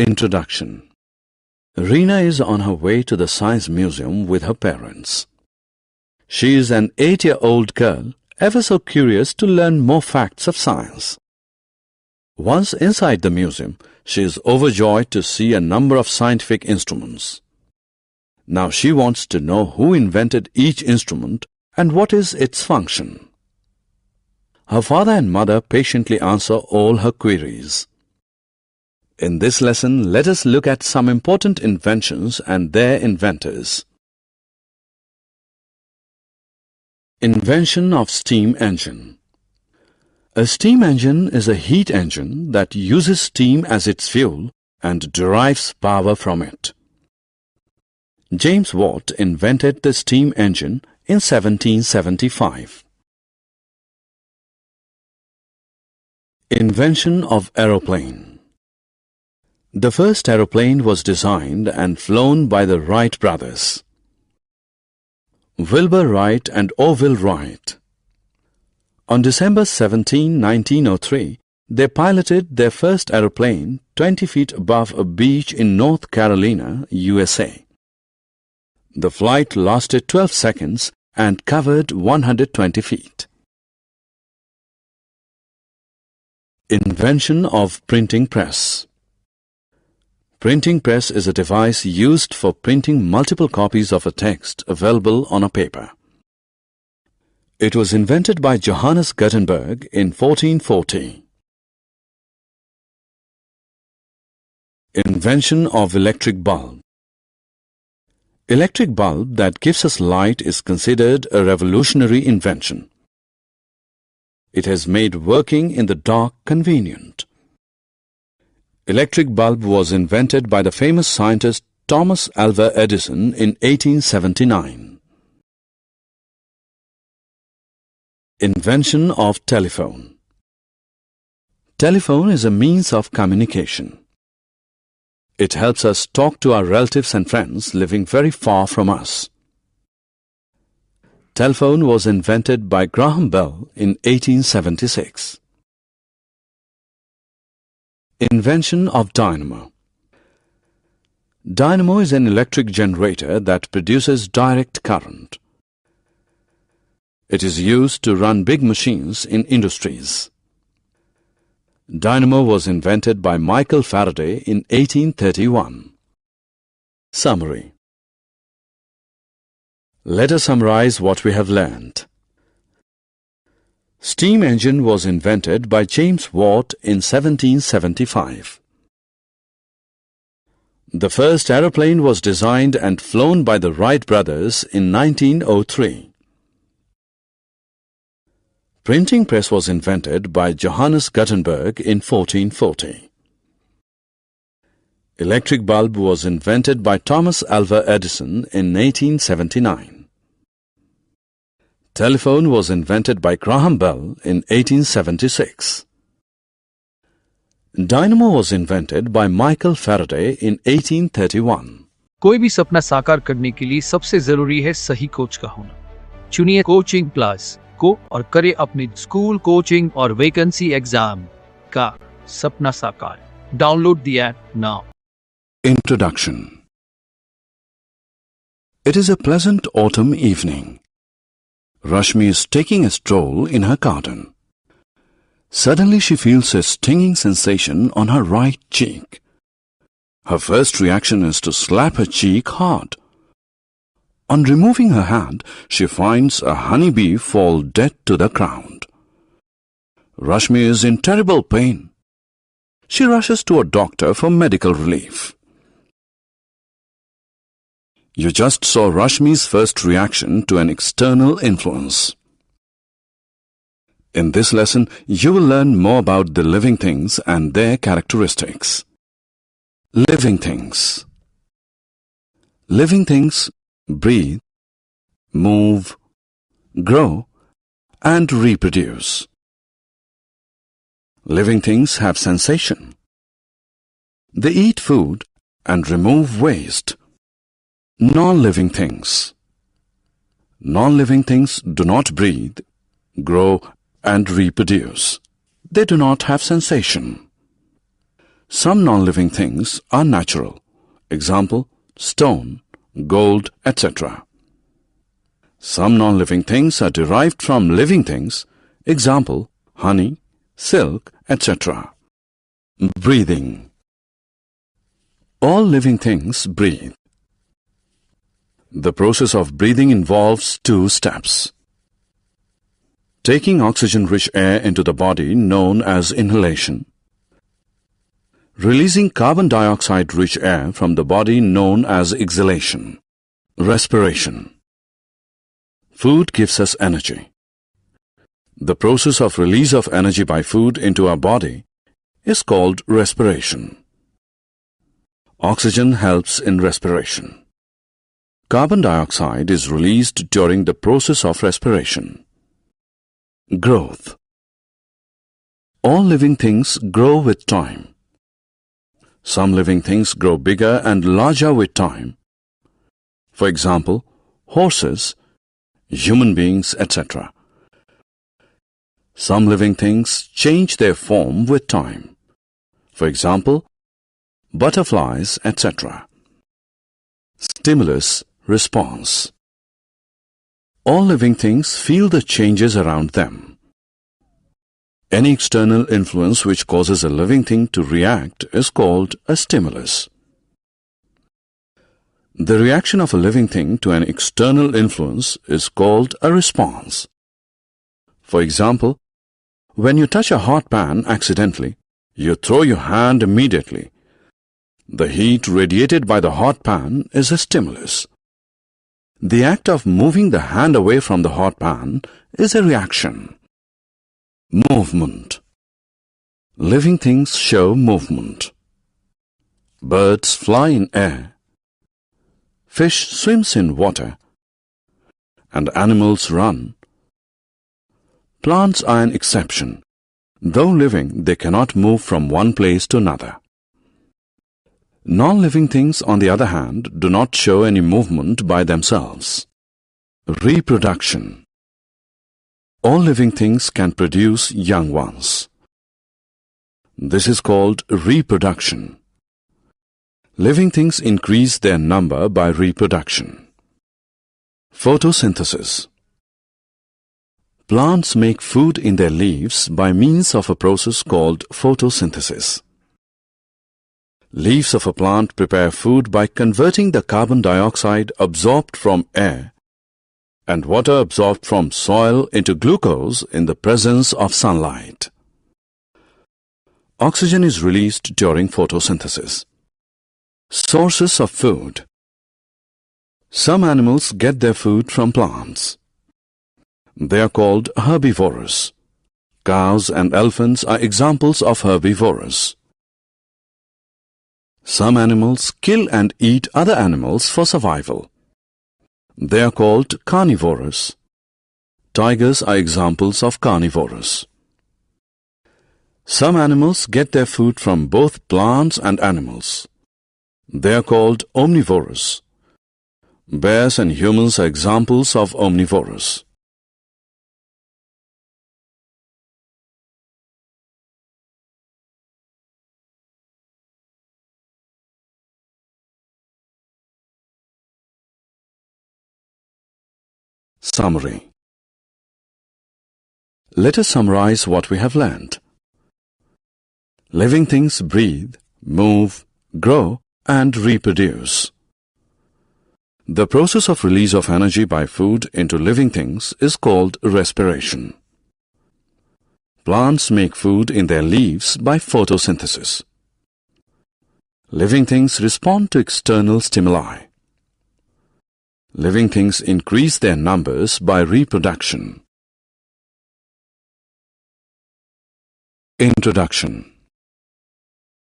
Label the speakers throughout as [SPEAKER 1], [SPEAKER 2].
[SPEAKER 1] Introduction. Reena is on her way to the Science Museum with her parents. She is an 8-year-old girl, ever so curious to learn more facts of science. Once inside the museum, she is overjoyed to see a number of scientific instruments. Now she wants to know who invented each instrument and what is its function. Her father and mother patiently answer all her queries. In this lesson, let us look at some important inventions and their inventors. Invention of steam engine. A steam engine is a heat engine that uses steam as its fuel and derives power from it. James Watt invented the steam engine in 1775. Invention of aeroplane. The first aeroplane was designed and flown by the Wright brothers, Wilbur Wright and Orville Wright. On December 17, 1903, they piloted their first aeroplane 20 feet above a beach in North Carolina, USA. The flight lasted 12 seconds and covered 120 feet. Invention of printing press. Printing press is a device used for printing multiple copies of a text available on a paper. It was invented by Johannes Gutenberg in 1440. Invention of electric bulb. Electric bulb that gives us light is considered a revolutionary invention. It has made working in the dark convenient. Electric bulb was invented by the famous scientist Thomas Alva Edison in 1879. Invention of telephone. Telephone is a means of communication. It helps us talk to our relatives and friends living very far from us. Telephone was invented by Graham Bell in 1876. Invention of dynamo. Dynamo is an electric generator that produces direct current. It is used to run big machines in industries. Dynamo was invented by Michael Faraday in 1831. Summary. Let us summarize what we have learned. Steam engine was invented by James Watt in 1775. The first aeroplane was designed and flown by the Wright brothers in 1903. Printing press was invented by Johannes Gutenberg in 1440. Electric bulb was invented by Thomas Alva Edison in 1879. Telephone was invented by Graham Bell in 1876. Dynamo was invented by Michael Faraday in 1831.
[SPEAKER 2] कोई भी सपना साकार करने के लिए सबसे जरूरी है सही कोच का होना। चुनिए कोचिंग प्लस को और करें अपने स्कूल कोचिंग और वैकेंसी एग्जाम का सपना साकार। Download the app now.
[SPEAKER 1] Introduction. It is a pleasant autumn evening. Rashmi is taking a stroll in her garden. Suddenly she feels a stinging sensation on her right cheek. Her first reaction is to slap her cheek hard. On removing her hand, she finds a honeybee fall dead to the ground. Rashmi is in terrible pain. She rushes to a doctor for medical relief. You just saw Rashmi's first reaction to an external influence. In this lesson, you will learn more about the living things and their characteristics. Living things. Living things breathe, move, grow, and reproduce. Living things have sensation. They eat food and remove waste. Non-living things. Non-living things do not breathe, grow, and reproduce. They do not have sensation. Some non-living things are natural. Example, stone, gold, etc. Some non-living things are derived from living things. Example, honey, silk, etc. Breathing. All living things breathe. The process of breathing involves two steps. Taking oxygen-rich air into the body, known as inhalation. Releasing carbon dioxide-rich air from the body, known as exhalation. Respiration. Food gives us energy. The process of release of energy by food into our body is called respiration. Oxygen helps in respiration. Carbon dioxide is released during the process of respiration. Growth. All living things grow with time. Some living things grow bigger and larger with time. For example, horses, human beings, etc. Some living things change their form with time. For example, butterflies, etc. Stimulus, response. All living things feel the changes around them. Any external influence which causes a living thing to react is called a stimulus. The reaction of a living thing to an external influence is called a response. For example, when you touch a hot pan accidentally, you throw your hand immediately. The heat radiated by the hot pan is a stimulus. The act of moving the hand away from the hot pan is a reaction. Movement. Living things show movement. Birds fly in air. Fish swims in water. And animals run. Plants are an exception. Though living, they cannot move from one place to another. Non-living things, on the other hand, do not show any movement by themselves. Reproduction. All living things can produce young ones. This is called reproduction. Living things increase their number by reproduction. Photosynthesis. Plants make food in their leaves by means of a process called photosynthesis. Leaves of a plant prepare food by converting the carbon dioxide absorbed from air and water absorbed from soil into glucose in the presence of sunlight. Oxygen is released during photosynthesis. Sources of food. Some animals get their food from plants. They are called herbivorous. Cows and elephants are examples of herbivorous. Some animals kill and eat other animals for survival. They are called carnivorous. Tigers are examples of carnivorous. Some animals get their food from both plants and animals. They are called omnivorous. Bears and humans are examples of omnivorous. Summary. Let us summarize what we have learned. Living things breathe, move, grow, and reproduce. The process of release of energy by food into living things is called respiration. Plants make food in their leaves by photosynthesis. Living things respond to external stimuli. Living things increase their numbers by reproduction. Introduction.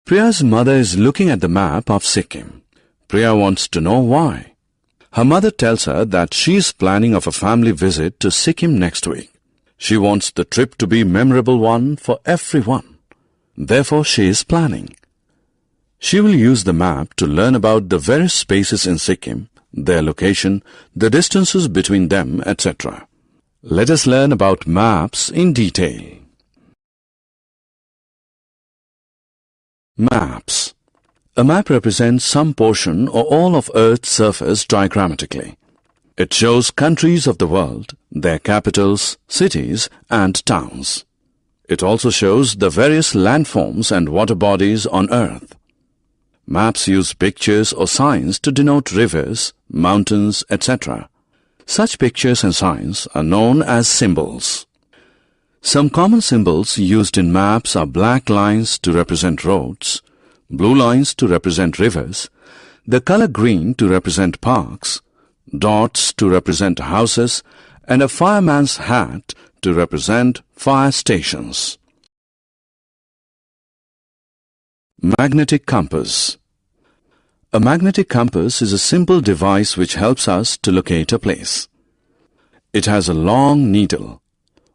[SPEAKER 1] Priya's mother is looking at the map of Sikkim. Priya wants to know why. Her mother tells her that she is planning of a family visit to Sikkim next week. She wants the trip to be a memorable one for everyone. Therefore, she is planning. She will use the map to learn about the various spaces in Sikkim, their location, the distances between them, etc. Let us learn about maps in detail. Maps. A map represents some portion or all of Earth's surface diagrammatically. It shows countries of the world, their capitals, cities, and towns. It also shows the various landforms and water bodies on Earth. Maps use pictures or signs to denote rivers, mountains, etc. Such pictures and signs are known as symbols. Some common symbols used in maps are black lines to represent roads, blue lines to represent rivers, the color green to represent parks, dots to represent houses, and a fireman's hat to represent fire stations. Magnetic compass. A magnetic compass is a simple device which helps us to locate a place. It has a long needle.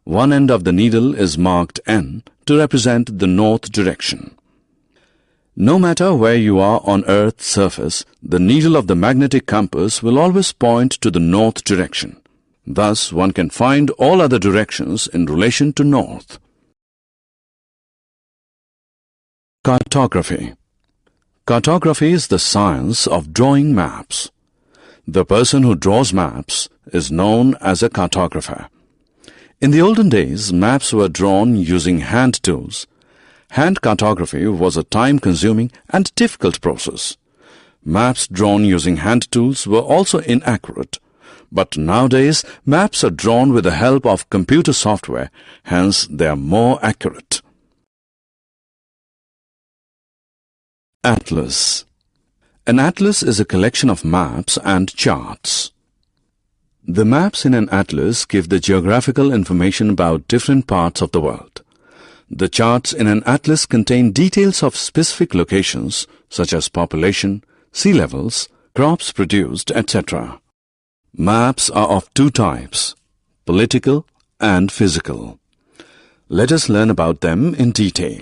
[SPEAKER 1] One end of the needle is marked N to represent the north direction. No matter where you are on Earth's surface, the needle of the magnetic compass will always point to the north direction. Thus, one can find all other directions in relation to north. Cartography. Cartography is the science of drawing maps. The person who draws maps is known as a cartographer. In the olden days, maps were drawn using hand tools. Hand cartography was a time-consuming and difficult process. Maps drawn using hand tools were also inaccurate. But nowadays, maps are drawn with the help of computer software, hence they are more accurate. Atlas. An atlas is a collection of maps and charts. The maps in an atlas give the geographical information about different parts of the world. The charts in an atlas contain details of specific locations such as population, sea levels, crops produced, etc. Maps are of two types, political and physical. Let us learn about them in detail.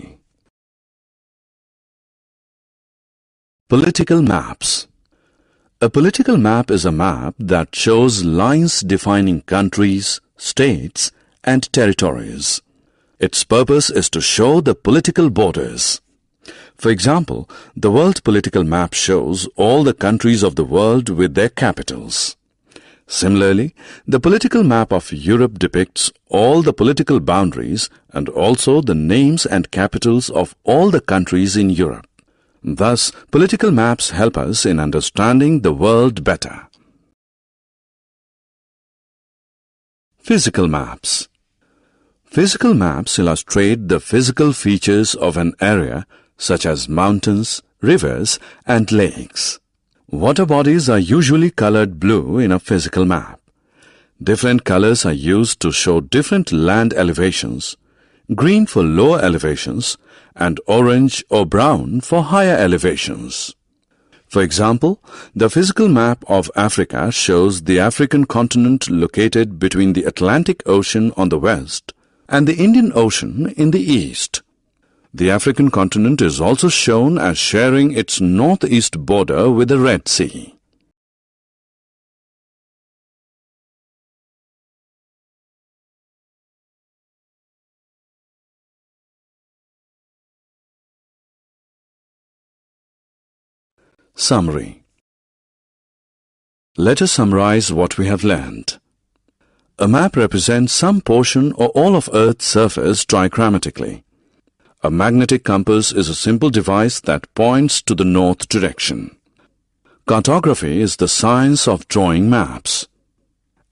[SPEAKER 1] Political maps. A political map is a map that shows lines defining countries, states, and territories. Its purpose is to show the political borders. For example, the world political map shows all the countries of the world with their capitals. Similarly, the political map of Europe depicts all the political boundaries and also the names and capitals of all the countries in Europe. Thus, political maps help us in understanding the world better. Physical maps. Physical maps illustrate the physical features of an area such as mountains, rivers, and lakes. Water bodies are usually colored blue in a physical map. Different colors are used to show different land elevations, green for lower elevations, and orange or brown for higher elevations. For example, the physical map of Africa shows the African continent located between the Atlantic Ocean on the west and the Indian Ocean in the east. The African continent is also shown as sharing its northeast border with the Red Sea. Summary. Let us summarize what we have learned. A map represents some portion or all of Earth's surface diagrammatically. A magnetic compass is a simple device that points to the north direction. Cartography is the science of drawing maps.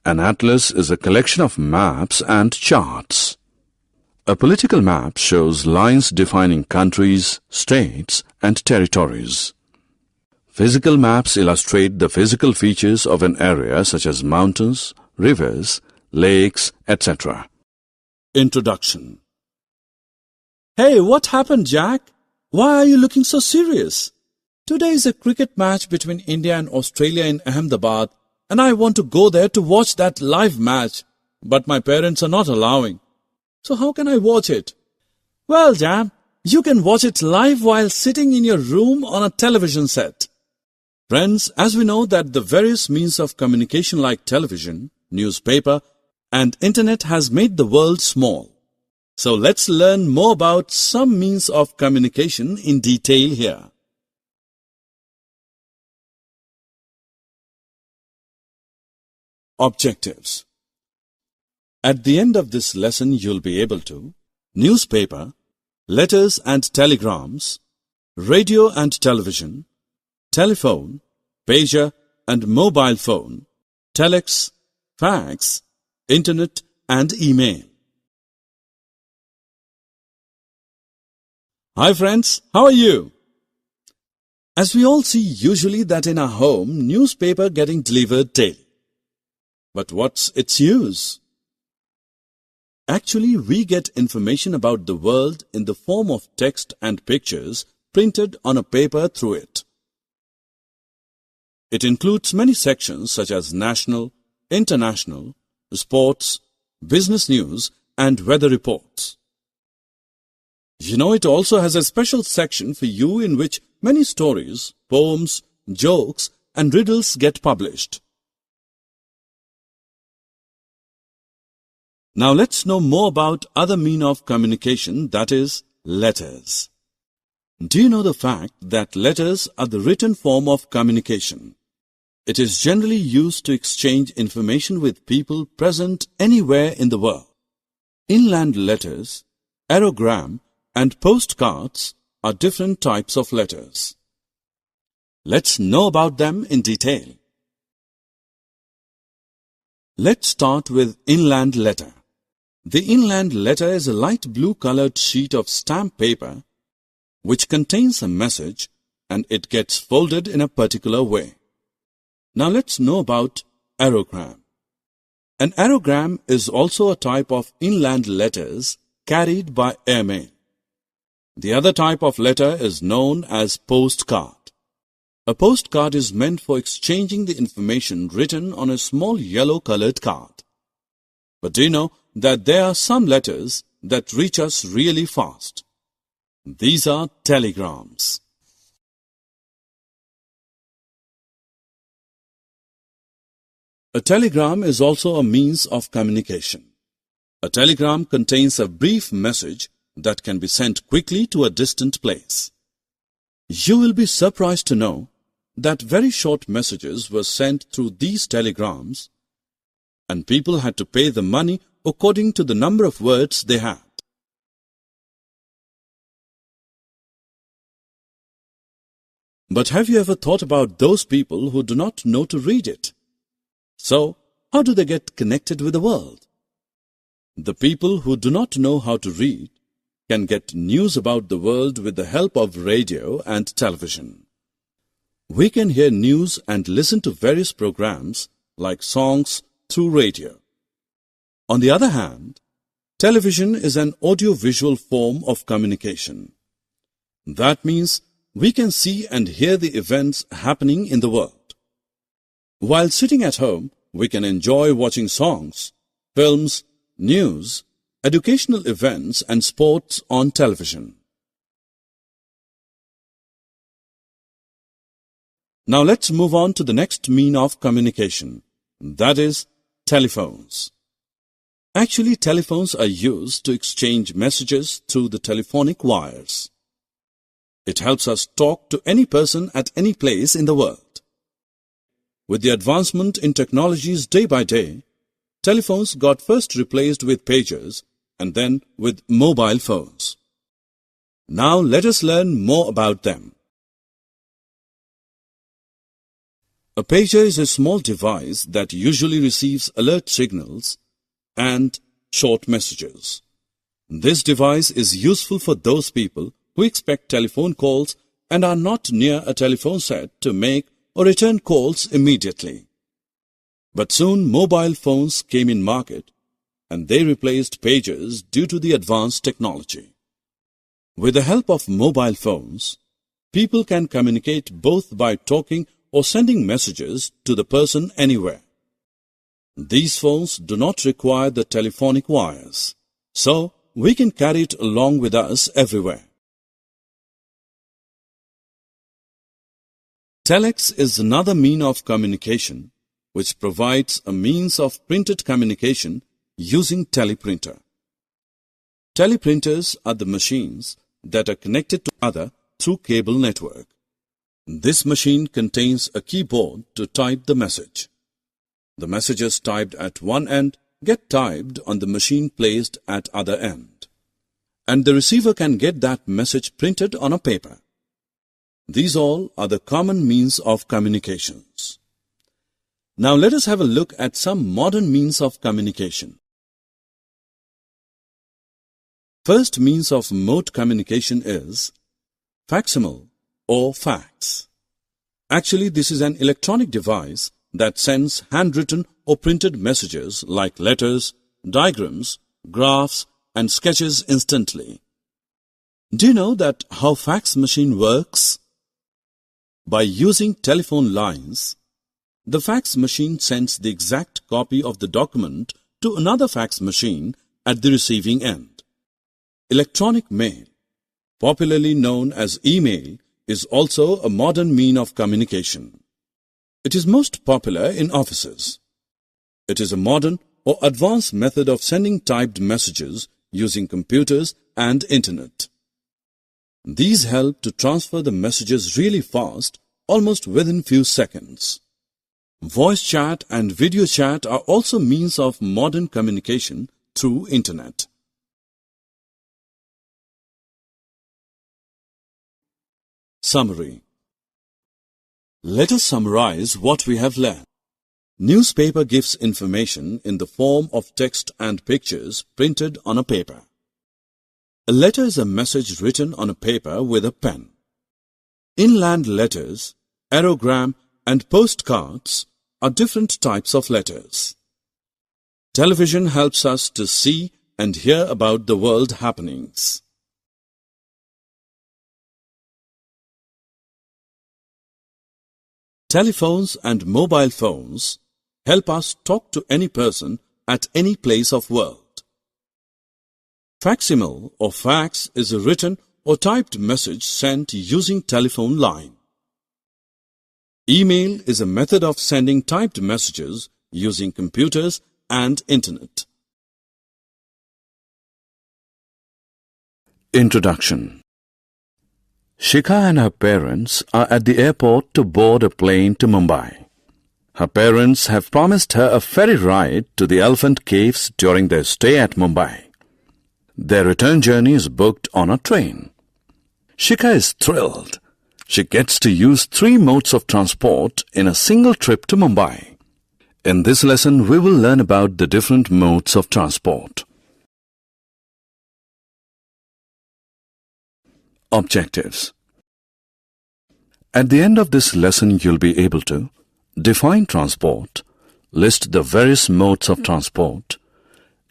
[SPEAKER 1] An atlas is a collection of maps and charts. A political map shows lines defining countries, states, and territories. Physical maps illustrate the physical features of an area such as mountains, rivers, lakes, etc. Introduction.
[SPEAKER 3] Hey, what happened, Jack? Why are you looking so serious? Today is a cricket match between India and Australia in Ahmedabad, and I want to go there to watch that live match, but my parents are not allowing. So how can I watch it? Well, Jam, you can watch it live while sitting in your room on a television set. Friends, as we know that the various means of communication like television, newspaper, and internet has made the world small. So let's learn more about some means of communication in detail here. Objectives. At the end of this lesson, you'll be able to newspaper, letters and telegrams, radio and television, telephone, pager and mobile phone, telex, fax, internet and email. Hi friends, how are you? As we all see usually that in our home, newspaper getting delivered daily. But what's its use? Actually, we get information about the world in the form of text and pictures printed on a paper through it. It includes many sections such as national, international, sports, business news and weather reports. You know, it also has a special section for you in which many stories, poems, jokes and riddles get published. Now let's know more about other mean of communication, that is, letters. Do you know the fact that letters are the written form of communication? It is generally used to exchange information with people present anywhere in the world. Inland letters, aerogram and postcards are different types of letters. Let's know about them in detail. Let's start with inland letter. The inland letter is a light blue colored sheet of stamp paper which contains a message and it gets folded in a particular way. Now let's know about aerogram. An aerogram is also a type of inland letters carried by airmail. The other type of letter is known as postcard. A postcard is meant for exchanging the information written on a small yellow-colored card. But do you know that there are some letters that reach us really fast? These are telegrams. A telegram is also a means of communication. A telegram contains a brief message that can be sent quickly to a distant place. You will be surprised to know that very short messages were sent through these telegrams and people had to pay the money according to the number of words they had. But have you ever thought about those people who do not know to read it? So, how do they get connected with the world? The people who do not know how to read can get news about the world with the help of radio and television. We can hear news and listen to various programs like songs through radio. On the other hand, television is an audio-visual form of communication. That means we can see and hear the events happening in the world. While sitting at home, we can enjoy watching songs, films, news, educational events and sports on television. Now let's move on to the next mean of communication, that is, telephones. Actually, telephones are used to exchange messages through the telephonic wires. It helps us talk to any person at any place in the world. With the advancement in technologies day by day, telephones got first replaced with pagers and then with mobile phones. Now let us learn more about them. A pager is a small device that usually receives alert signals and short messages. This device is useful for those people who expect telephone calls and are not near a telephone set to make or return calls immediately. But soon mobile phones came in market and they replaced pagers due to the advanced technology. With the help of mobile phones, people can communicate both by talking or sending messages to the person anywhere. These phones do not require the telephonic wires, so we can carry it along with us everywhere. Telex is another mean of communication which provides a means of printed communication using teleprinter. teleprinters are the machines that are connected to other through cable network. This machine contains a keyboard to type the message. The messages typed at one end get typed on the machine placed at other end, and the receiver can get that message printed on a paper. These all are the common means of communications. Now let us have a look at some modern means of communication. First means of mode communication is facsimile or fax. Actually, this is an electronic device that sends handwritten or printed messages like letters, diagrams, graphs, and sketches instantly. Do you know that how fax machine works? By using telephone lines, the fax machine sends the exact copy of the document to another fax machine at the receiving end. Electronic mail, popularly known as email, is also a modern mean of communication. It is most popular in offices. It is a modern or advanced method of sending typed messages using computers and internet. These help to transfer the messages really fast, almost within few seconds. Voice chat and video chat are also means of modern communication through internet. Summary. Let us summarize what we have learned. Newspaper gives information in the form of text and pictures printed on a paper. A letter is a message written on a paper with a pen. Inland letters, aerogram, and postcards are different types of letters. Television helps us to see and hear about the world happenings. Telephones and mobile phones help us talk to any person at any place of world. Facsimile or fax is a written or typed message sent using telephone line. Email is a method of sending typed messages using computers and internet.
[SPEAKER 1] Introduction. Shikha and her parents are at the airport to board a plane to Mumbai. Her parents have promised her a ferry ride to the Elephant Caves during their stay at Mumbai. Their return journey is booked on a train. Shikha is thrilled. She gets to use 3 modes of transport in a single trip to Mumbai. In this lesson, we will learn about the different modes of transport. Objectives. At the end of this lesson, you'll be able to define transport, list the various modes of transport,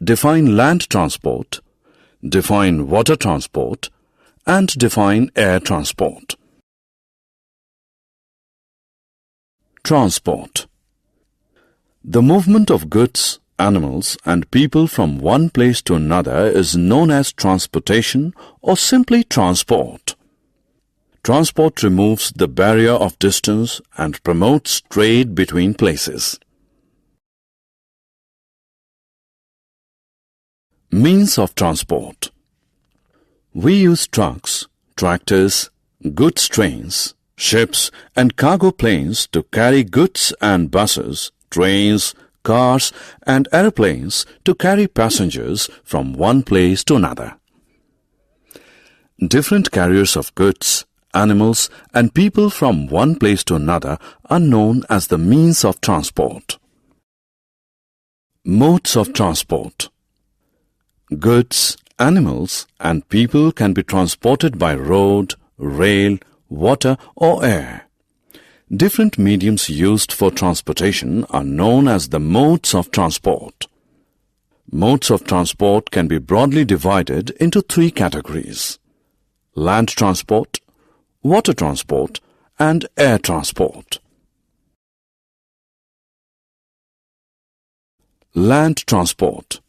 [SPEAKER 1] define land transport, define water transport, and define air transport. Transport. The movement of goods, animals, and people from one place to another is known as transportation or simply transport. Transport removes the barrier of distance and promotes trade between places. Means of transport. We use trucks, tractors, goods trains, ships, and cargo planes to carry goods, and buses, trains, cars, and aeroplanes to carry passengers from one place to another. Different carriers of goods, animals, and people from one place to another are known as the means of transport. Modes of transport. Goods, animals, and people can be transported by road, rail, water, or air. Different mediums used for transportation are known as the modes of transport. Modes of transport can be broadly divided into 3 categories: land transport, water transport, and air transport. Land transport.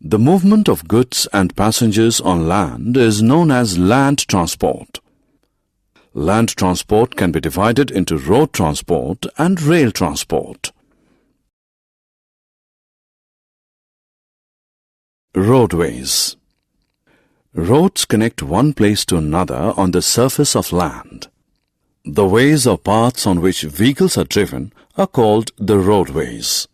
[SPEAKER 1] The movement of goods and passengers on land is known as land transport. Land transport can be divided into road transport and rail transport. Roadways. Roads connect one place to another on the surface of land. The ways or paths on which vehicles are driven are called the roadways.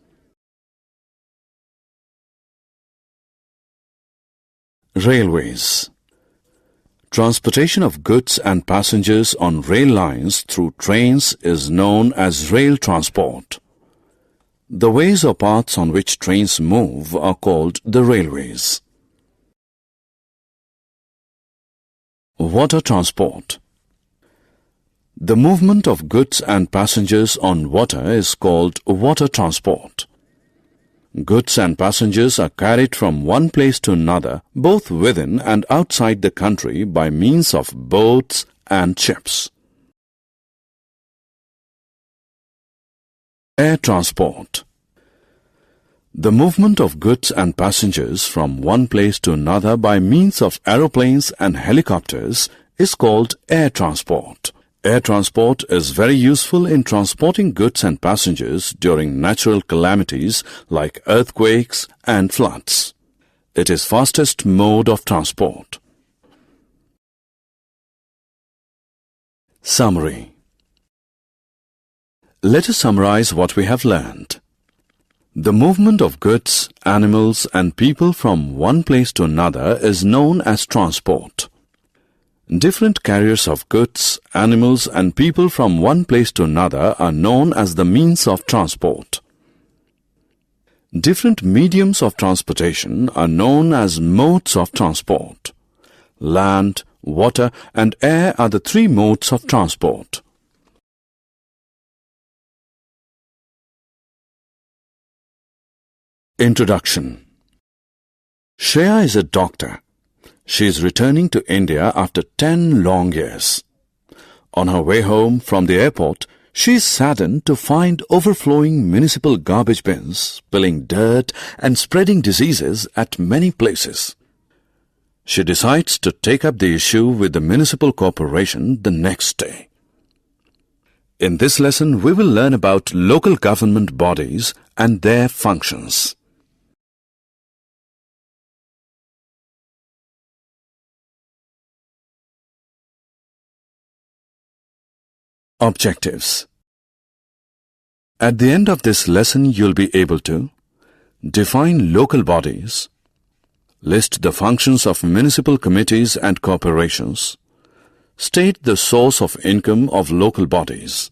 [SPEAKER 1] Railways. Transportation of goods and passengers on rail lines through trains is known as rail transport. The ways or paths on which trains move are called the railways. Water transport. The movement of goods and passengers on water is called water transport. Goods and passengers are carried from one place to another, both within and outside the country, by means of boats and ships. Air transport. The movement of goods and passengers from one place to another by means of aeroplanes and helicopters is called air transport. Air transport is very useful in transporting goods and passengers during natural calamities like earthquakes and floods. It is fastest mode of transport. Summary. Let us summarize what we have learned. The movement of goods, animals and people from one place to another is known as transport. Different carriers of goods, animals and people from one place to another are known as the means of transport. Different mediums of transportation are known as modes of transport. Land, water and air are the three modes of transport. Introduction. Shreya is a doctor. She is returning to India after 10 long years. On her way home from the airport, she is saddened to find overflowing municipal garbage bins, spilling dirt and spreading diseases at many places. She decides to take up the issue with the municipal corporation the next day. In this lesson, we will learn about local government bodies and their functions. Objectives. At the end of this lesson, you'll be able to define local bodies, list the functions of municipal committees and corporations, state the source of income of local bodies.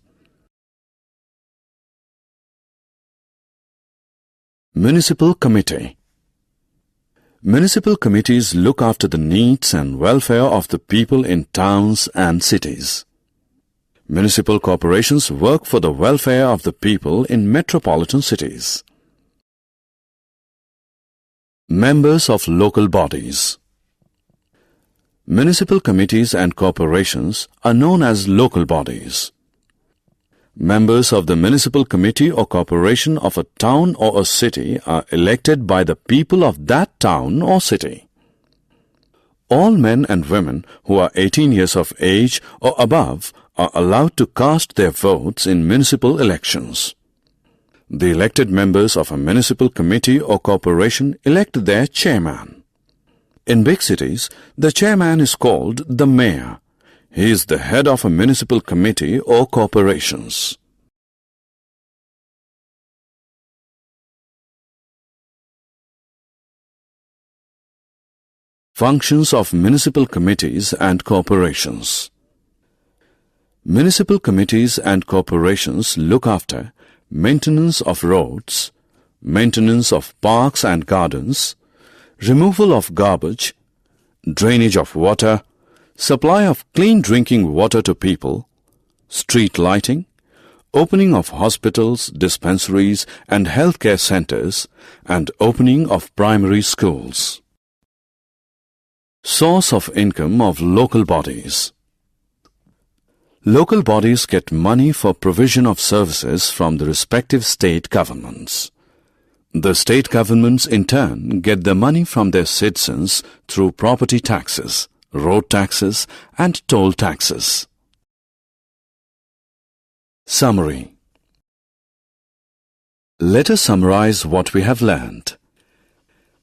[SPEAKER 1] Municipal Committee. Municipal committees look after the needs and welfare of the people in towns and cities. Municipal corporations work for the welfare of the people in metropolitan cities. Members of local bodies. Municipal committees and corporations are known as local bodies. Members of the municipal committee or corporation of a town or a city are elected by the people of that town or city. All men and women who are 18 years of age or above are allowed to cast their votes in municipal elections. The elected members of a municipal committee or corporation elect their chairman. In big cities, the chairman is called the mayor. He is the head of a municipal committee or corporations. Functions of municipal committees and corporations. Municipal committees and corporations look after maintenance of roads, maintenance of parks and gardens, removal of garbage, drainage of water, supply of clean drinking water to people, street lighting, opening of hospitals, dispensaries and healthcare centers, and opening of primary schools. Source of income of local bodies. Local bodies get money for provision of services from the respective state governments. The state governments in turn get the money from their citizens through property taxes, road taxes and toll taxes. Summary. Let us summarize what we have learned.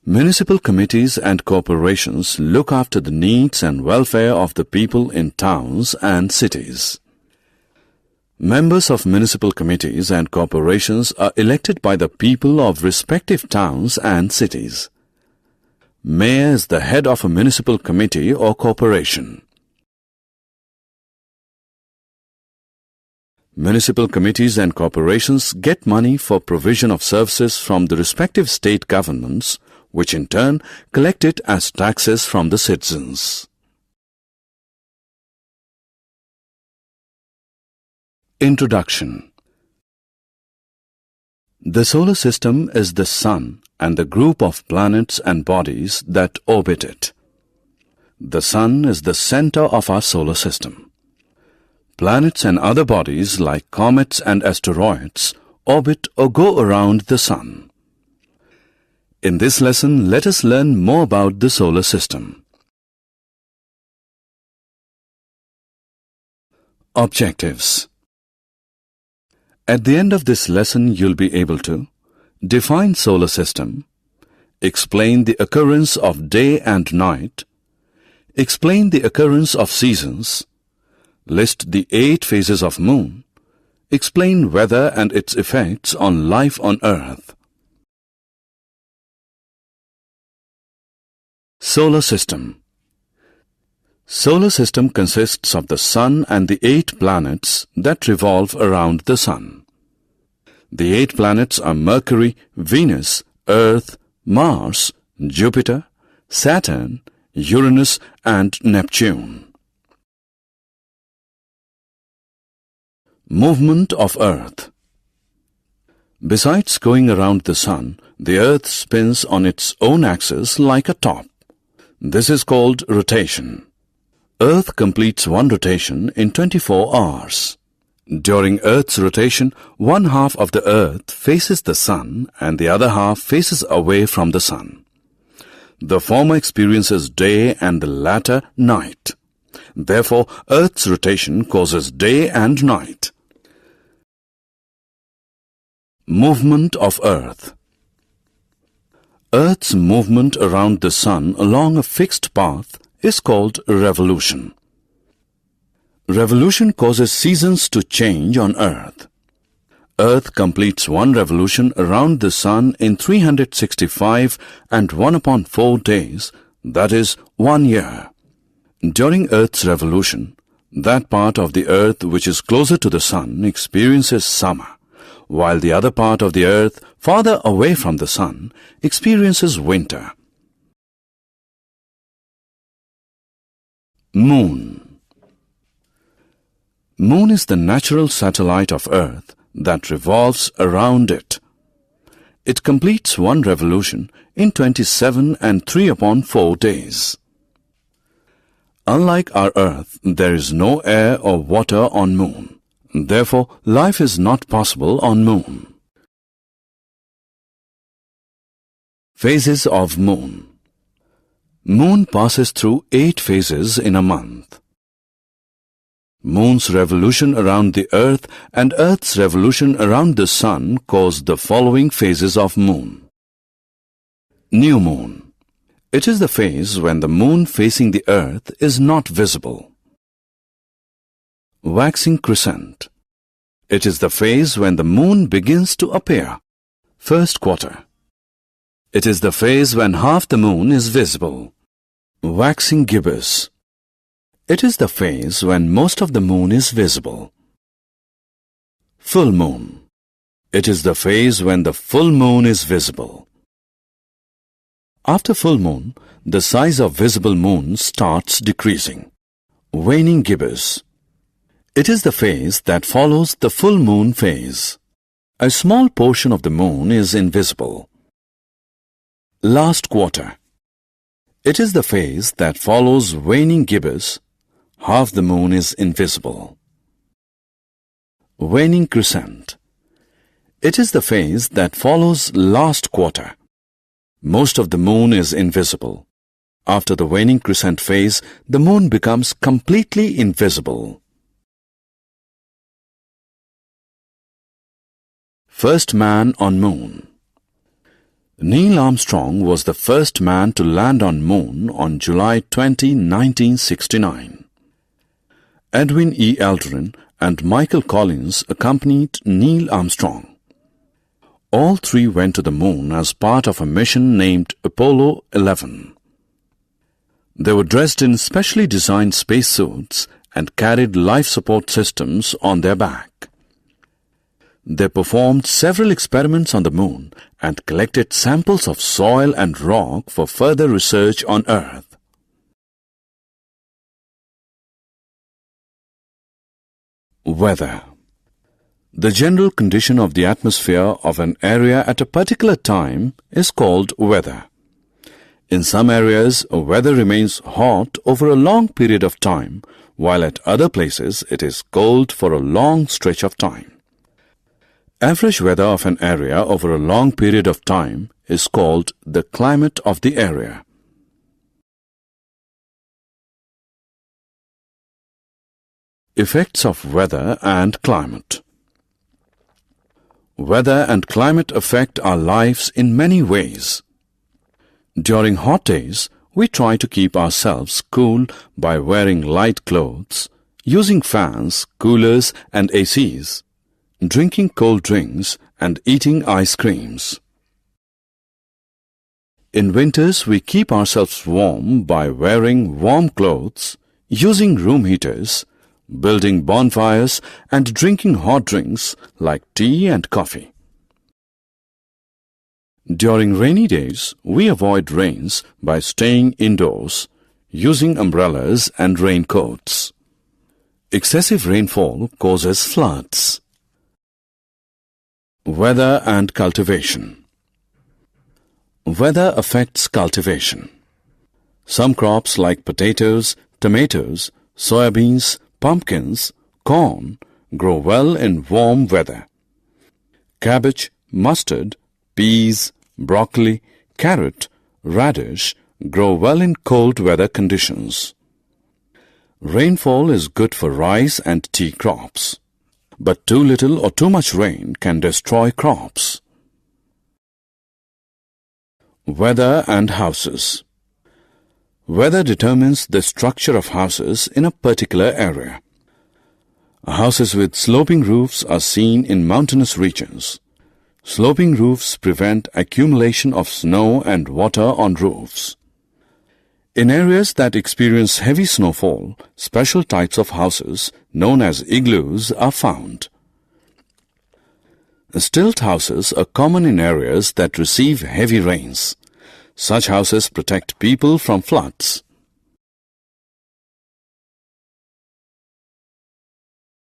[SPEAKER 1] Municipal committees and corporations look after the needs and welfare of the people in towns and cities. Members of municipal committees and corporations are elected by the people of respective towns and cities. Mayor is the head of a municipal committee or corporation. Municipal committees and corporations get money for provision of services from the respective state governments, which in turn collect it as taxes from the citizens. Introduction. The solar system is the Sun and the group of planets and bodies that orbit it. The Sun is the center of our solar system. Planets and other bodies like comets and asteroids orbit or go around the Sun. In this lesson, let us learn more about the solar system. Objectives. At the end of this lesson, you'll be able to define solar system, explain the occurrence of day and night, explain the occurrence of seasons, list the 8 phases of moon, explain weather and its effects on life on Earth. Solar system. Solar system consists of the Sun and the 8 planets that revolve around the Sun. The 8 planets are Mercury, Venus, Earth, Mars, Jupiter, Saturn, Uranus and Neptune. Movement of Earth. Besides going around the Sun, the Earth spins on its own axis like a top. This is called rotation. Earth completes one rotation in 24 hours. During Earth's rotation, one half of the Earth faces the Sun and the other half faces away from the Sun. The former experiences day and the latter night. Therefore, Earth's rotation causes day and night. Movement of Earth. Earth's movement around the Sun along a fixed path is called revolution. Revolution causes seasons to change on Earth. Earth completes one revolution around the Sun in 365 and 1/4 days, that is 1 year. During Earth's revolution, that part of the Earth which is closer to the Sun experiences summer, while the other part of the Earth farther away from the Sun experiences winter. Moon. Moon is the natural satellite of Earth that revolves around it. It completes one revolution in 27 and 3/4 days. Unlike our Earth, there is no air or water on Moon. Therefore, life is not possible on Moon. Phases of Moon. Moon passes through 8 phases in a month. Moon's revolution around the Earth and Earth's revolution around the Sun cause the following phases of Moon. New Moon. It is the phase when the Moon facing the Earth is not visible. Waxing crescent. It is the phase when the Moon begins to appear. First quarter. It is the phase when half the Moon is visible. Waxing gibbous. It is the phase when most of the Moon is visible. Full Moon. It is the phase when the full Moon is visible. After full Moon, the size of visible Moon starts decreasing. Waning gibbous. It is the phase that follows the full Moon phase. A small portion of the Moon is invisible. Last quarter. It is the phase that follows waning gibbous. Half the Moon is invisible. Waning crescent. It is the phase that follows last quarter. Most of the Moon is invisible. After the waning crescent phase, the Moon becomes completely invisible. First man on Moon. Neil Armstrong was the first man to land on Moon on July 20, 1969. Edwin E. Aldrin and Michael Collins accompanied Neil Armstrong. All three went to the Moon as part of a mission named Apollo 11. They were dressed in specially designed spacesuits and carried life support systems on their back. They performed several experiments on the Moon and collected samples of soil and rock for further research on Earth. Weather. The general condition of the atmosphere of an area at a particular time is called weather. In some areas, weather remains hot over a long period of time, while at other places it is cold for a long stretch of time. Average weather of an area over a long period of time is called the climate of the area. Effects of weather and climate. Weather and climate affect our lives in many ways. During hot days, we try to keep ourselves cool by wearing light clothes, using fans, coolers and ACs, drinking cold drinks and eating ice creams. In winters, we keep ourselves warm by wearing warm clothes, using room heaters, building bonfires and drinking hot drinks like tea and coffee. During rainy days, we avoid rains by staying indoors, using umbrellas and raincoats. Excessive rainfall causes floods. Weather and cultivation. Weather affects cultivation. Some crops like potatoes, tomatoes, soybeans, pumpkins, corn grow well in warm weather. Cabbage, mustard, peas, broccoli, carrot, radish grow well in cold weather conditions. Rainfall is good for rice and tea crops, but too little or too much rain can destroy crops. Weather and houses. Weather determines the structure of houses in a particular area. Houses with sloping roofs are seen in mountainous regions. Sloping roofs prevent accumulation of snow and water on roofs. In areas that experience heavy snowfall, special types of houses, known as igloos, are found. Stilt houses are common in areas that receive heavy rains. Such houses protect people from floods.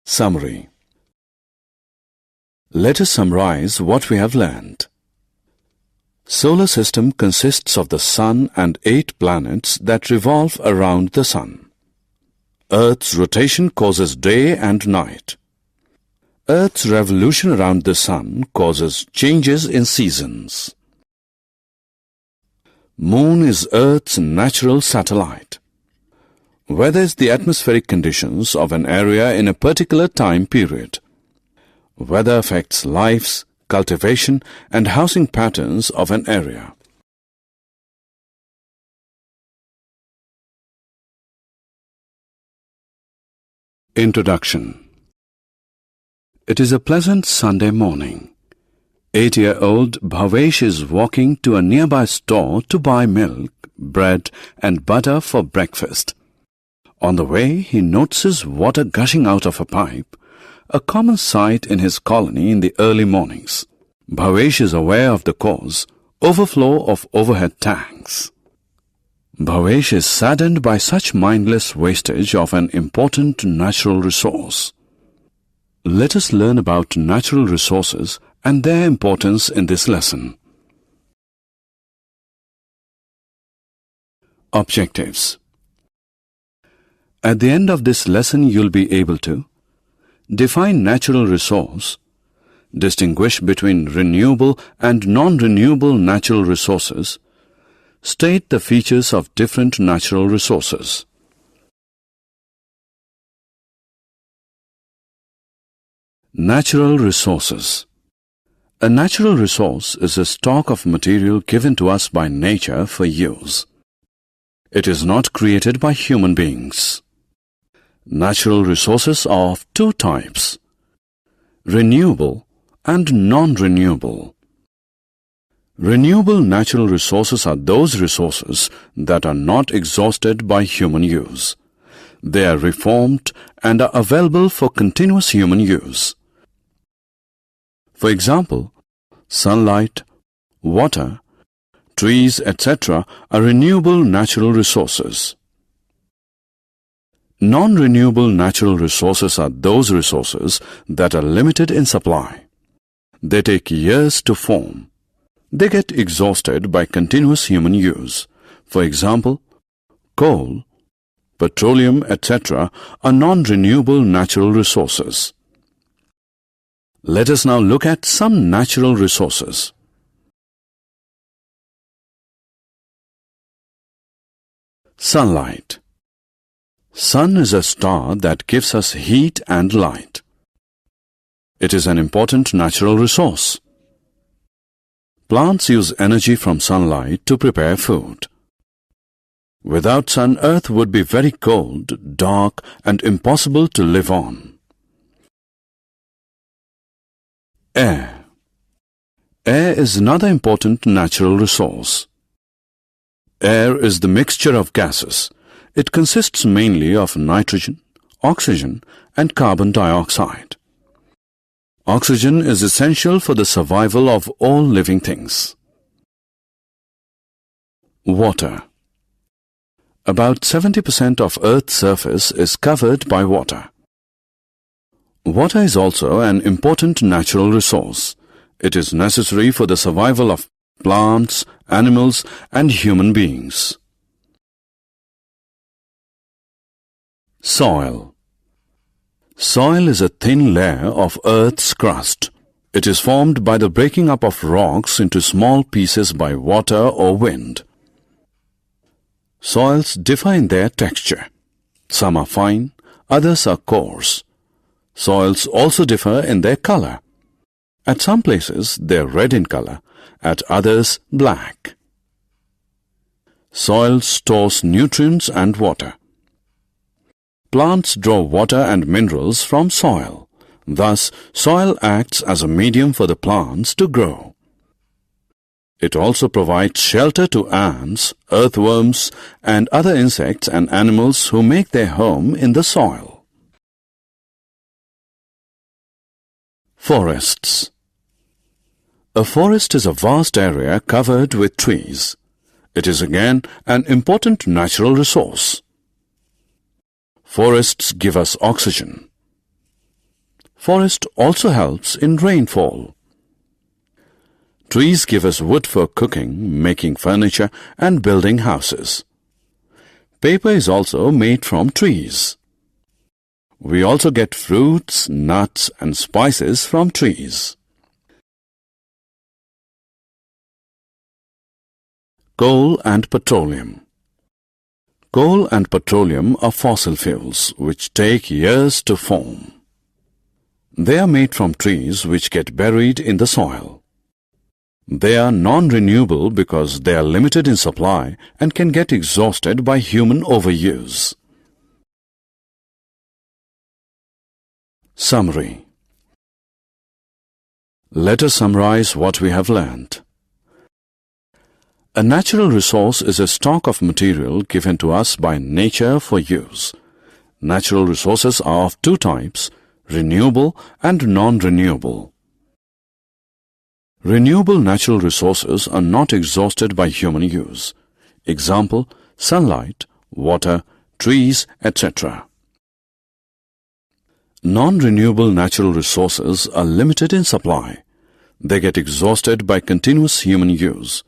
[SPEAKER 1] Summary. Let us summarize what we have learned. Solar system consists of the Sun and 8 planets that revolve around the Sun. Earth's rotation causes day and night. Earth's revolution around the Sun causes changes in seasons. Moon is Earth's natural satellite. Weather is the atmospheric conditions of an area in a particular time period. Weather affects lives, cultivation and housing patterns of an area. Introduction. It is a pleasant Sunday morning. 8-year-old Bhavesh is walking to a nearby store to buy milk, bread and butter for breakfast. On the way, he notices water gushing out of a pipe, a common sight in his colony in the early mornings. Bhavesh is aware of the cause, overflow of overhead tanks. Bhavesh is saddened by such mindless wastage of an important natural resource. Let us learn about natural resources and their importance in this lesson. Objectives. At the end of this lesson, you'll be able to define natural resource, distinguish between renewable and non-renewable natural resources, state the features of different natural resources. Natural resources. A natural resource is a stock of material given to us by nature for use. It is not created by human beings. Natural resources are of two types: renewable and non-renewable. Renewable natural resources are those resources that are not exhausted by human use. They are reformed and are available for continuous human use. For example, sunlight, water, trees, etc. are renewable natural resources. Non-renewable natural resources are those resources that are limited in supply. They take years to form. They get exhausted by continuous human use. For example, coal, petroleum, etc. are non-renewable natural resources. Let us now look at some natural resources. Sunlight. Sun is a star that gives us heat and light. It is an important natural resource. Plants use energy from sunlight to prepare food. Without sun, Earth would be very cold, dark, and impossible to live on. Air. Air is another important natural resource. Air is the mixture of gases. It consists mainly of nitrogen, oxygen, and carbon dioxide. Oxygen is essential for the survival of all living things. Water. About 70% of Earth's surface is covered by water. Water is also an important natural resource. It is necessary for the survival of plants, animals, and human beings. Soil. Soil is a thin layer of Earth's crust. It is formed by the breaking up of rocks into small pieces by water or wind. Soils differ in their texture. Some are fine, others are coarse. Soils also differ in their color. At some places they are red in color, at others black. Soil stores nutrients and water. Plants draw water and minerals from soil. Thus, soil acts as a medium for the plants to grow. It also provides shelter to ants, earthworms, and other insects and animals who make their home in the soil. Forests. A forest is a vast area covered with trees. It is again an important natural resource. Forests give us oxygen. Forest also helps in rainfall. Trees give us wood for cooking, making furniture, and building houses. Paper is also made from trees. We also get fruits, nuts, and spices from trees. Coal and petroleum. Coal and petroleum are fossil fuels which take years to form. They are made from trees which get buried in the soil. They are non-renewable because they are limited in supply and can get exhausted by human overuse. Summary. Let us summarize what we have learned. A natural resource is a stock of material given to us by nature for use. Natural resources are of two types: renewable and non-renewable. Renewable natural resources are not exhausted by human use. Example: sunlight, water, trees, etc. Non-renewable natural resources are limited in supply. They get exhausted by continuous human use.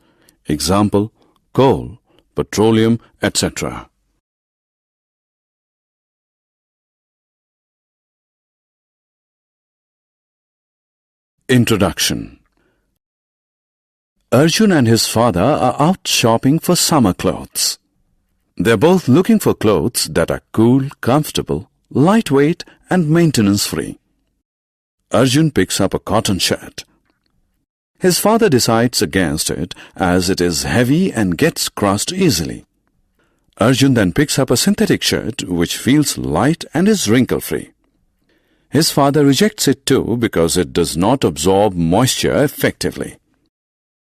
[SPEAKER 1] Example: coal, petroleum, etc. Introduction. Arjun and his father are out shopping for summer clothes. They are both looking for clothes that are cool, comfortable, lightweight, and maintenance-free. Arjun picks up a cotton shirt. His father decides against it as it is heavy and gets crushed easily. Arjun then picks up a synthetic shirt which feels light and is wrinkle-free. His father rejects it too because it does not absorb moisture effectively.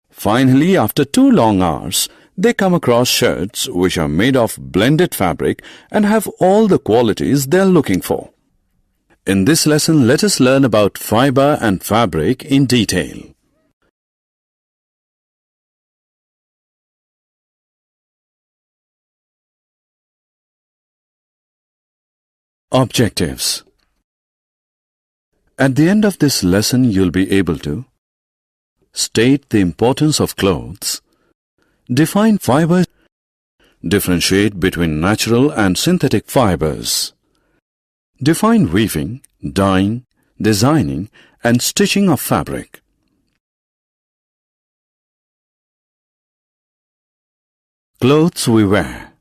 [SPEAKER 1] Finally, after 2 long hours, they come across shirts which are made of blended fabric and have all the qualities they are looking for. In this lesson, let us learn about fiber and fabric in detail. Objectives. At the end of this lesson, you'll be able to state the importance of clothes, define fibers, differentiate between natural and synthetic fibers, define weaving, dyeing, designing, and stitching of fabric. Clothes we wear.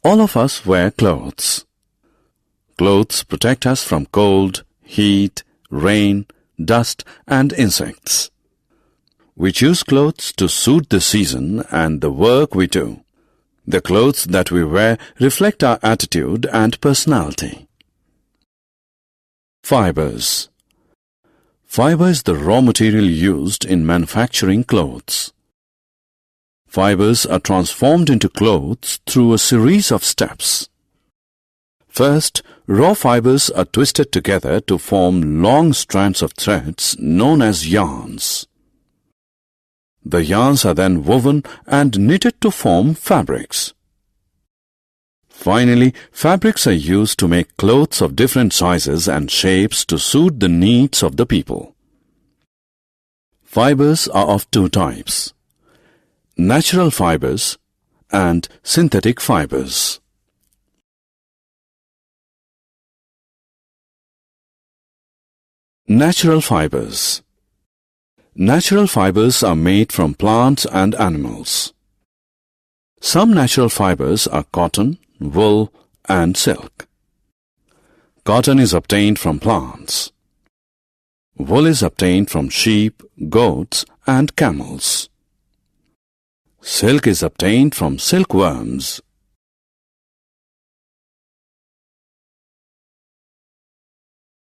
[SPEAKER 1] All of us wear clothes. Clothes protect us from cold, heat, rain, dust, and insects. We choose clothes to suit the season and the work we do. The clothes that we wear reflect our attitude and personality. Fibers. Fiber is the raw material used in manufacturing clothes. Fibers are transformed into clothes through a series of steps. First, raw fibers are twisted together to form long strands of threads known as yarns. The yarns are then woven and knitted to form fabrics. Finally, fabrics are used to make clothes of different sizes and shapes to suit the needs of the people. Fibers are of 2 types: natural fibers and synthetic fibers. Natural fibers. Natural fibers are made from plants and animals. Some natural fibers are cotton, wool, and silk. Cotton is obtained from plants. Wool is obtained from sheep, goats, and camels. Silk is obtained from silkworms.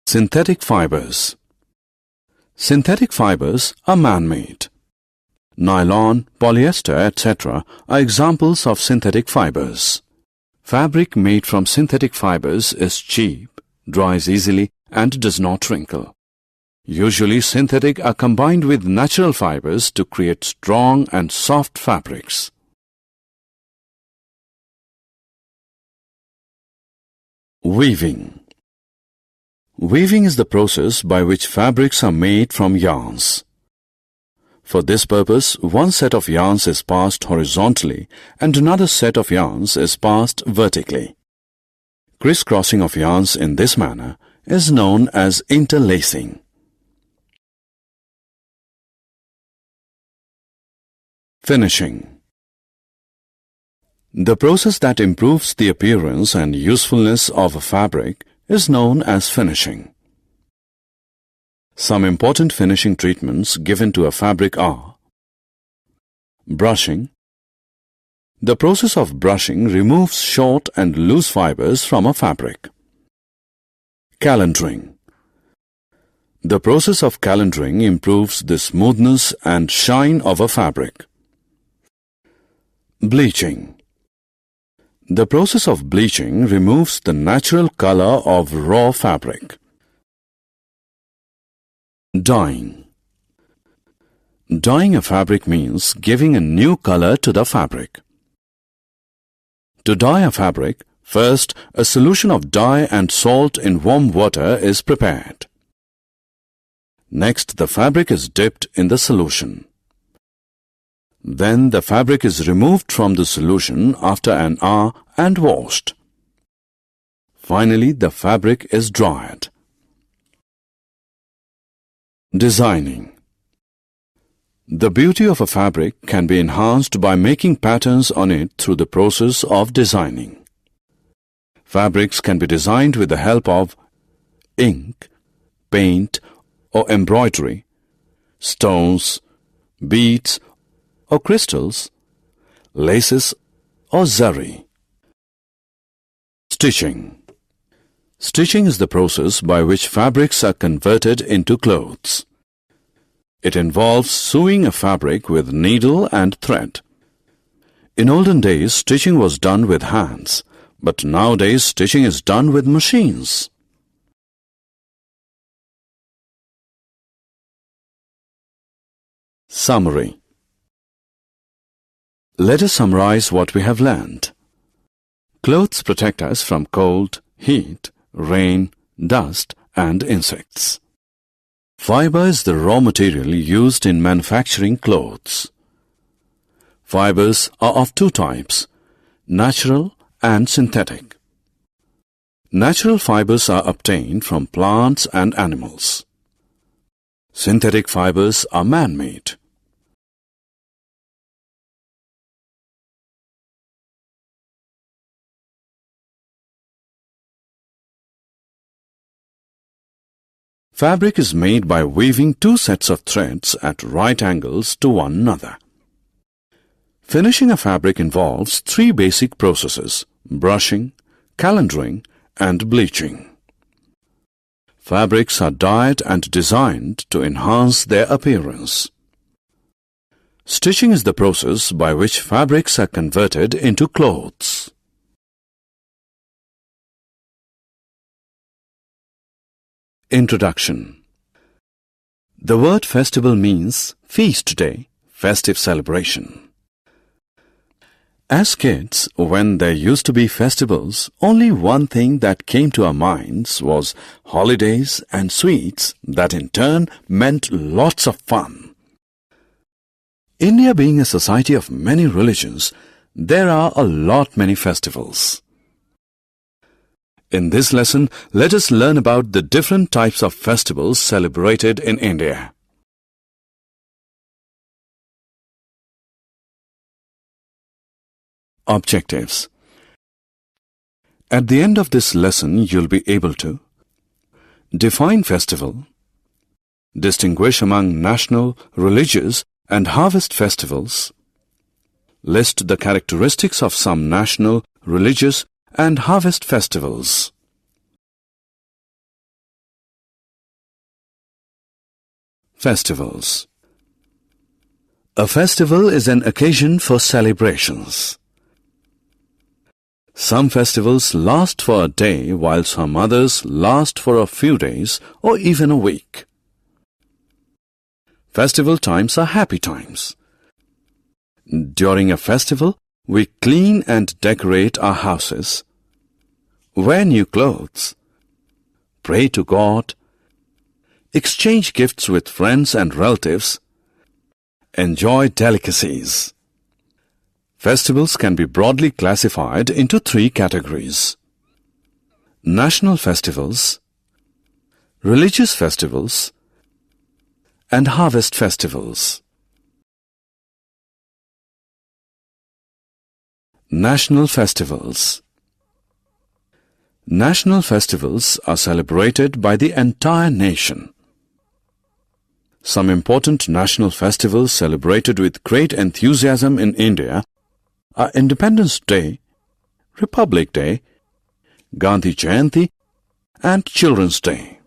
[SPEAKER 1] Synthetic fibers. Synthetic fibers are man-made. Nylon, polyester, etc. are examples of synthetic fibers. Fabric made from synthetic fibers is cheap, dries easily, and does not wrinkle. Usually, synthetic are combined with natural fibers to create strong and soft fabrics. Weaving. Weaving is the process by which fabrics are made from yarns. For this purpose, one set of yarns is passed horizontally and another set of yarns is passed vertically. Crisscrossing of yarns in this manner is known as interlacing. Finishing. The process that improves the appearance and usefulness of a fabric is known as finishing. Some important finishing treatments given to a fabric are: brushing. The process of brushing removes short and loose fibers from a fabric. Calendering. The process of calendering improves the smoothness and shine of a fabric. Bleaching. The process of bleaching removes the natural color of raw fabric. Dyeing. Dyeing a fabric means giving a new color to the fabric. To dye a fabric, first a solution of dye and salt in warm water is prepared. Next, the fabric is dipped in the solution. Then the fabric is removed from the solution after an hour and washed. Finally, the fabric is dried. Designing. The beauty of a fabric can be enhanced by making patterns on it through the process of designing. Fabrics can be designed with the help of ink, paint, or embroidery, stones, beads or crystals, laces or zari. Stitching. Stitching is the process by which fabrics are converted into clothes. It involves sewing a fabric with needle and thread. In olden days, stitching was done with hands, but nowadays stitching is done with machines. Summary. Let us summarize what we have learned. Clothes protect us from cold, heat, rain, dust and insects. Fiber is the raw material used in manufacturing clothes. Fibers are of two types, natural and synthetic. Natural fibers are obtained from plants and animals. Synthetic fibers are man-made. Fabric is made by weaving two sets of threads at right angles to one another. Finishing a fabric involves three basic processes: brushing, calendering, and bleaching. Fabrics are dyed and designed to enhance their appearance. Stitching is the process by which fabrics are converted into clothes. Introduction. The word festival means feast day, festive celebration. As kids, when there used to be festivals, only one thing that came to our minds was holidays and sweets that in turn meant lots of fun. India being a society of many religions, there are a lot many festivals. In this lesson, let us learn about the different types of festivals celebrated in India. Objectives. At the end of this lesson, you'll be able to define festival, distinguish among national, religious and harvest festivals, list the characteristics of some national, religious and harvest festivals. Festivals. A festival is an occasion for celebrations. Some festivals last for a day, while some others last for a few days or even a week. Festival times are happy times. During a festival, we clean and decorate our houses, wear new clothes, pray to God, exchange gifts with friends and relatives, enjoy delicacies. Festivals can be broadly classified into three categories: national festivals, religious festivals, and harvest festivals. National festivals. National festivals are celebrated by the entire nation. Some important national festivals celebrated with great enthusiasm in India are Independence Day, Republic Day, Gandhi Jayanti, and Children's Day.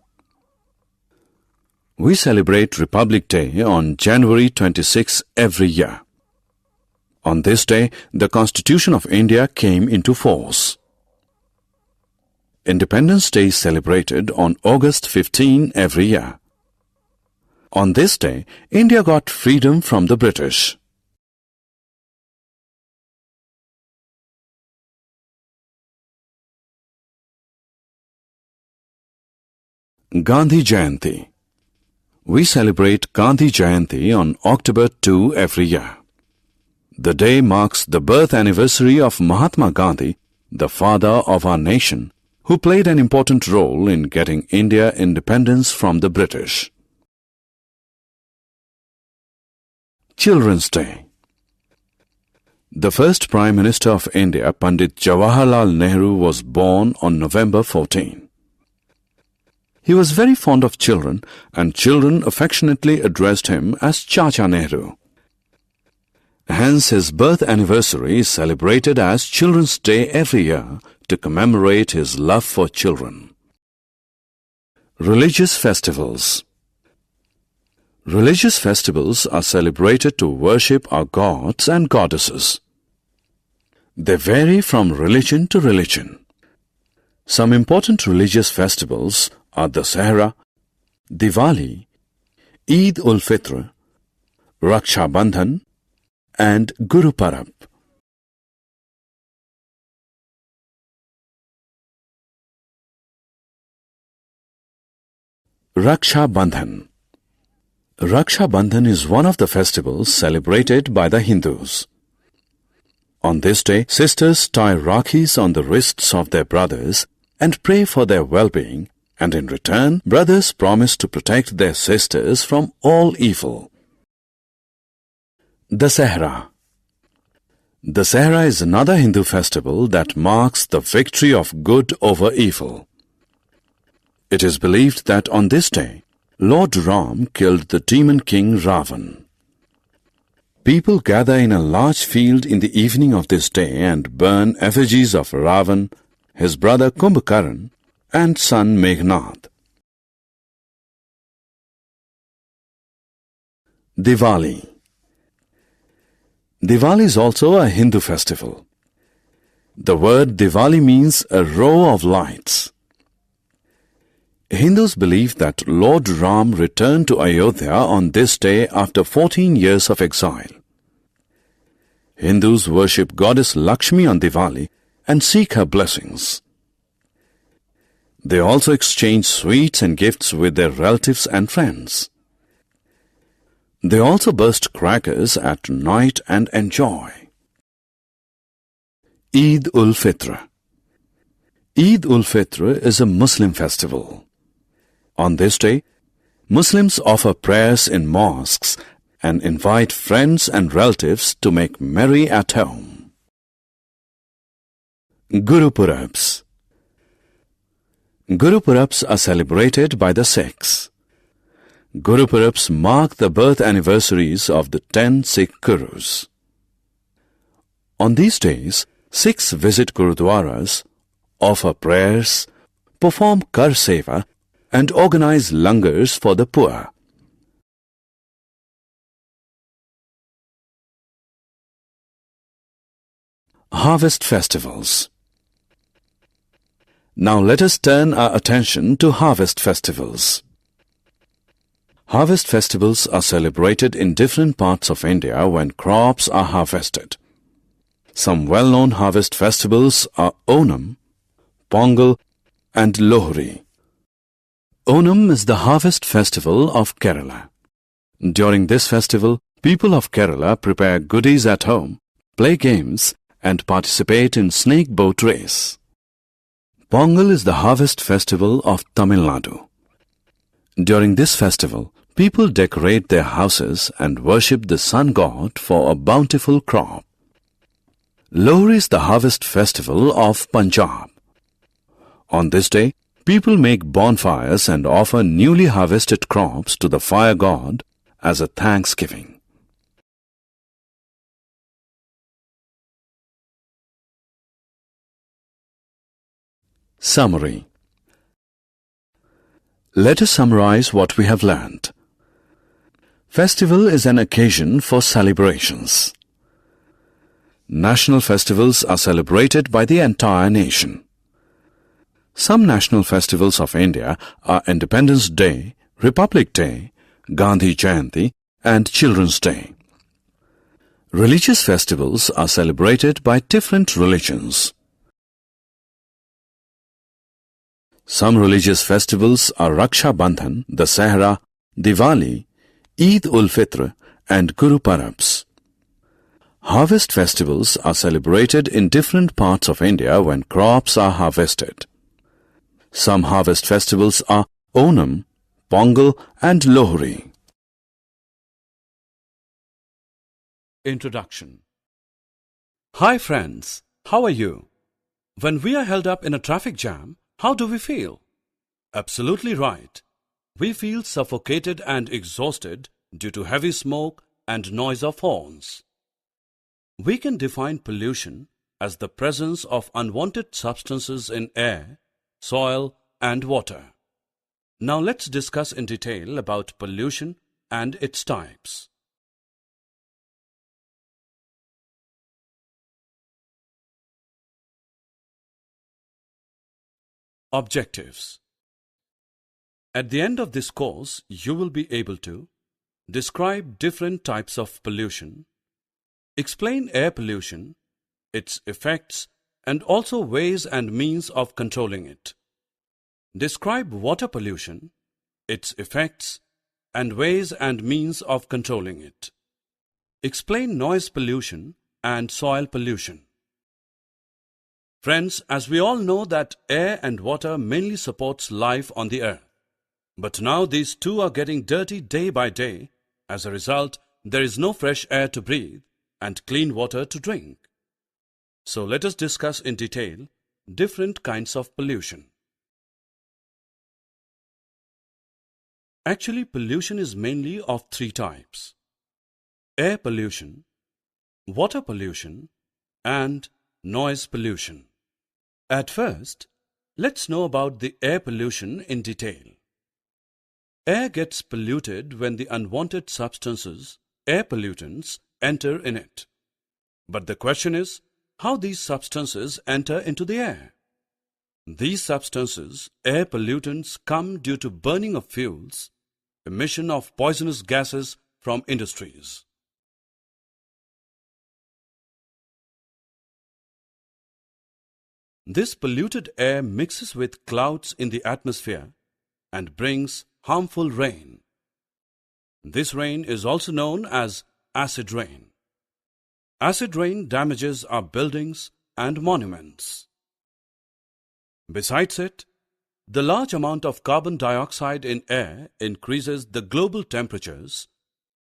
[SPEAKER 1] We celebrate Republic Day on January 26 every year. On this day, the Constitution of India came into force. Independence Day is celebrated on August 15 every year. On this day, India got freedom from the British. Gandhi Jayanti. We celebrate Gandhi Jayanti on October 2 every year. The day marks the birth anniversary of Mahatma Gandhi, the father of our nation, who played an important role in getting India independence from the British. Children's Day. The first Prime Minister of India, Pandit Jawaharlal Nehru, was born on November 14. He was very fond of children, and children affectionately addressed him as Chacha Nehru. Hence, his birth anniversary is celebrated as Children's Day every year to commemorate his love for children. Religious festivals. Religious festivals are celebrated to worship our gods and goddesses. They vary from religion to religion. Some important religious festivals are Dasahra, Diwali, Eid ul Fitr, Raksha Bandhan, and Guru Parab. Raksha Bandhan. Raksha Bandhan is one of the festivals celebrated by the Hindus. On this day, sisters tie rakhis on the wrists of their brothers and pray for their well-being, and in return, brothers promise to protect their sisters from all evil. Dasahra. Dasahra is another Hindu festival that marks the victory of good over evil. It is believed that on this day, Lord Ram killed the demon king Ravan. People gather in a large field in the evening of this day and burn effigies of Ravan, his brother Kumbhakaran, and son Meghnad. Diwali. Diwali is also a Hindu festival. The word Diwali means a row of lights. Hindus believe that Lord Ram returned to Ayodhya on this day after 14 years of exile. Hindus worship goddess Lakshmi on Diwali and seek her blessings. They also exchange sweets and gifts with their relatives and friends. They also burst crackers at night and enjoy. Eid ul Fitr. Eid ul Fitr is a Muslim festival. On this day, Muslims offer prayers in mosques and invite friends and relatives to make merry at home. Guru Purabs. Guru Purabs are celebrated by the Sikhs. Guru Purabs mark the birth anniversaries of the 10 Sikh Gurus. On these days, Sikhs visit Gurudwaras, offer prayers, perform Kar Seva, and organize langars for the poor. Harvest festivals. Now let us turn our attention to harvest festivals. Harvest festivals are celebrated in different parts of India when crops are harvested. Some well-known harvest festivals are Onam, Pongal, and Lohri. Onam is the harvest festival of Kerala. During this festival, people of Kerala prepare goodies at home, play games, and participate in snake boat race. Pongal is the harvest festival of Tamil Nadu. During this festival, people decorate their houses and worship the sun god for a bountiful crop. Lohri is the harvest festival of Punjab. On this day, people make bonfires and offer newly harvested crops to the fire god as a thanksgiving. Summary. Let us summarize what we have learned. Festival is an occasion for celebrations. National festivals are celebrated by the entire nation. Some national festivals of India are Independence Day, Republic Day, Gandhi Jayanti, and Children's Day. Religious festivals are celebrated by different religions. Some religious festivals are Raksha Bandhan, Dasahra, Diwali, Eid ul Fitr, and Guru Parabs. Harvest festivals are celebrated in different parts of India when crops are harvested. Some harvest festivals are Onam, Pongal, and Lohri. Introduction. Hi friends, how are you? When we are held up in a traffic jam, how do we feel? Absolutely right. We feel suffocated and exhausted due to heavy smoke and noise of horns. We can define pollution as the presence of unwanted substances in air, soil, and water. Now let's discuss in detail about pollution and its types. Objectives. At the end of this course, you will be able to describe different types of pollution, explain air pollution, its effects, and also ways and means of controlling it. Describe water pollution, its effects, and ways and means of controlling it. Explain noise pollution and soil pollution. Friends, as we all know that air and water mainly supports life on the earth. But now these two are getting dirty day by day. As a result, there is no fresh air to breathe and clean water to drink. So let us discuss in detail different kinds of pollution. Actually, pollution is mainly of three types: air pollution, water pollution, and noise pollution. At first, let's know about the air pollution in detail. Air gets polluted when the unwanted substances, air pollutants, enter in it. But the question is, how these substances enter into the air? These substances, air pollutants, come due to burning of fuels, emission of poisonous gases from industries. This polluted air mixes with clouds in the atmosphere and brings harmful rain. This rain is also known as acid rain. Acid rain damages our buildings and monuments. Besides it, the large amount of carbon dioxide in air increases the global temperatures,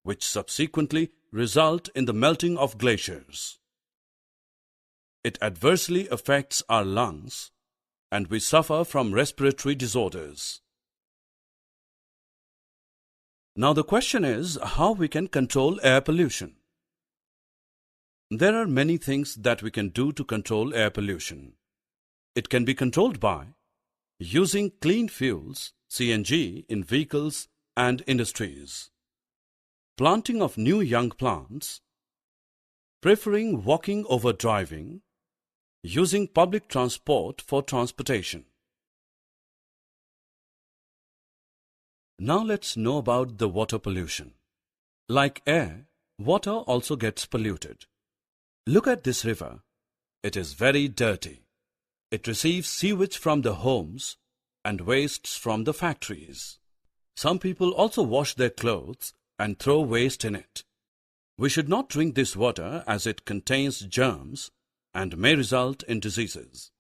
[SPEAKER 1] which subsequently result in the melting of glaciers. It adversely affects our lungs, and we suffer from respiratory disorders. Now the question is how we can control air pollution. There are many things that we can do to control air pollution. It can be controlled by using clean fuels, CNG, in vehicles and industries, planting of new young plants, preferring walking over driving, using public transport for transportation. Now let's know about the water pollution. Like air, water also gets polluted. Look at this river. It is very dirty. It receives sewage from the homes and wastes from the factories. Some people also wash their clothes and throw waste in it. We should not drink this water as it contains germs and may result in diseases.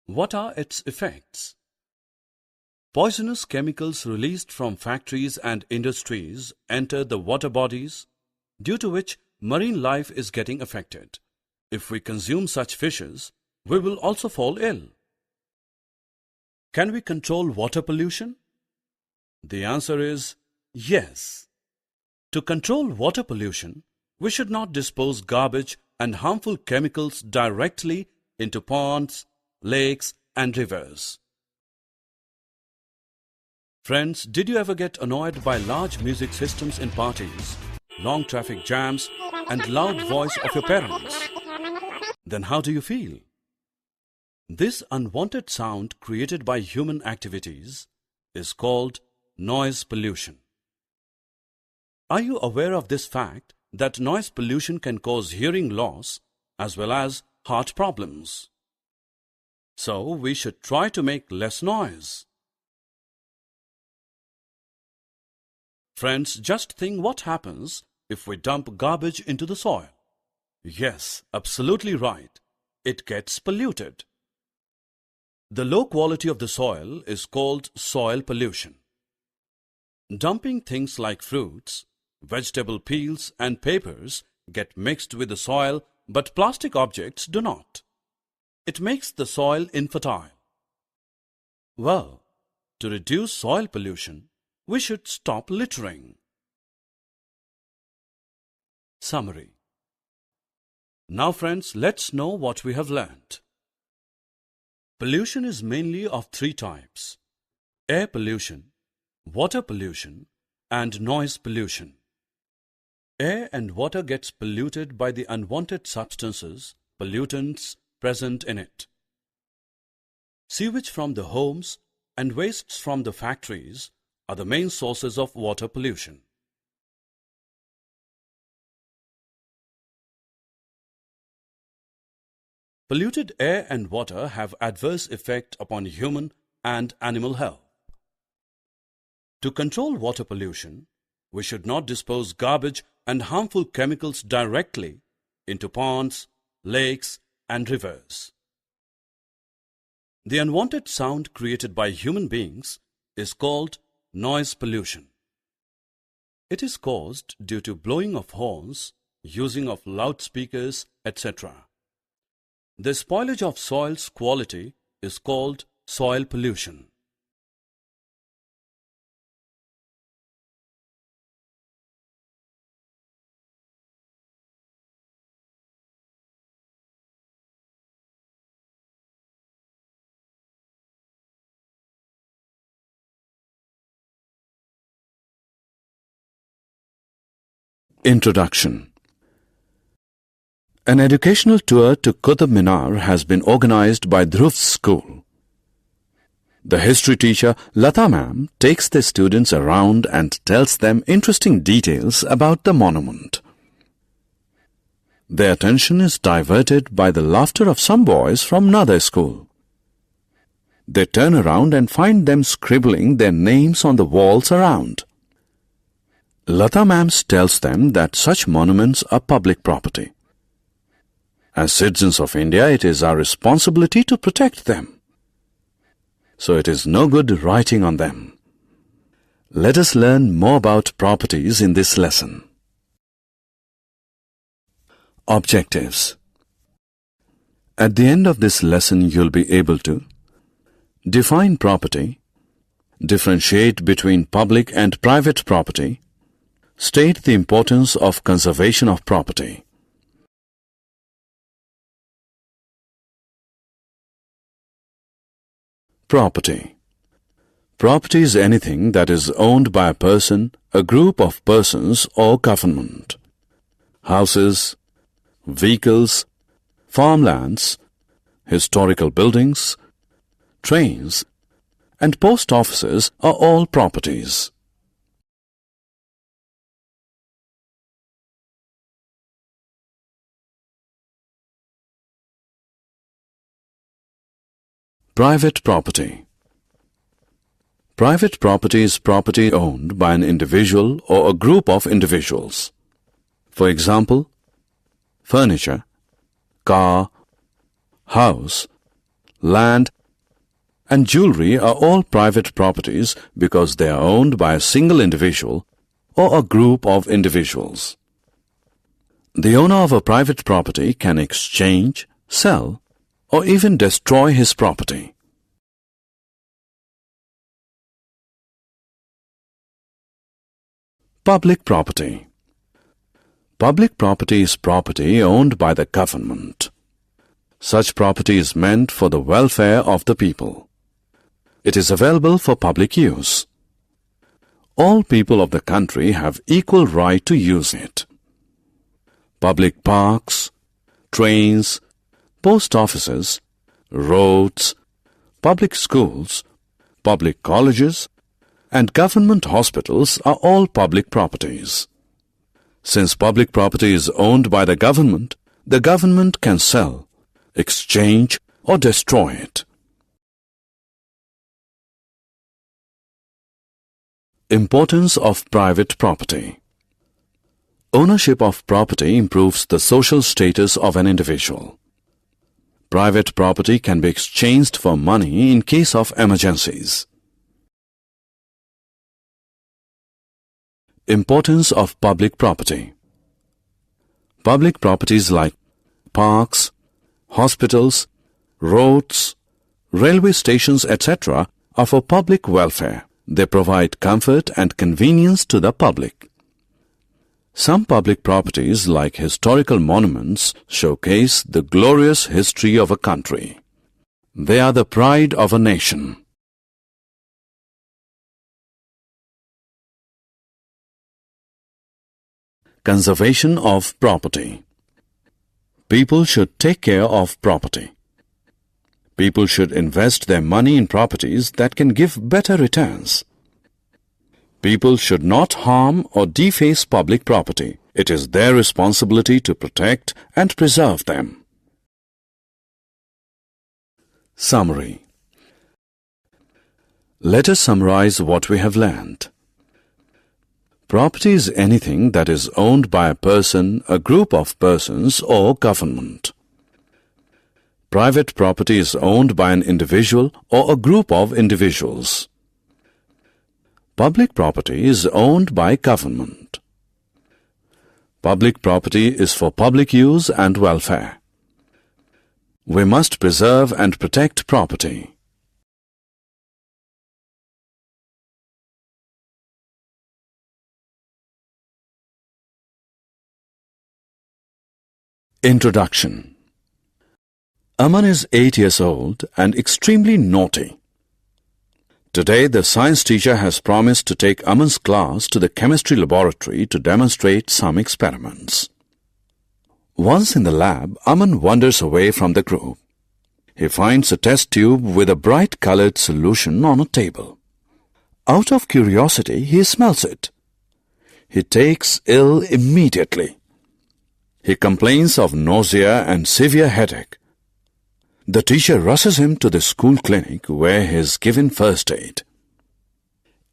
[SPEAKER 1] What are its effects? Poisonous chemicals released from factories and industries enter the water bodies, due to which marine life is getting affected. If we consume such fishes, we will also fall ill. Can we control water pollution? The answer is yes. To control water pollution, we should not dispose garbage and harmful chemicals directly into ponds, lakes, and rivers. Friends, did you ever get annoyed by large music systems in parties, long traffic jams, and loud voice of your parents? Then how do you feel? This unwanted sound created by human activities is called noise pollution. Are you aware of this fact that noise pollution can cause hearing loss as well as heart problems? So we should try to make less noise. Friends, just think what happens if we dump garbage into the soil. Yes, absolutely right. It gets polluted. The low quality of the soil is called soil pollution. Dumping things like fruits, vegetable peels and papers get mixed with the soil
[SPEAKER 3] but plastic objects do not. It makes the soil infertile. Well, to reduce soil pollution, we should stop littering. Summary. Now friends, let's know what we have learnt. Pollution is mainly of three types: air pollution, water pollution, and noise pollution. Air and water gets polluted by the unwanted substances, pollutants present in it. Sewage from the homes and wastes from the factories are the main sources of water pollution. Polluted air and water have adverse effect upon human and animal health. To control water pollution, we should not dispose garbage and harmful chemicals directly into ponds, lakes, and rivers. The unwanted sound created by human beings is called noise pollution. It is caused due to blowing of horns, using of loudspeakers, etc. The spoilage of soil's quality is called soil pollution. Introduction. An educational tour to Qutb Minar has been organized by Dhruv's school. The history teacher Lata ma'am takes the students around and tells them interesting details about the monument. Their attention is diverted by the laughter of some boys from another school. They turn around and find them scribbling their names on the walls around. Lata ma'am tells them that such monuments are public property. As citizens of India, it is our responsibility to protect them. So it is no good writing on them. Let us learn more about properties in this lesson. Objectives. At the end of this lesson, you'll be able to define property, differentiate between public and private property, state the importance of conservation of property. Property. Property is anything that is owned by a person, a group of persons, or government. Houses, vehicles, farmlands, historical buildings, trains, and post offices are all properties. Private property. Private property is property owned by an individual or a group of individuals. For example, furniture, car, house, land, and jewelry are all private properties because they are owned by a single individual or a group of individuals. The owner of a private property can exchange, sell, or even destroy his property. Public property. Public property is property owned by the government. Such property is meant for the welfare of the people. It is available for public use. All people of the country have equal right to use it. Public parks, trains, post offices, roads, public schools, public colleges, and government hospitals are all public properties. Since public property is owned by the government can sell, exchange, or destroy it. Importance of private property. Ownership of property improves the social status of an individual. Private property can be exchanged for money in case of emergencies. Importance of public property. Public properties like
[SPEAKER 1] parks, hospitals, roads, railway stations, etc. are for public welfare. They provide comfort and convenience to the public. Some public properties like historical monuments showcase the glorious history of a country. They are the pride of a nation. Conservation of property. People should take care of property. People should invest their money in properties that can give better returns. People should not harm or deface public property. It is their responsibility to protect and preserve them. Summary. Let us summarize what we have learned. Property is anything that is owned by a person, a group of persons, or government. Private property is owned by an individual or a group of individuals. Public property is owned by government. Public property is for public use and welfare. We must preserve and protect property. Introduction. Aman is 8 years old and extremely naughty. Today, the science teacher has promised to take Aman's class to the chemistry laboratory to demonstrate some experiments. Once in the lab, Aman wanders away from the group. He finds a test tube with a bright-colored solution on a table. Out of curiosity, he smells it. He takes ill immediately. He complains of nausea and severe headache. The teacher rushes him to the school clinic where he is given first aid.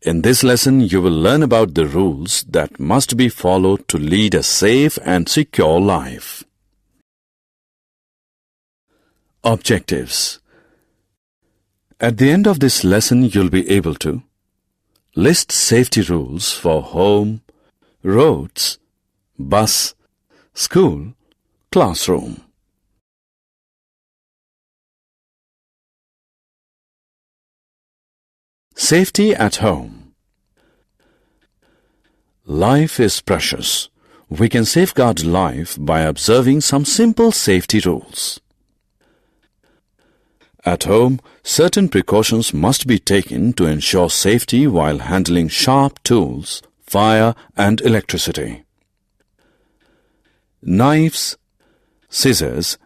[SPEAKER 1] In this lesson, you will learn about the rules that must be followed to lead a safe and secure life. Objectives. At the end of this lesson, you'll be able to list safety rules for home, roads, bus, school, classroom. Safety at home. Life is precious. We can safeguard life by observing some simple safety rules. At home, certain precautions must be taken to ensure safety while handling sharp tools, fire and electricity. Knives, scissors,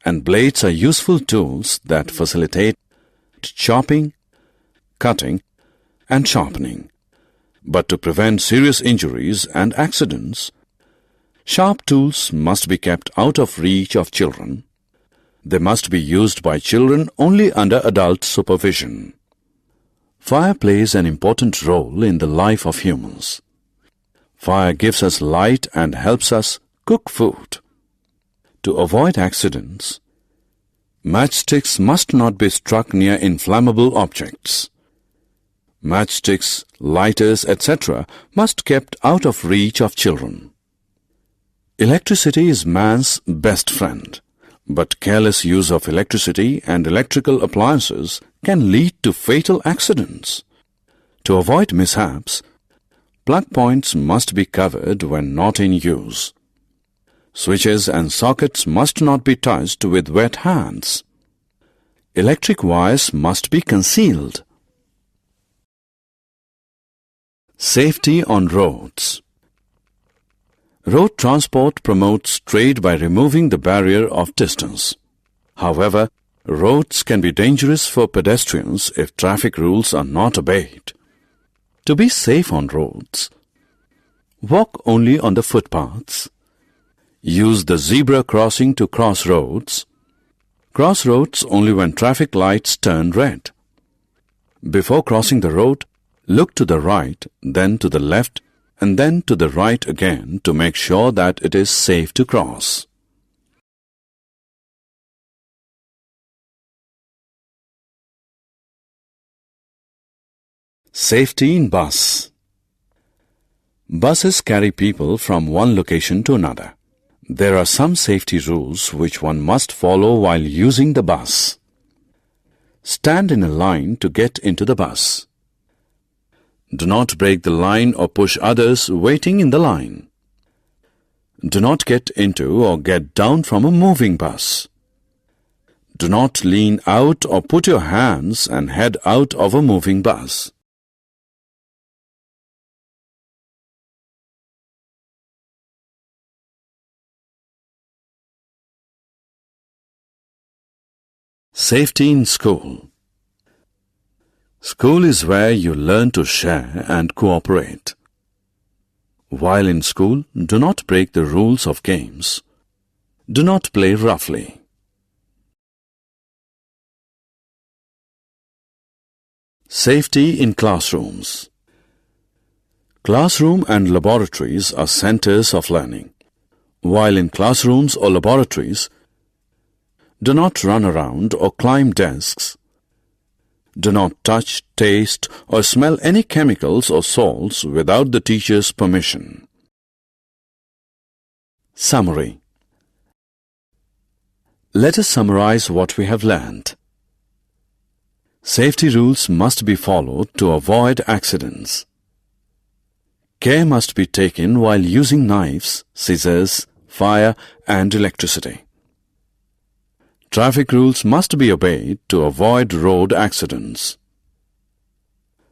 [SPEAKER 1] and blades are useful tools that facilitate chopping, cutting, and sharpening. But to prevent serious injuries and accidents, sharp tools must be kept out of reach of children. They must be used by children only under adult supervision. Fire plays an important role in the life of humans. Fire gives us light and helps us cook food. To avoid accidents, matchsticks must not be struck near inflammable objects. Matchsticks, lighters, etc. must be kept out of reach of children. Electricity is man's best friend, but careless use of electricity and electrical appliances can lead to fatal accidents. To avoid mishaps, plug points must be covered when not in use. Switches and sockets must not be touched with wet hands. Electric wires must be concealed. Safety on roads. Road transport promotes trade by removing the barrier of distance. However, roads can be dangerous for pedestrians if traffic rules are not obeyed. To be safe on roads, walk only on the footpaths. Use the zebra crossing to cross roads. Cross roads only when traffic lights turn red. Before crossing the road, look to the right, then to the left, and then to the right again to make sure that it is safe to cross. Safety in bus. Buses carry people from one location to another. There are some safety rules which one must follow while using the bus. Stand in a line to get into the bus. Do not break the line or push others waiting in the line. Do not get into or get down from a moving bus. Do not lean out or put your hands and head out of a moving bus. Safety in school. School is where you learn to share and cooperate. While in school, do not break the rules of games. Do not play roughly. Safety in classrooms. Classroom and laboratories are centers of learning. While in classrooms or laboratories, do not run around or climb desks. Do not touch, taste, or smell any chemicals or salts without the teacher's permission. Summary. Let us summarize what we have learned. Safety rules must be followed to avoid accidents. Care must be taken while using knives, scissors, fire, and electricity. Traffic rules must be obeyed to avoid road accidents.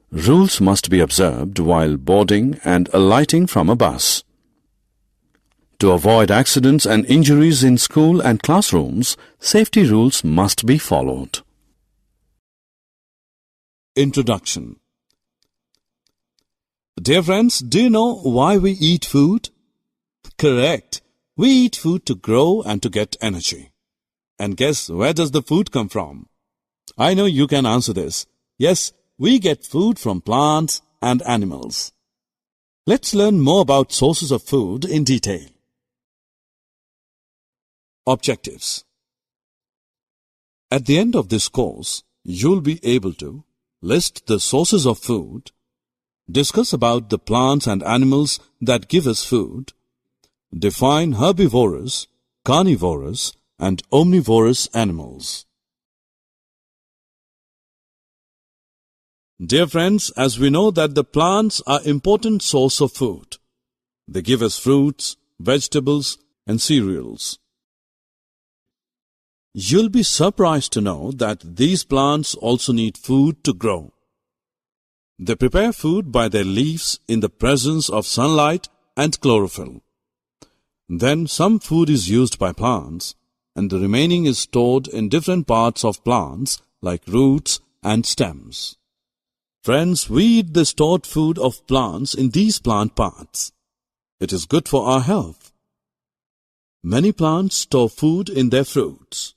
[SPEAKER 1] Rules must be observed while boarding and alighting from a bus. To avoid accidents and injuries in school and classrooms, safety rules must be followed.
[SPEAKER 3] Introduction. Dear friends, do you know why we eat food? Correct. We eat food to grow and to get energy. And guess where does the food come from? I know you can answer this. Yes, we get food from plants and animals. Let's learn more about sources of food in detail. Objectives. At the end of this course, you'll be able to list the sources of food, discuss about the plants and animals that give us food, define herbivorous, carnivorous, and omnivorous animals. Dear friends, as we know that the plants are important source of food. They give us fruits, vegetables, and cereals. You'll be surprised to know that these plants also need food to grow. They prepare food by their leaves in the presence of sunlight and chlorophyll. Then some food is used by plants, and the remaining is stored in different parts of plants like roots and stems. Friends, we eat the stored food of plants in these plant parts. It is good for our health. Many plants store food in their fruits.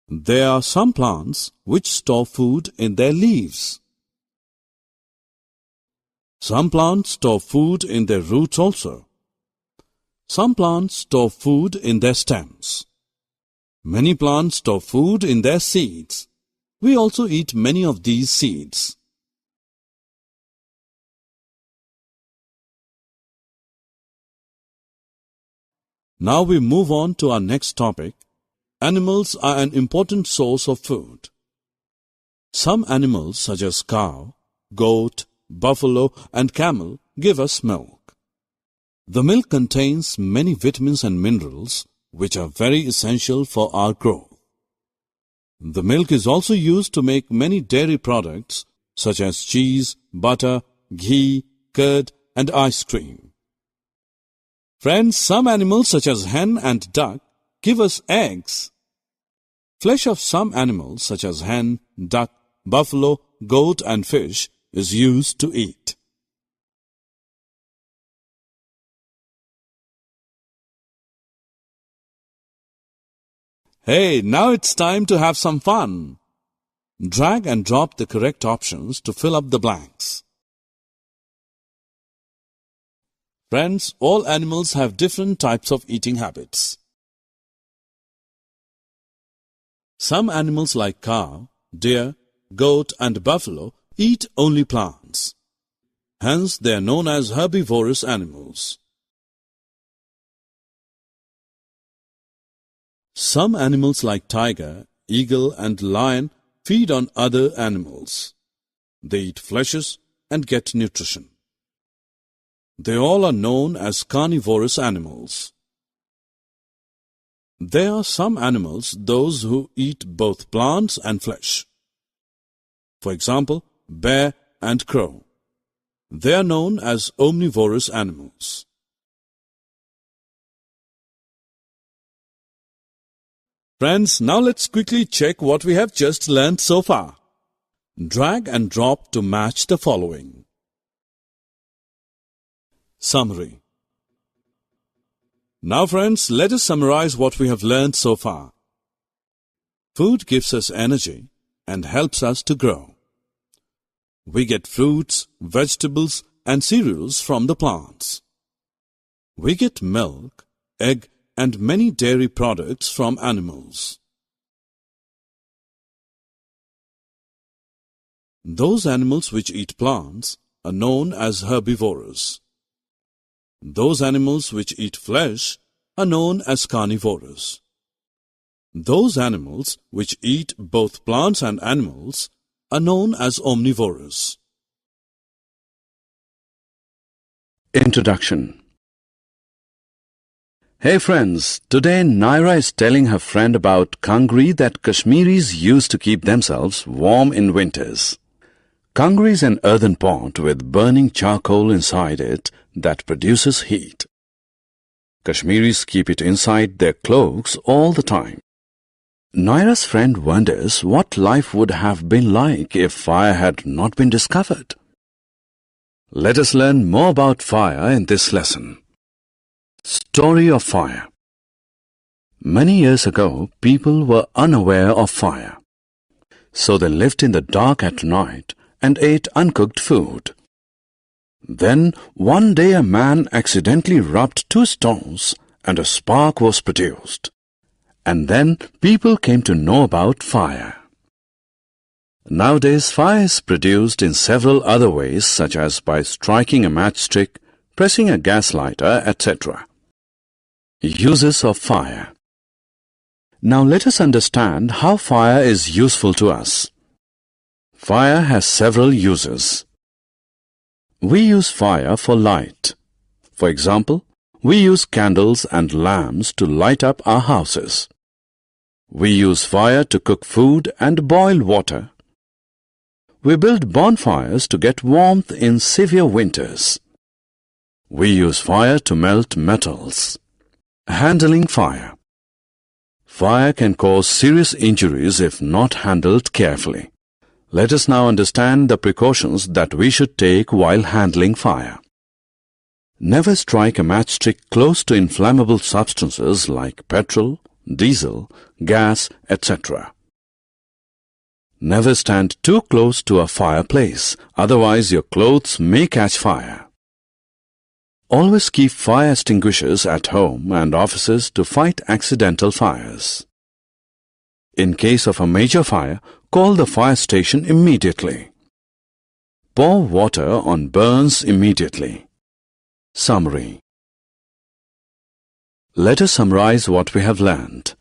[SPEAKER 3] There are some plants which store food in their leaves. Some plants store food in their roots also. Some plants store food in their stems. Many plants store food in their seeds. We also eat many of these seeds. Now we move on to our next topic. Animals are an important source of food. Some animals such as cow, goat, buffalo, and camel give us milk. The milk contains many vitamins and minerals which are very essential for our growth. The milk is also used to make many dairy products such as cheese, butter, ghee, curd, and ice cream. Friends, some animals such as hen and duck give us eggs. Flesh of some animals such as hen, duck, buffalo, goat, and fish is used to eat. Hey, now it's time to have some fun. Drag and drop the correct options to fill up the blanks. Friends, all animals have different types of eating habits. Some animals like cow, deer, goat, and buffalo eat only plants. Hence, they are known as herbivorous animals. Some animals like tiger, eagle and lion feed on other animals. They eat fleshes and get nutrition. They all are known as carnivorous animals. There are some animals, those who eat both plants and flesh. For example, bear and crow. They are known as omnivorous animals. Friends, now let's quickly check what we have just learnt so far. Drag and drop to match the following. Summary. Now friends, let us summarize what we have learned so far. Food gives us energy and helps us to grow. We get fruits, vegetables and cereals from the plants. We get milk, egg and many dairy products from animals. Those animals which eat plants are known as herbivores. Those animals which eat flesh are known as carnivores. Those animals which eat both plants and animals are known as omnivores.
[SPEAKER 1] Introduction. Hey friends, today Naira is telling her friend about kangri that Kashmiris use to keep themselves warm in winters. Kangri is an earthen pot with burning charcoal inside it that produces heat. Kashmiris keep it inside their cloaks all the time. Naira's friend wonders what life would have been like if fire had not been discovered. Let us learn more about fire in this lesson. Story of fire. Many years ago, people were unaware of fire. So they lived in the dark at night and ate uncooked food. Then, one day a man accidentally rubbed 2 stones and a spark was produced. And then people came to know about fire. Nowadays, fire is produced in several other ways, such as by striking a matchstick, pressing a gas lighter, etc. Uses of fire. Now let us understand how fire is useful to us. Fire has several uses. We use fire for light. For example, we use candles and lamps to light up our houses. We use fire to cook food and boil water. We build bonfires to get warmth in severe winters. We use fire to melt metals. Handling fire. Fire can cause serious injuries if not handled carefully. Let us now understand the precautions that we should take while handling fire. Never strike a matchstick close to inflammable substances like petrol, diesel, gas, etc. Never stand too close to a fireplace, otherwise your clothes may catch fire. Always keep fire extinguishers at home and offices to fight accidental fires. In case of a major fire, call the fire station immediately. Pour water on burns immediately. Summary. Let us summarize what we have learned.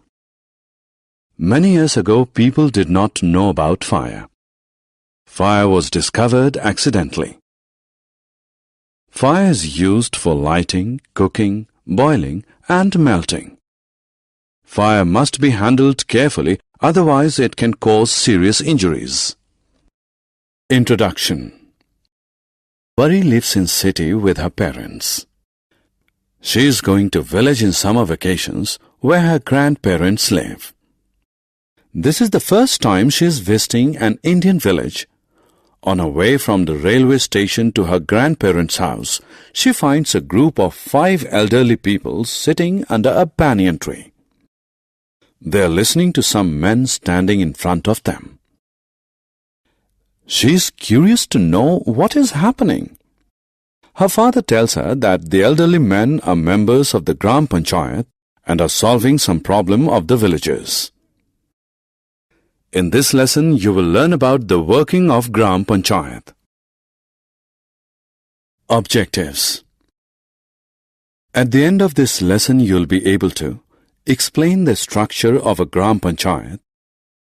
[SPEAKER 1] Many years ago, people did not know about fire. Fire was discovered accidentally. Fire is used for lighting, cooking, boiling, and melting. Fire must be handled carefully, otherwise it can cause serious injuries. Introduction. Pari lives in city with her parents. She is going to village in summer vacations where her grandparents live. This is the first time she is visiting an Indian village. On her way from the railway station to her grandparents' house, she finds a group of 5 elderly people sitting under a banyan tree. They are listening to some men standing in front of them. She is curious to know what is happening. Her father tells her that the elderly men are members of the Gram Panchayat and are solving some problem of the villagers. In this lesson, you will learn about the working of Gram Panchayat. Objectives. At the end of this lesson, you will be able to Explain the structure of a Gram Panchayat.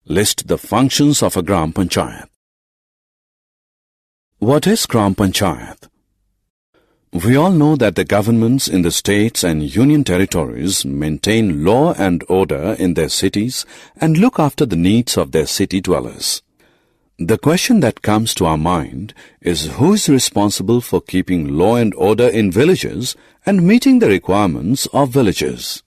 [SPEAKER 1] List the functions of a Gram Panchayat. What is Gram Panchayat? We all know that the governments in the states and union territories maintain law and order in their cities and look after the needs of their city dwellers. The question that comes to our mind is who is responsible for keeping law and order in villages and meeting the requirements of villages?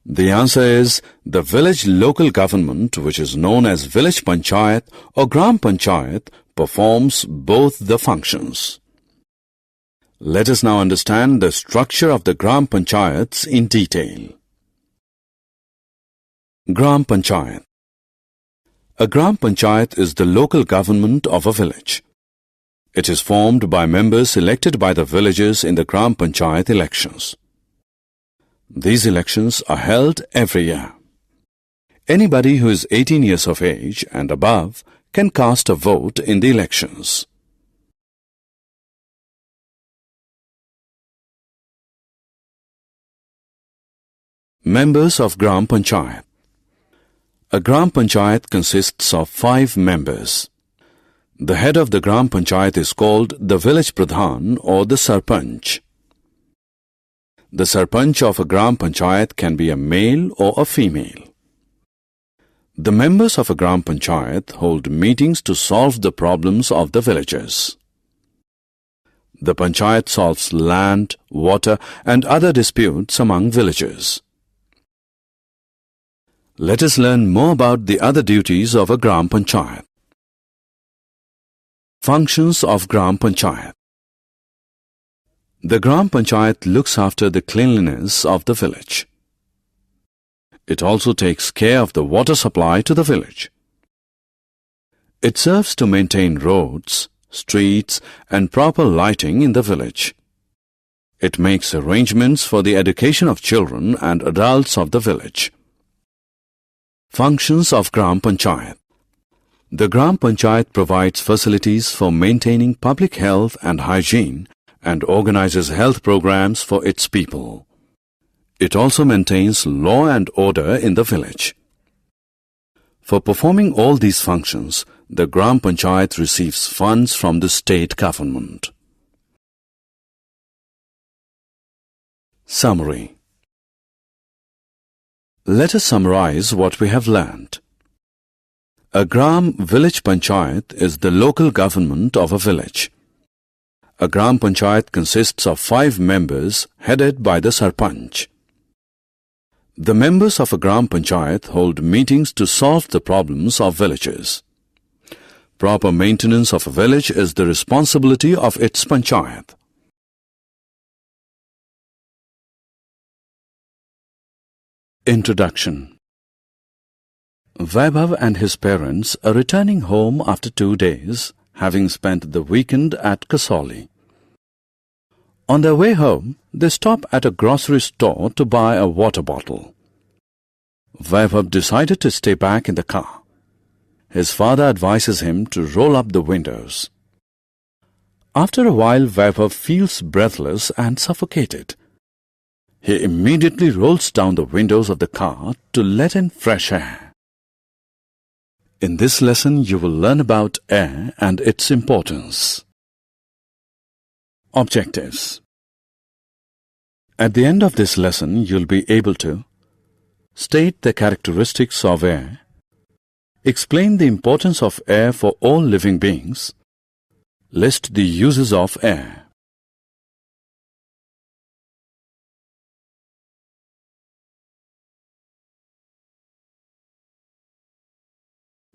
[SPEAKER 1] The answer is the village local government, which is known as village panchayat or Gram Panchayat, performs both the functions. Let us now understand the structure of the Gram Panchayats in detail. Gram Panchayat. A Gram Panchayat is the local government of a village. It is formed by members elected by the villagers in the Gram Panchayat elections. These elections are held every year. Anybody who is 18 years of age and above can cast a vote in the elections. Members of Gram Panchayat. A Gram Panchayat consists of 5 members. The head of the Gram Panchayat is called the village pradhan or the sarpanch. The sarpanch of a Gram Panchayat can be a male or a female. The members of a Gram Panchayat hold meetings to solve the problems of the villagers. The Panchayat solves land, water and other disputes among villagers. Let us learn more about the other duties of a Gram Panchayat. Functions of Gram Panchayat. The Gram Panchayat looks after the cleanliness of the village. It also takes care of the water supply to the village. It serves to maintain roads, streets and proper lighting in the village. It makes arrangements for the education of children and adults of the village. Functions of Gram Panchayat. The Gram Panchayat provides facilities for maintaining public health and hygiene and organizes health programs for its people. It also maintains law and order in the village. For performing all these functions, the Gram Panchayat receives funds from the state government. Summary. Let us summarize what we have learnt. A Gram Village Panchayat is the local government of a village. A Gram Panchayat consists of 5 members headed by the Sarpanch. The members of a Gram Panchayat hold meetings to solve the problems of villagers. Proper maintenance of a village is the responsibility of its Panchayat. Introduction. Vaibhav and his parents are returning home after 2 days, having spent the weekend at Kasauli. On their way home, they stop at a grocery store to buy a water bottle. Vaibhav decided to stay back in the car. His father advises him to roll up the windows. After a while, Vaibhav feels breathless and suffocated. He immediately rolls down the windows of the car to let in fresh air. In this lesson, you will learn about air and its importance. Objectives. At the end of this lesson, you'll be able to state the characteristics of air, explain the importance of air for all living beings, list the uses of air.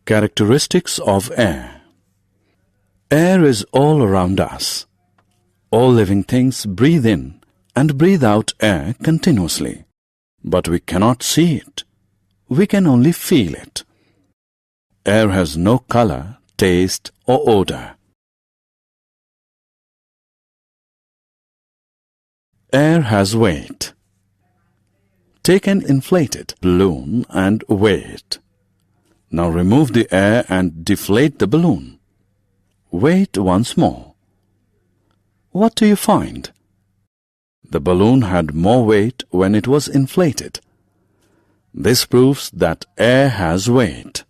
[SPEAKER 1] Characteristics of air. Air is all around us. All living things breathe in and breathe out air continuously. But we cannot see it. We can only feel it. Air has no color, taste or odor. Air has weight. Take an inflated balloon and weigh it. Now remove the air and deflate the balloon. Weigh it once more. What do you find? The balloon had more weight when it was inflated. This proves that air has weight.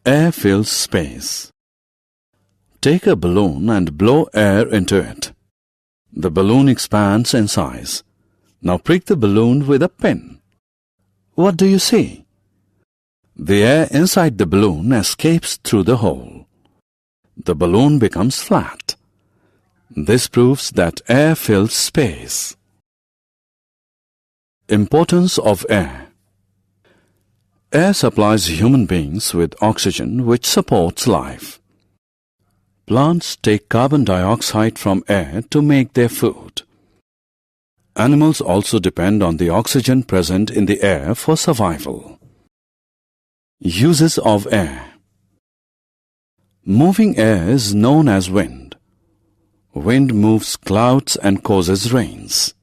[SPEAKER 1] Air fills space. Take a balloon and blow air into it. The balloon expands in size. Now prick the balloon with a pin. What do you see? The air inside the balloon escapes through the hole. The balloon becomes flat. This proves that air fills space. Importance of air. Air supplies human beings with oxygen, which supports life. Plants take carbon dioxide from air to make their food. Animals also depend on the oxygen present in the air for survival. Uses of air. Moving air is known as wind. Wind moves clouds and causes rains.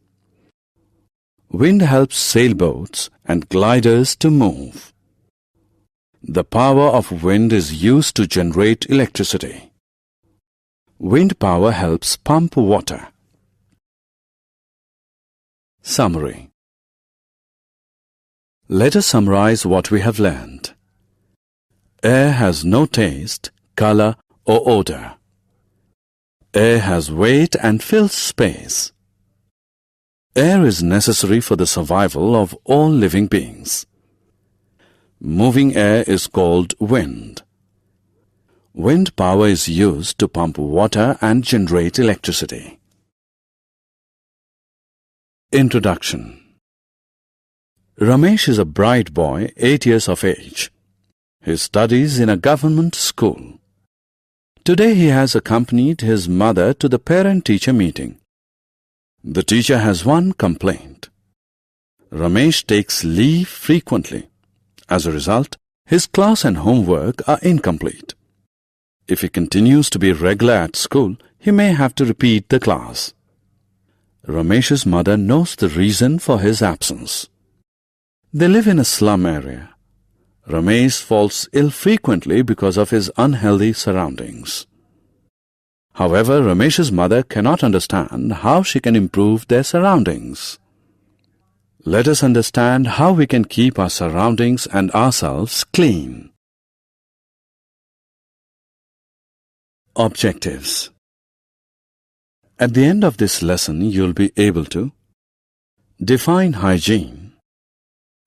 [SPEAKER 1] Wind helps sailboats and gliders to move. The power of wind is used to generate electricity. Wind power helps pump water. Summary. Let us summarize what we have learned. Air has no taste, color, or odor. Air has weight and fills space. Air is necessary for the survival of all living beings. Moving air is called wind. Wind power is used to pump water and generate electricity. Introduction. Ramesh is a bright boy, 8 years of age. He studies in a government school. Today he has accompanied his mother to the parent-teacher meeting. The teacher has one complaint. Ramesh takes leave frequently. As a result, his class and homework are incomplete. If he continues to be regular at school, he may have to repeat the class. Ramesh's mother knows the reason for his absence. They live in a slum area. Ramesh falls ill frequently because of his unhealthy surroundings. However, Ramesh's mother cannot understand how she can improve their surroundings. Let us understand how we can keep our surroundings and ourselves clean. Objectives. At the end of this lesson, you'll be able to define hygiene,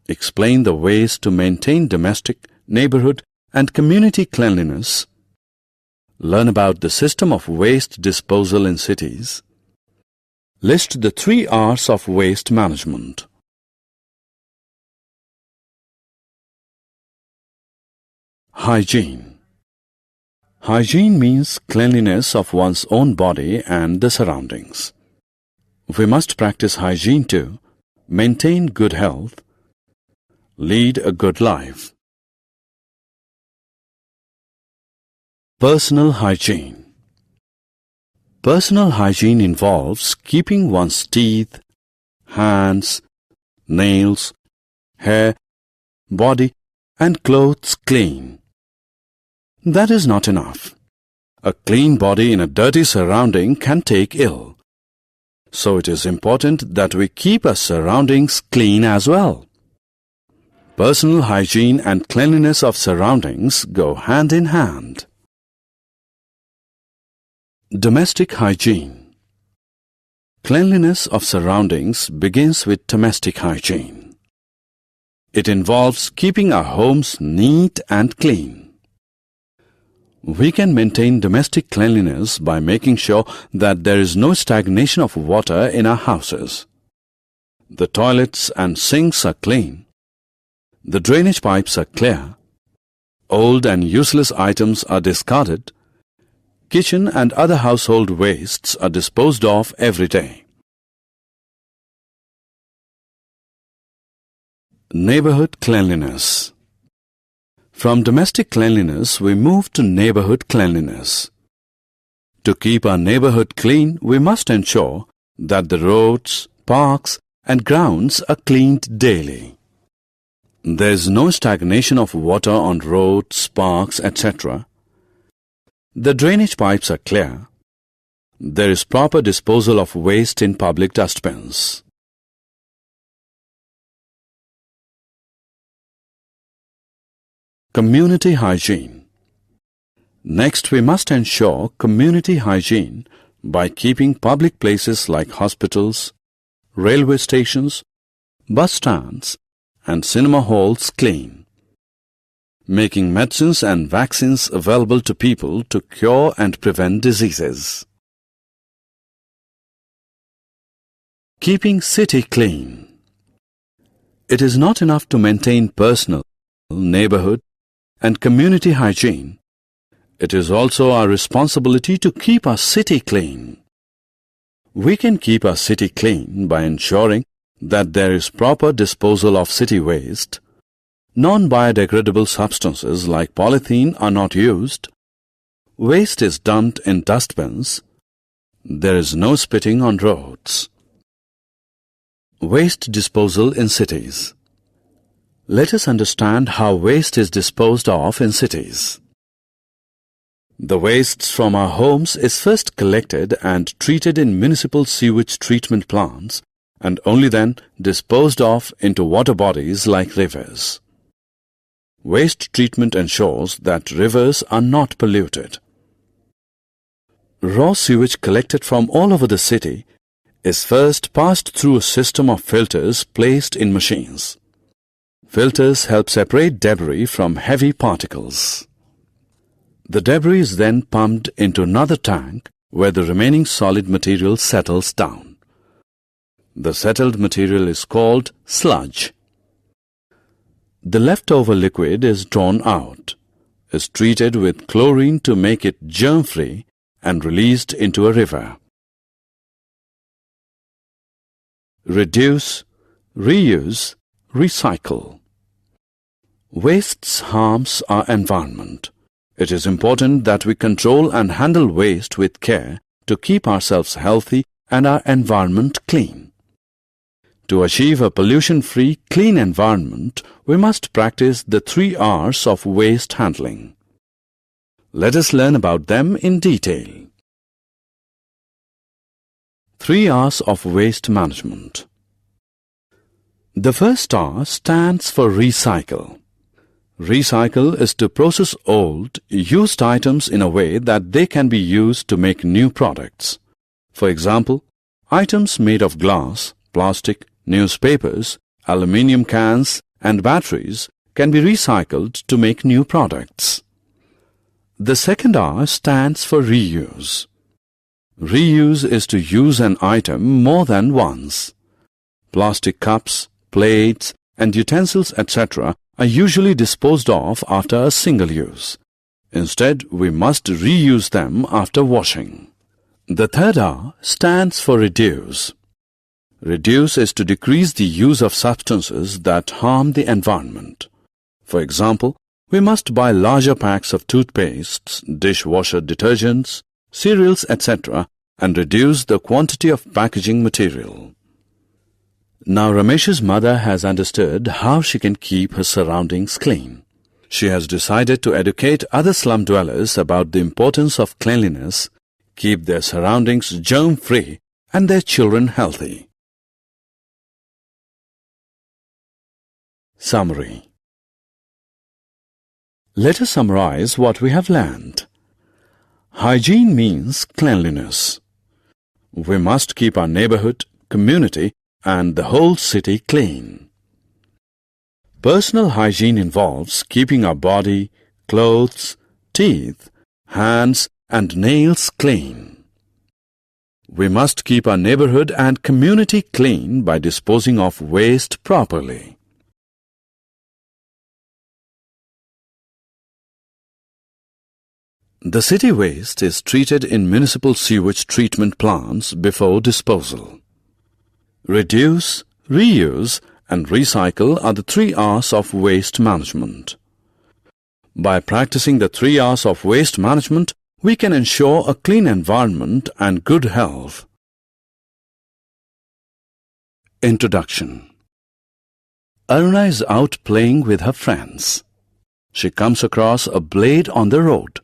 [SPEAKER 1] explain the ways to maintain domestic, neighborhood, and community cleanliness, learn about the system of waste disposal in cities, list the 3 R's of waste management. Hygiene. Hygiene means cleanliness of one's own body and the surroundings. We must practice hygiene to maintain good health, lead a good life. Personal hygiene. Personal hygiene involves keeping one's teeth, hands, nails, hair, body, and clothes clean. That is not enough. A clean body in a dirty surrounding can take ill. So it is important that we keep our surroundings clean as well. Personal hygiene and cleanliness of surroundings go hand in hand. Domestic hygiene. Cleanliness of surroundings begins with domestic hygiene. It involves keeping our homes neat and clean. We can maintain domestic cleanliness by making sure that there is no stagnation of water in our houses. The toilets and sinks are clean. The drainage pipes are clear. Old and useless items are discarded. Kitchen and other household wastes are disposed of every day. Neighborhood cleanliness. From domestic cleanliness, we move to neighborhood cleanliness. To keep our neighborhood clean, we must ensure that the roads, parks, and grounds are cleaned daily. There is no stagnation of water on roads, parks, etc. The drainage pipes are clear. There is proper disposal of waste in public dustbins. Community hygiene. Next, we must ensure community hygiene by keeping public places like hospitals, railway stations, bus stands, and cinema halls clean. Making medicines and vaccines available to people to cure and prevent diseases. Keeping city clean. It is not enough to maintain personal, neighborhood, and community hygiene. It is also our responsibility to keep our city clean. We can keep our city clean by ensuring that there is proper disposal of city waste. Non-biodegradable substances like polythene are not used. Waste is dumped in dustbins. There is no spitting on roads. Waste disposal in cities. Let us understand how waste is disposed of in cities. The wastes from our homes is first collected and treated in municipal sewage treatment plants and only then disposed of into water bodies like rivers. Waste treatment ensures that rivers are not polluted. Raw sewage collected from all over the city is first passed through a system of filters placed in machines. Filters help separate debris from heavy particles. The debris is then pumped into another tank where the remaining solid material settles down. The settled material is called sludge. The leftover liquid is drawn out, is treated with chlorine to make it germ-free and released into a river. Reduce, reuse, recycle. Wastes harms our environment. It is important that we control and handle waste with care to keep ourselves healthy and our environment clean. To achieve a pollution-free, clean environment, we must practice the 3 R's of waste handling. Let us learn about them in detail. 3 R's of waste management. The first R stands for recycle. Recycle is to process old, used items in a way that they can be used to make new products. For example, items made of glass, plastic, newspapers, aluminium cans, and batteries can be recycled to make new products. The second R stands for reuse. Reuse is to use an item more than once. Plastic cups, plates, and utensils, etc. are usually disposed of after a single use. Instead, we must reuse them after washing. The third R stands for reduce. Reduce is to decrease the use of substances that harm the environment. For example, we must buy larger packs of toothpastes, dishwasher detergents, cereals, etc. and reduce the quantity of packaging material. Now Ramesh's mother has understood how she can keep her surroundings clean. She has decided to educate other slum dwellers about the importance of cleanliness, keep their surroundings germ-free and their children healthy. Summary. Let us summarize what we have learned. Hygiene means cleanliness. We must keep our neighborhood, community, and the whole city clean. Personal hygiene involves keeping our body, clothes, teeth, hands, and nails clean. We must keep our neighborhood and community clean by disposing of waste properly. The city waste is treated in municipal sewage treatment plants before disposal. Reduce, reuse, and recycle are the 3 R's of waste management. By practicing the 3 R's of waste management, we can ensure a clean environment and good health. Introduction. Aruna is out playing with her friends. She comes across a blade on the road.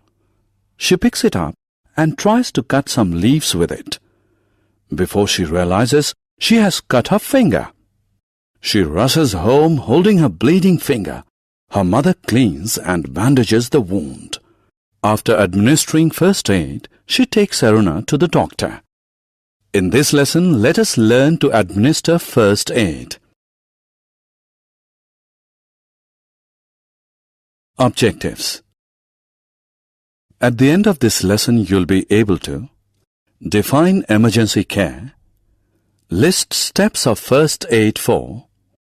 [SPEAKER 1] She picks it up and tries to cut some leaves with it. Before she realizes, she has cut her finger. She rushes home holding her bleeding finger. Her mother cleans and bandages the wound. After administering first aid, she takes Aruna to the doctor. In this lesson, let us learn to administer first aid. Objectives. At the end of this lesson, you'll be able to define emergency care, list steps of first aid for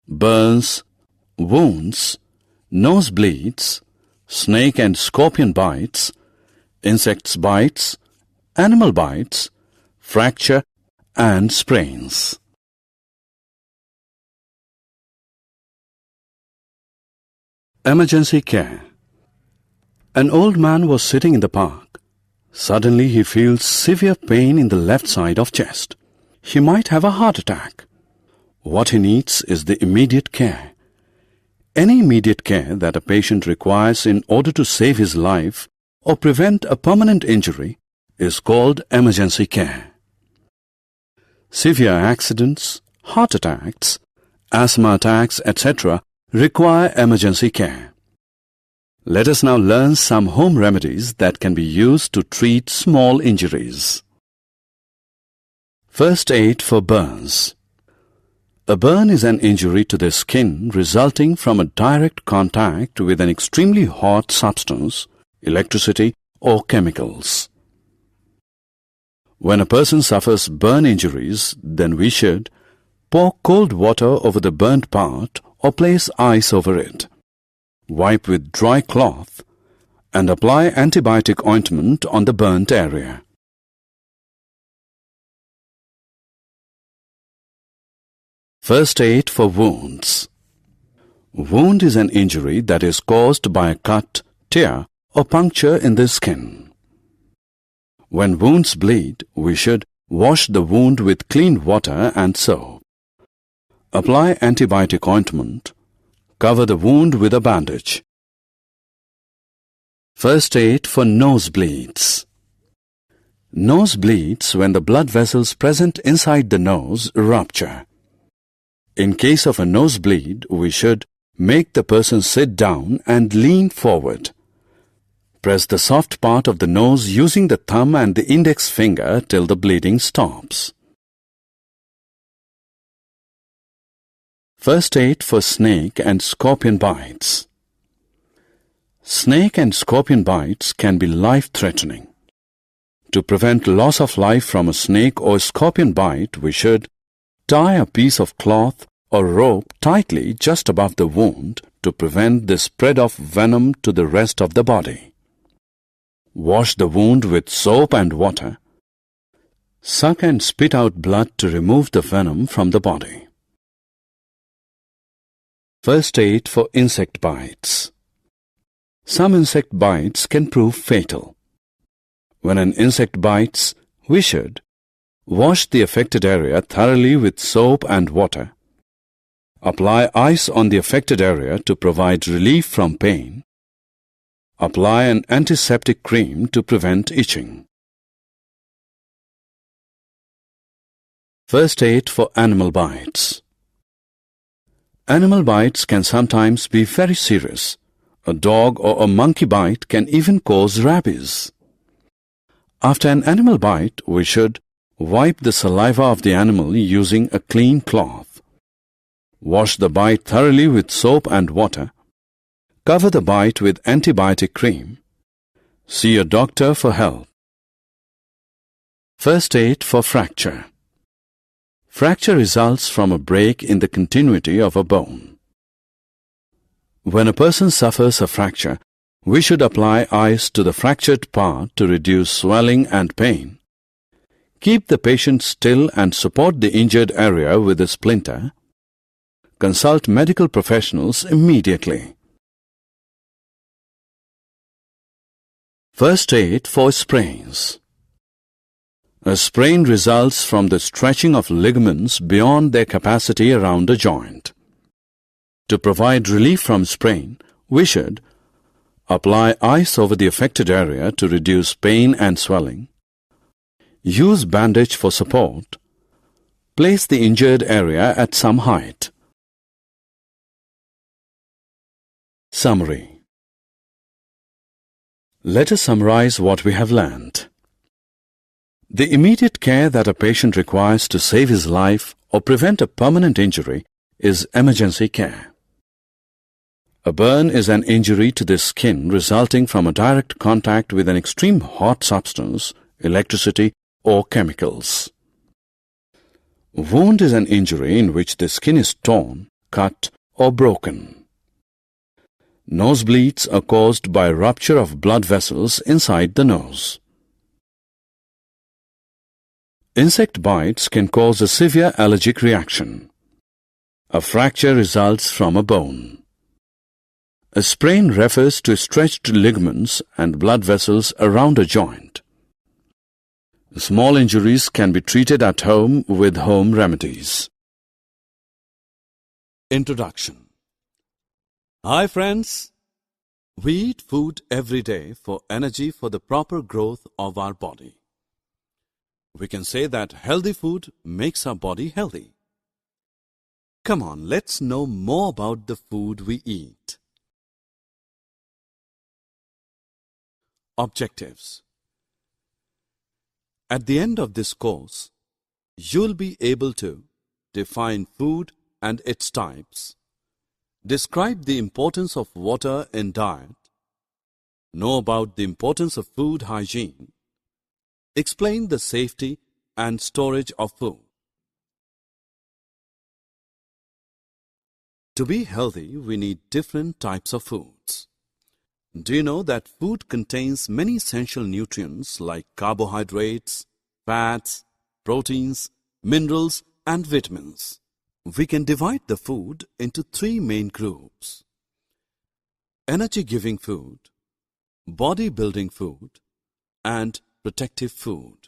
[SPEAKER 1] burns, wounds, nosebleeds, snake and scorpion bites, insects bites, animal bites, fracture and sprains. Emergency care. An old man was sitting in the park. Suddenly he feels severe pain in the left side of chest. He might have a heart attack. What he needs is the immediate care. Any immediate care that a patient requires in order to save his life or prevent a permanent injury is called emergency care. Severe accidents, heart attacks, asthma attacks, etc. require emergency care. Let us now learn some home remedies that can be used to treat small injuries. First aid for burns. A burn is an injury to the skin resulting from a direct contact with an extremely hot substance, electricity, or chemicals. When a person suffers burn injuries, then we should pour cold water over the burnt part or place ice over it. Wipe with dry cloth and apply antibiotic ointment on the burnt area. First aid for wounds. Wound is an injury that is caused by a cut, tear, or puncture in the skin. When wounds bleed, we should wash the wound with clean water and soap. Apply antibiotic ointment. Cover the wound with a bandage. First aid for nosebleeds. Nose bleeds when the blood vessels present inside the nose rupture. In case of a nosebleed, we should make the person sit down and lean forward. Press the soft part of the nose using the thumb and the index finger till the bleeding stops. First aid for snake and scorpion bites. Snake and scorpion bites can be life-threatening. To prevent loss of life from a snake or scorpion bite, we should tie a piece of cloth or rope tightly just above the wound to prevent the spread of venom to the rest of the body. Wash the wound with soap and water. Suck and spit out blood to remove the venom from the body. First aid for insect bites. Some insect bites can prove fatal. When an insect bites, we should wash the affected area thoroughly with soap and water. Apply ice on the affected area to provide relief from pain. Apply an antiseptic cream to prevent itching. First aid for animal bites. Animal bites can sometimes be very serious. A dog or a monkey bite can even cause rabies. After an animal bite, we should wipe the saliva of the animal using a clean cloth. Wash the bite thoroughly with soap and water. Cover the bite with antibiotic cream. See a doctor for help. First aid for fracture. Fracture results from a break in the continuity of a bone. When a person suffers a fracture, we should apply ice to the fractured part to reduce swelling and pain. Keep the patient still and support the injured area with a splinter. Consult medical professionals immediately. First aid for sprains. A sprain results from the stretching of ligaments beyond their capacity around a joint. To provide relief from sprain, we should apply ice over the affected area to reduce pain and swelling. Use bandage for support. Place the injured area at some height. Summary. Let us summarize what we have learned. The immediate care that a patient requires to save his life or prevent a permanent injury is emergency care. A burn is an injury to the skin resulting from a direct contact with an extreme hot substance, electricity, or chemicals. Wound is an injury in which the skin is torn, cut, or broken. Nosebleeds are caused by rupture of blood vessels inside the nose. Insect bites can cause a severe allergic reaction. A fracture results from a bone. A sprain refers to stretched ligaments and blood vessels around a joint. Small injuries can be treated at home with home remedies. Introduction. Hi friends. We eat food every day for energy for the proper growth of our body. We can say that healthy food makes our body healthy. Come on, let's know more about the food we eat. Objectives. At the end of this course, you'll be able to define food and its types, describe the importance of water in diet, know about the importance of food hygiene, explain the safety and storage of food. To be healthy, we need different types of foods. Do you know that food contains many essential nutrients like carbohydrates, fats, proteins, minerals, and vitamins? We can divide the food into three main groups: energy-giving food, body-building food, and protective food.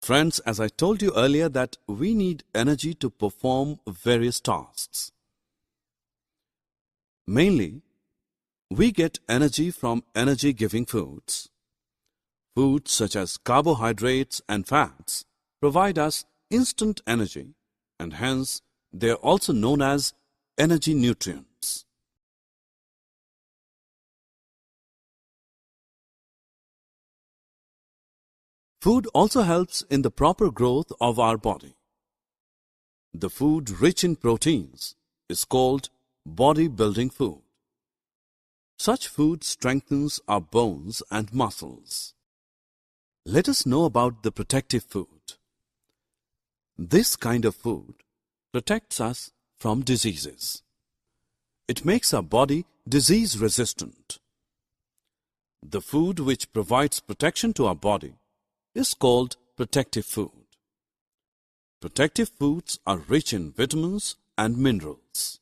[SPEAKER 1] Friends, as I told you earlier that we need energy to perform various tasks. Mainly, we get energy from energy-giving foods. Foods such as carbohydrates and fats provide us instant energy, and hence they are also known as energy nutrients. Food also helps in the proper growth of our body. The food rich in proteins is called body-building food. Such food strengthens our bones and muscles. Let us know about the protective food. This kind of food protects us from diseases. It makes our body disease-resistant. The food which provides protection to our body is called protective food. Protective foods are rich in vitamins and minerals.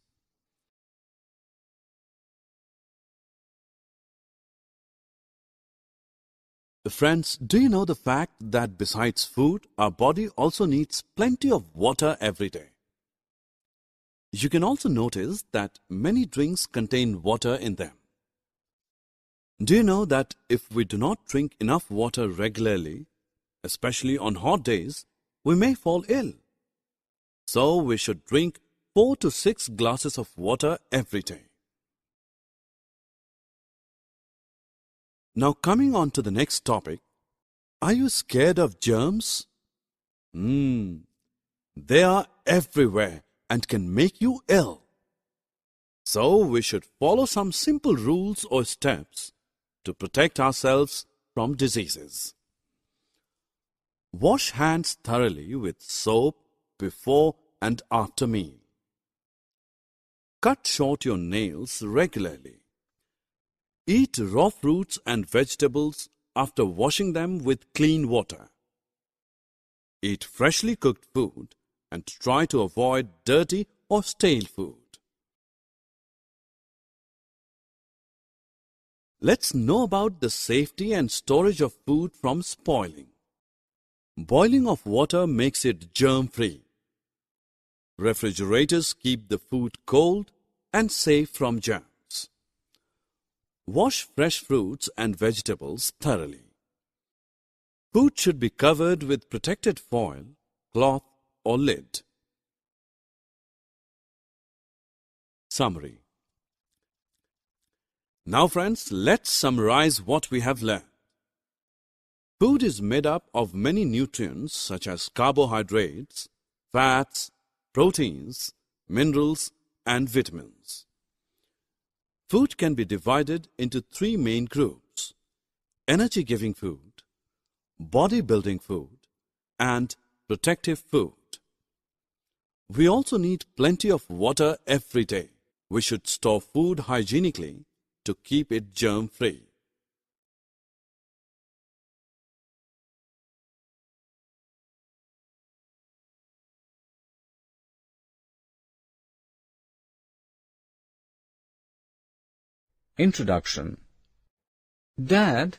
[SPEAKER 1] Friends, do you know the fact that besides food, our body also needs plenty of water every day? You can also notice that many drinks contain water in them. Do you know that if we do not drink enough water regularly, especially on hot days, we may fall ill? So we should drink 4 to 6 glasses of water every day. Now coming on to the next topic, are you scared of germs? They are everywhere and can make you ill. So we should follow some simple rules or steps to protect ourselves from diseases. Wash hands thoroughly with soap before and after meal. Cut short your nails regularly. Eat raw fruits and vegetables after washing them with clean water. Eat freshly cooked food and try to avoid dirty or stale food. Let's know about the safety and storage of food from spoiling. Boiling of water makes it germ-free. Refrigerators keep the food cold and safe from germs.
[SPEAKER 3] Wash fresh fruits and vegetables thoroughly. Food should be covered with protected foil, cloth or lid. Summary. Now friends, let's summarize what we have learned. Food is made up of many nutrients such as carbohydrates, fats, proteins, minerals and vitamins. Food can be divided into three main groups: energy-giving food, body-building food and protective food. We also need plenty of water every day. We should store food hygienically to keep it germ-free.
[SPEAKER 4] Introduction. Dad,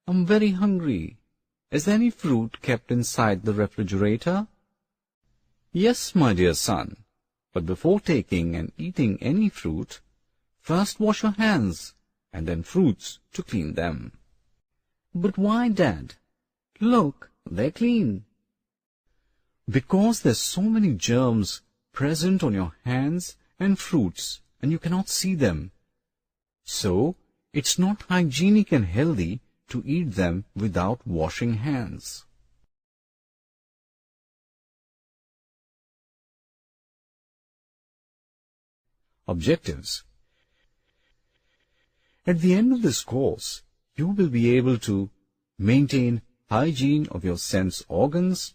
[SPEAKER 4] I'm very hungry. Is there any fruit kept inside the refrigerator? Yes, my dear son, but before taking and eating any fruit, first wash your hands and then fruits to clean them. But why, Dad? Look, they're clean. Because there's so many germs present on your hands and fruits and you cannot see them. So, it's not hygienic and healthy to eat them without washing hands. Objectives. At the end of this course, you will be able to maintain hygiene of your sense organs,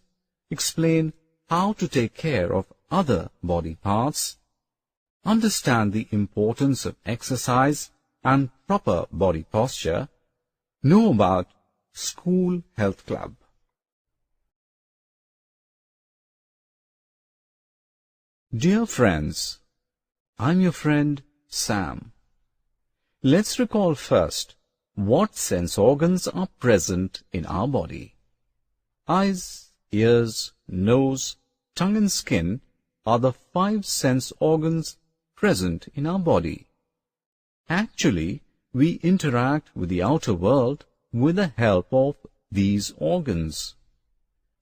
[SPEAKER 4] explain how to take care of other body parts, understand the importance of exercise and proper body posture, know about School Health Club. Dear friends, I'm your friend Sam. Let's recall first what sense organs are present in our body. Eyes, ears, nose, tongue and skin are the 5 sense organs present in our body. Actually, we interact with the outer world with the help of these organs.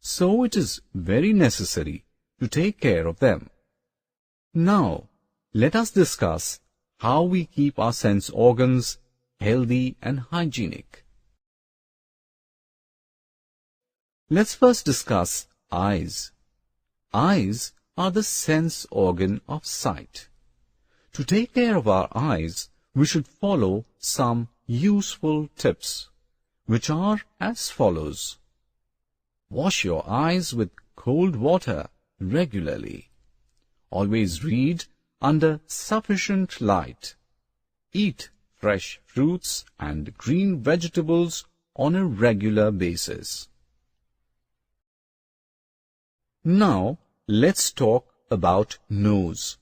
[SPEAKER 4] So it is very necessary to take care of them. Now, let us discuss how we keep our sense organs healthy and hygienic. Let's first discuss eyes. Eyes are the sense organ of sight. To take care of our eyes, we should follow some useful tips, which are as follows. Wash your eyes with cold water regularly. Always read under sufficient light. Eat fresh fruits and green vegetables on a regular basis. Now, let's talk about nose.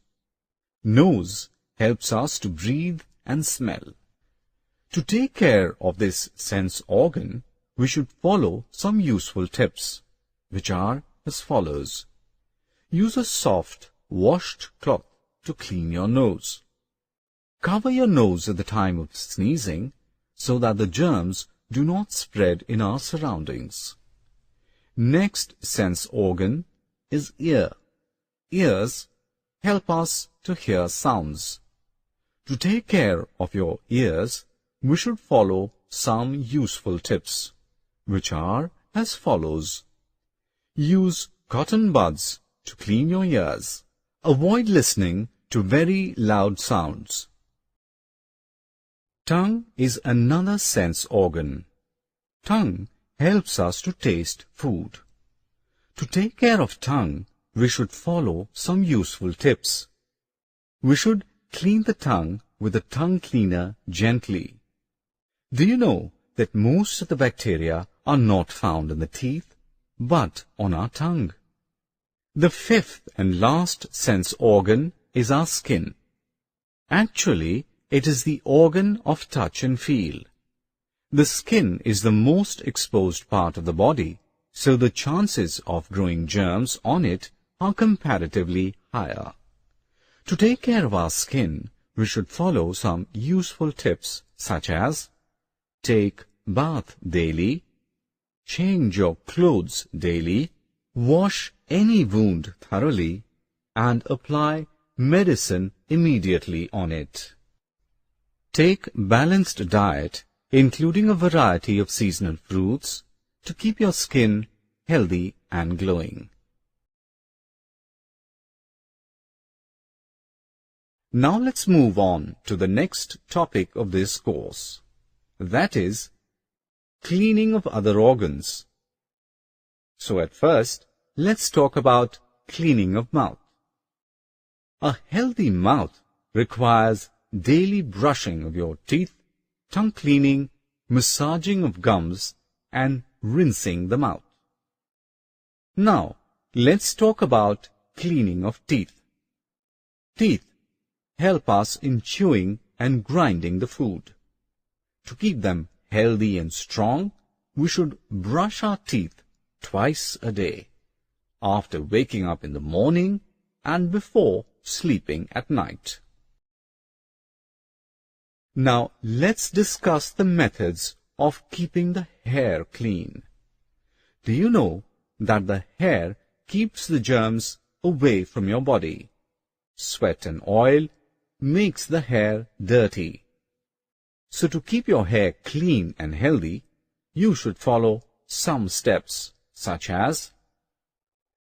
[SPEAKER 4] Nose helps us to breathe and smell. To take care of this sense organ, we should follow some useful tips, which are as follows. Use a soft, washed cloth to clean your nose. Cover your nose at the time of sneezing so that the germs do not spread in our surroundings. Next sense organ is ear. Ears help us to hear sounds. To take care of your ears, we should follow some useful tips, which are as follows. Use cotton buds to clean your ears. Avoid listening to very loud sounds. Tongue is another sense organ. Tongue helps us to taste food. To take care of tongue, we should follow some useful tips. We should clean the tongue with a tongue cleaner gently. Do you know that most of the bacteria are not found in the teeth, but on our tongue? The 5th and last sense organ is our skin. Actually, it is the organ of touch and feel. The skin is the most exposed part of the body, so the chances of growing germs on it are comparatively higher. To take care of our skin, we should follow some useful tips such as take bath daily, change your clothes daily, wash any wound thoroughly, and apply medicine immediately on it. Take balanced diet, including a variety of seasonal fruits, to keep your skin healthy and glowing. Now let's move on to the next topic of this course, that is, cleaning of other organs. So at first, let's talk about cleaning of mouth. A healthy mouth requires daily brushing of your teeth, tongue cleaning, massaging of gums, and rinsing the mouth. Now, let's talk about cleaning of teeth. Teeth help us in chewing and grinding the food. To keep them healthy and strong, we should brush our teeth twice a day, after waking up in the morning and before sleeping at night. Now, let's discuss the methods of keeping the hair clean. Do you know that the hair keeps the germs away from your body? Sweat and oil makes the hair dirty. So to keep your hair clean and healthy, you should follow some steps such as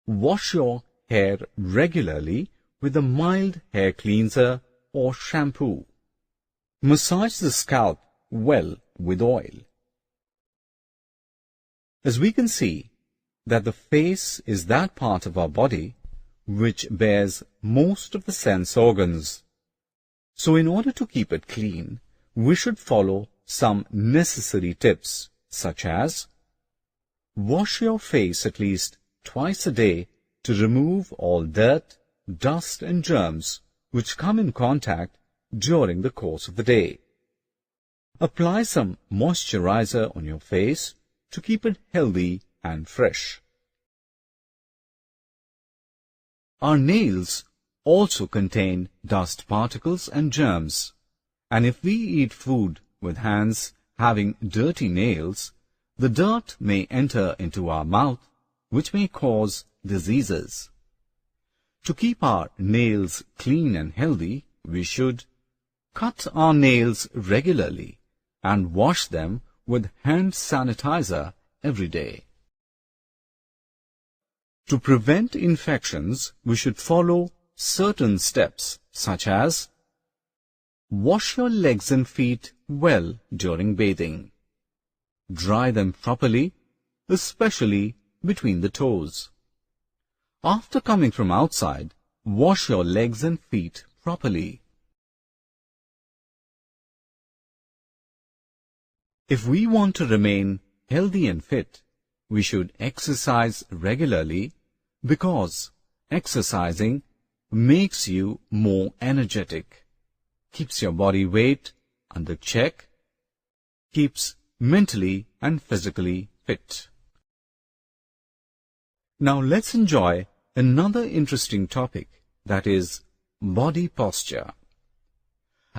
[SPEAKER 4] wash your hair regularly with a mild hair cleanser or shampoo. Massage the scalp well with oil. As we can see that the face is that part of our body which bears most of the sense organs. So in order to keep it clean, we should follow some necessary tips such as wash your face at least twice a day to remove all dirt, dust and germs which come in contact during the course of the day. Apply some moisturizer on your face to keep it healthy and fresh. Our nails also contain dust particles and germs, and if we eat food with hands having dirty nails, the dirt may enter into our mouth, which may cause diseases. To keep our nails clean and healthy, we should cut our nails regularly and wash them with hand sanitizer every day. To prevent infections, we should follow certain steps such as wash your legs and feet well during bathing. Dry them properly, especially between the toes. After coming from outside, wash your legs and feet properly. If we want to remain healthy and fit, we should exercise regularly because exercising makes you more energetic, keeps your body weight under check, keeps mentally and physically fit. Now let's enjoy another interesting topic, that is body posture.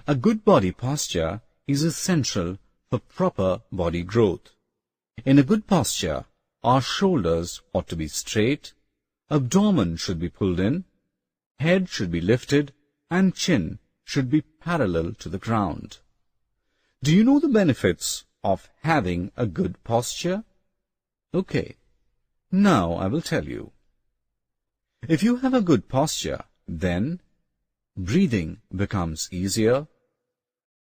[SPEAKER 4] A good body posture is essential for proper body growth. In a good posture, our shoulders ought to be straight, abdomen should be pulled in, head should be lifted, and chin should be parallel to the ground. Do you know the benefits of having a good posture? Okay, now I will tell you. If you have a good posture, then breathing becomes easier,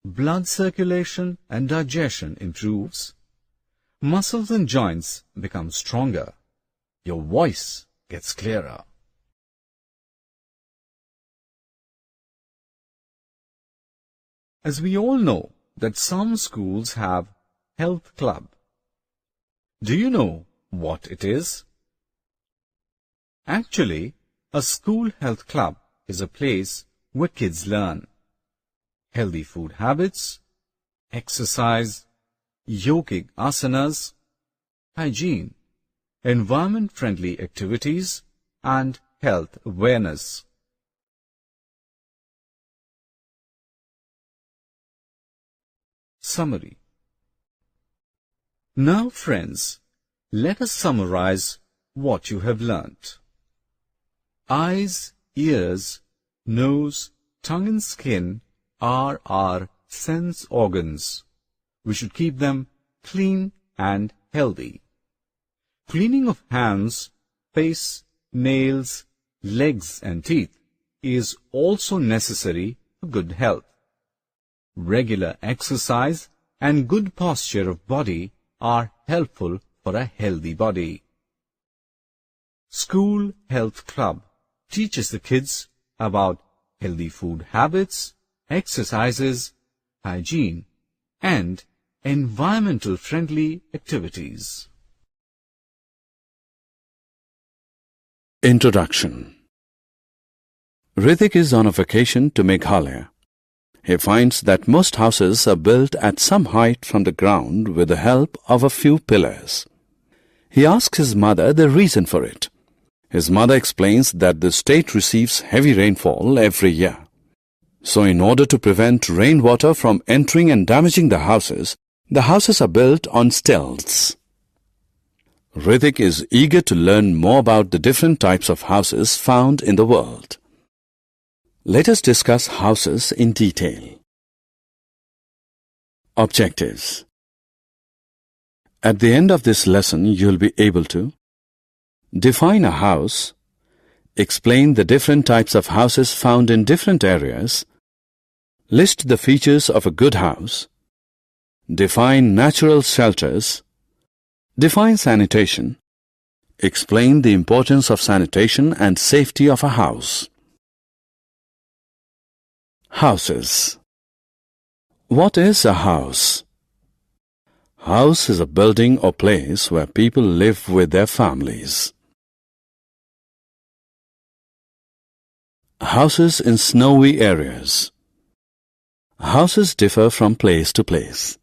[SPEAKER 4] blood circulation and digestion improves, muscles and joints become stronger, your voice gets clearer. As we all know that some schools have health club. Do you know what it is? Actually, a school health club is a place where kids learn healthy food habits, exercise, yogic asanas, hygiene, environment-friendly activities, and health awareness. Summary. Now friends, let us summarize what you have learnt. Eyes, ears, nose, tongue and skin are our sense organs. We should keep them clean and healthy. Cleaning of hands, face, nails, legs and teeth is also necessary for good health. Regular exercise and good posture of body are helpful for a healthy body. School Health Club teaches the kids about healthy food habits, exercises, hygiene, and environmental-friendly activities.
[SPEAKER 1] Introduction. Hrithik is on a vacation to Meghalaya. He finds that most houses are built at some height from the ground with the help of a few pillars. He asks his mother the reason for it. His mother explains that the state receives heavy rainfall every year. So in order to prevent rainwater from entering and damaging the houses are built on stilts. Hrithik is eager to learn more about the different types of houses found in the world. Let us discuss houses in detail. Objectives. At the end of this lesson, you will be able to define a house, explain the different types of houses found in different areas, list the features of a good house, define natural shelters, define sanitation, explain the importance of sanitation and safety of a house. Houses. What is a house? House is a building or place where people live with their families. Houses in snowy areas. Houses differ from place to place.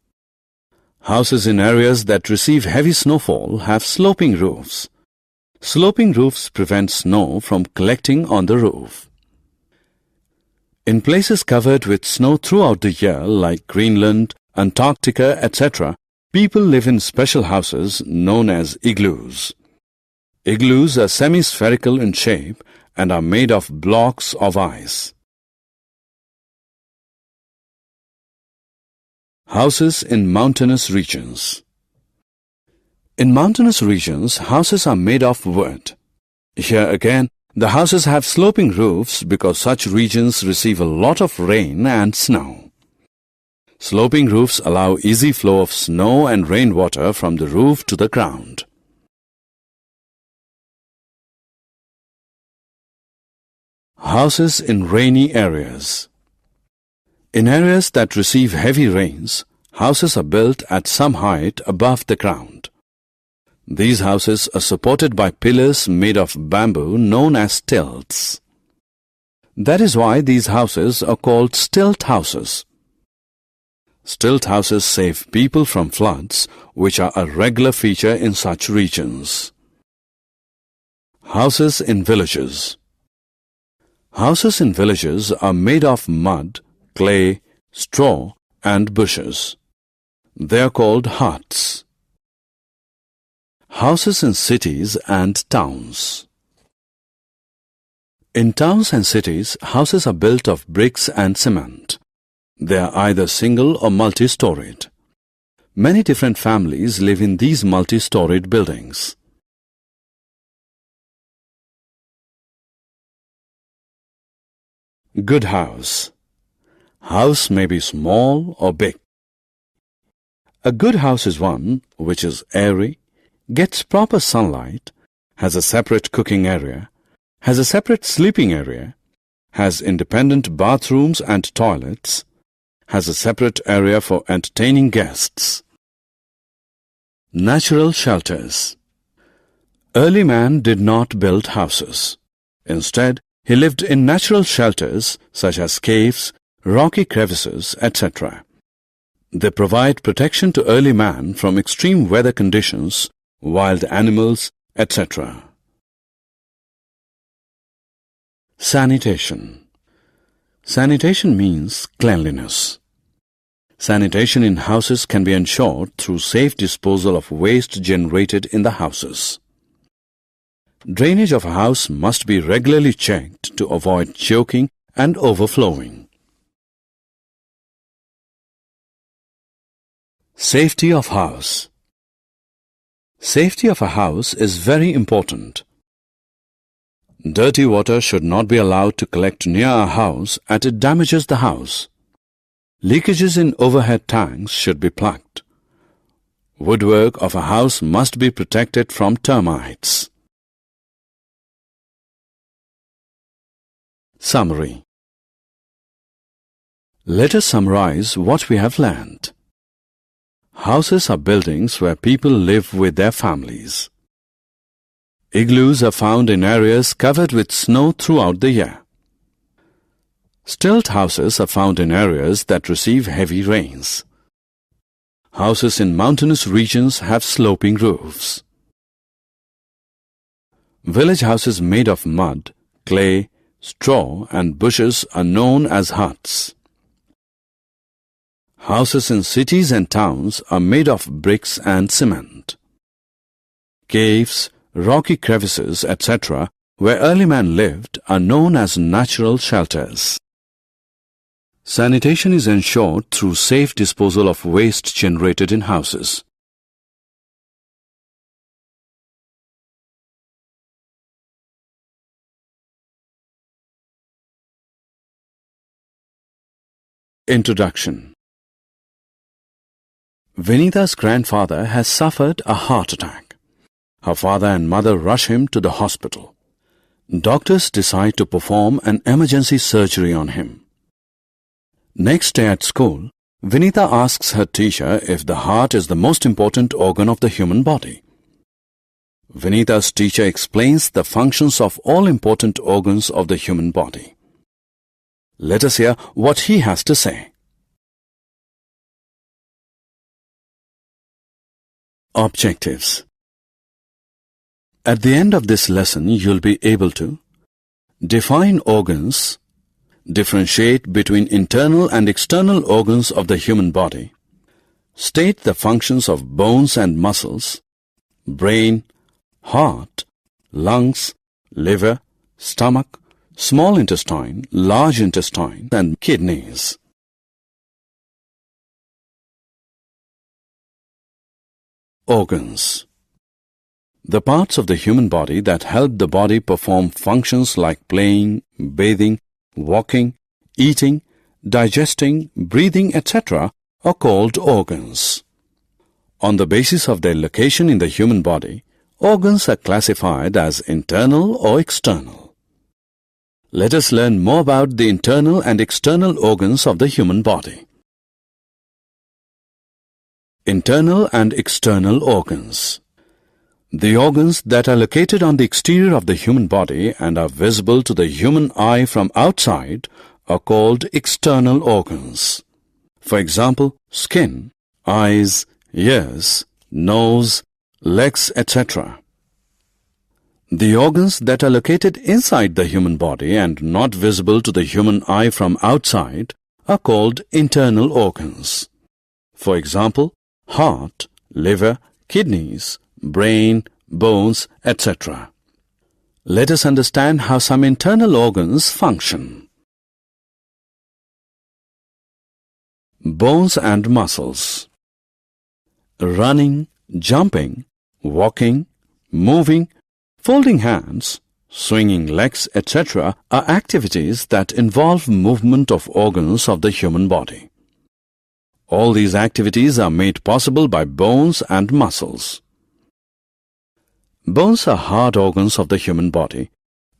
[SPEAKER 1] Houses in areas that receive heavy snowfall have sloping roofs. Sloping roofs prevent snow from collecting on the roof. In places covered with snow throughout the year like Greenland, Antarctica, etc., people live in special houses known as igloos. Igloos are semi-spherical in shape and are made of blocks of ice. Houses in mountainous regions. In mountainous regions, houses are made of wood. Here again, the houses have sloping roofs because such regions receive a lot of rain and snow. Sloping roofs allow easy flow of snow and rainwater from the roof to the ground. Houses in rainy areas. In areas that receive heavy rains, houses are built at some height above the ground. These houses are supported by pillars made of bamboo known as stilts. That is why these houses are called stilt houses. Stilt houses save people from floods, which are a regular feature in such regions. Houses in villages. Houses in villages are made of mud, clay, straw, and bushes. They are called huts. Houses in cities and towns. In towns and cities, houses are built of bricks and cement. They are either single or multi-storied. Many different families live in these multi-storied buildings. Good house. House may be small or big. A good house is one which is airy, gets proper sunlight, has a separate cooking area, has a separate sleeping area, has independent bathrooms and toilets, has a separate area for entertaining guests. Natural shelters. Early man did not build houses. Instead, he lived in natural shelters such as caves, rocky crevices, etc. They provide protection to early man from extreme weather conditions, wild animals, etc. Sanitation. Sanitation means cleanliness. Sanitation in houses can be ensured through safe disposal of waste generated in the houses. Drainage of a house must be regularly checked to avoid choking and overflowing. Safety of house. Safety of a house is very important. Dirty water should not be allowed to collect near a house as it damages the house. Leakages in overhead tanks should be plugged. Woodwork of a house must be protected from termites. Summary. Let us summarize what we have learned. Houses are buildings where people live with their families. Igloos are found in areas covered with snow throughout the year. Stilt houses are found in areas that receive heavy rains. Houses in mountainous regions have sloping roofs. Village houses made of mud, clay, straw and bushes are known as huts. Houses in cities and towns are made of bricks and cement. Caves, rocky crevices, etc., where early man lived are known as natural shelters. Sanitation is ensured through safe disposal of waste generated in houses. Introduction. Vinita's grandfather has suffered a heart attack. Her father and mother rush him to the hospital. Doctors decide to perform an emergency surgery on him. Next day at school, Vinita asks her teacher if the heart is the most important organ of the human body. Vinita's teacher explains the functions of all important organs of the human body. Let us hear what he has to say. Objectives. At the end of this lesson, you'll be able to define organs, differentiate between internal and external organs of the human body, state the functions of bones and muscles, brain, heart, lungs, liver, stomach, small intestine, large intestine, and kidneys. Organs. The parts of the human body that help the body perform functions like playing, bathing, walking, eating, digesting, breathing, etc. are called organs. On the basis of their location in the human body, organs are classified as internal or external. Let us learn more about the internal and external organs of the human body. Internal and external organs. The organs that are located on the exterior of the human body and are visible to the human eye from outside are called external organs. For example, skin, eyes, ears, nose, legs, etc. The organs that are located inside the human body and not visible to the human eye from outside are called internal organs. For example, heart, liver, kidneys, brain, bones, etc. Let us understand how some internal organs function. Bones and muscles. Running, jumping, walking, moving, folding hands, swinging legs, etc. are activities that involve movement of organs of the human body. All these activities are made possible by bones and muscles. Bones are hard organs of the human body.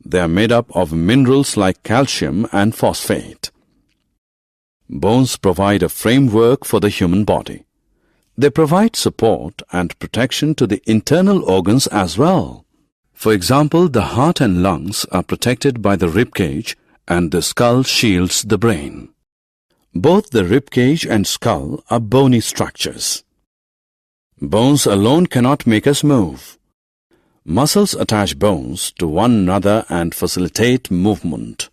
[SPEAKER 1] They are made up of minerals like calcium and phosphate. Bones provide a framework for the human body. They provide support and protection to the internal organs as well. For example, the heart and lungs are protected by the rib cage and the skull shields the brain. Both the rib cage and skull are bony structures. Bones alone cannot make us move. Muscles attach bones to one another and facilitate movement.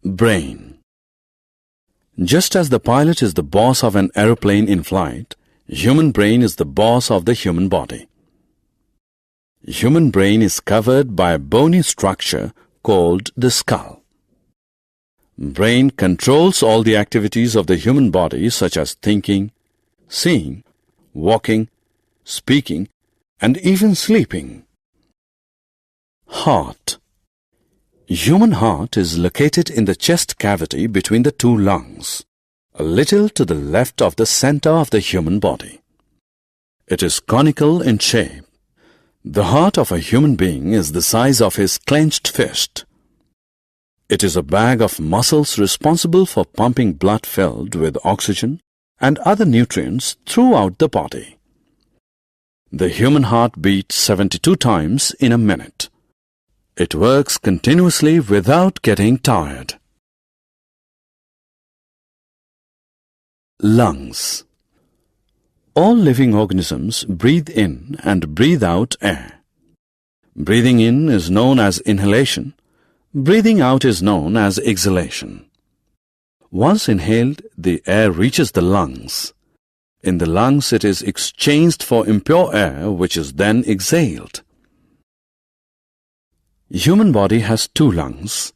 [SPEAKER 1] Brain. Just as the pilot is the boss of an aeroplane in flight, human brain is the boss of the human body. Human brain is covered by a bony structure called the skull. Brain controls all the activities of the human body such as thinking, seeing, walking, speaking, and even sleeping. Heart. Human heart is located in the chest cavity between the two lungs, a little to the left of the center of the human body. It is conical in shape. The heart of a human being is the size of his clenched fist. It is a bag of muscles responsible for pumping blood filled with oxygen and other nutrients throughout the body. The human heart beats 72 times in a minute. It works continuously without getting tired. Lungs. All living organisms breathe in and breathe out air. Breathing in is known as inhalation. Breathing out is known as exhalation. Once inhaled, the air reaches the lungs. In the lungs, it is exchanged for impure air, which is then exhaled. Human body has two lungs,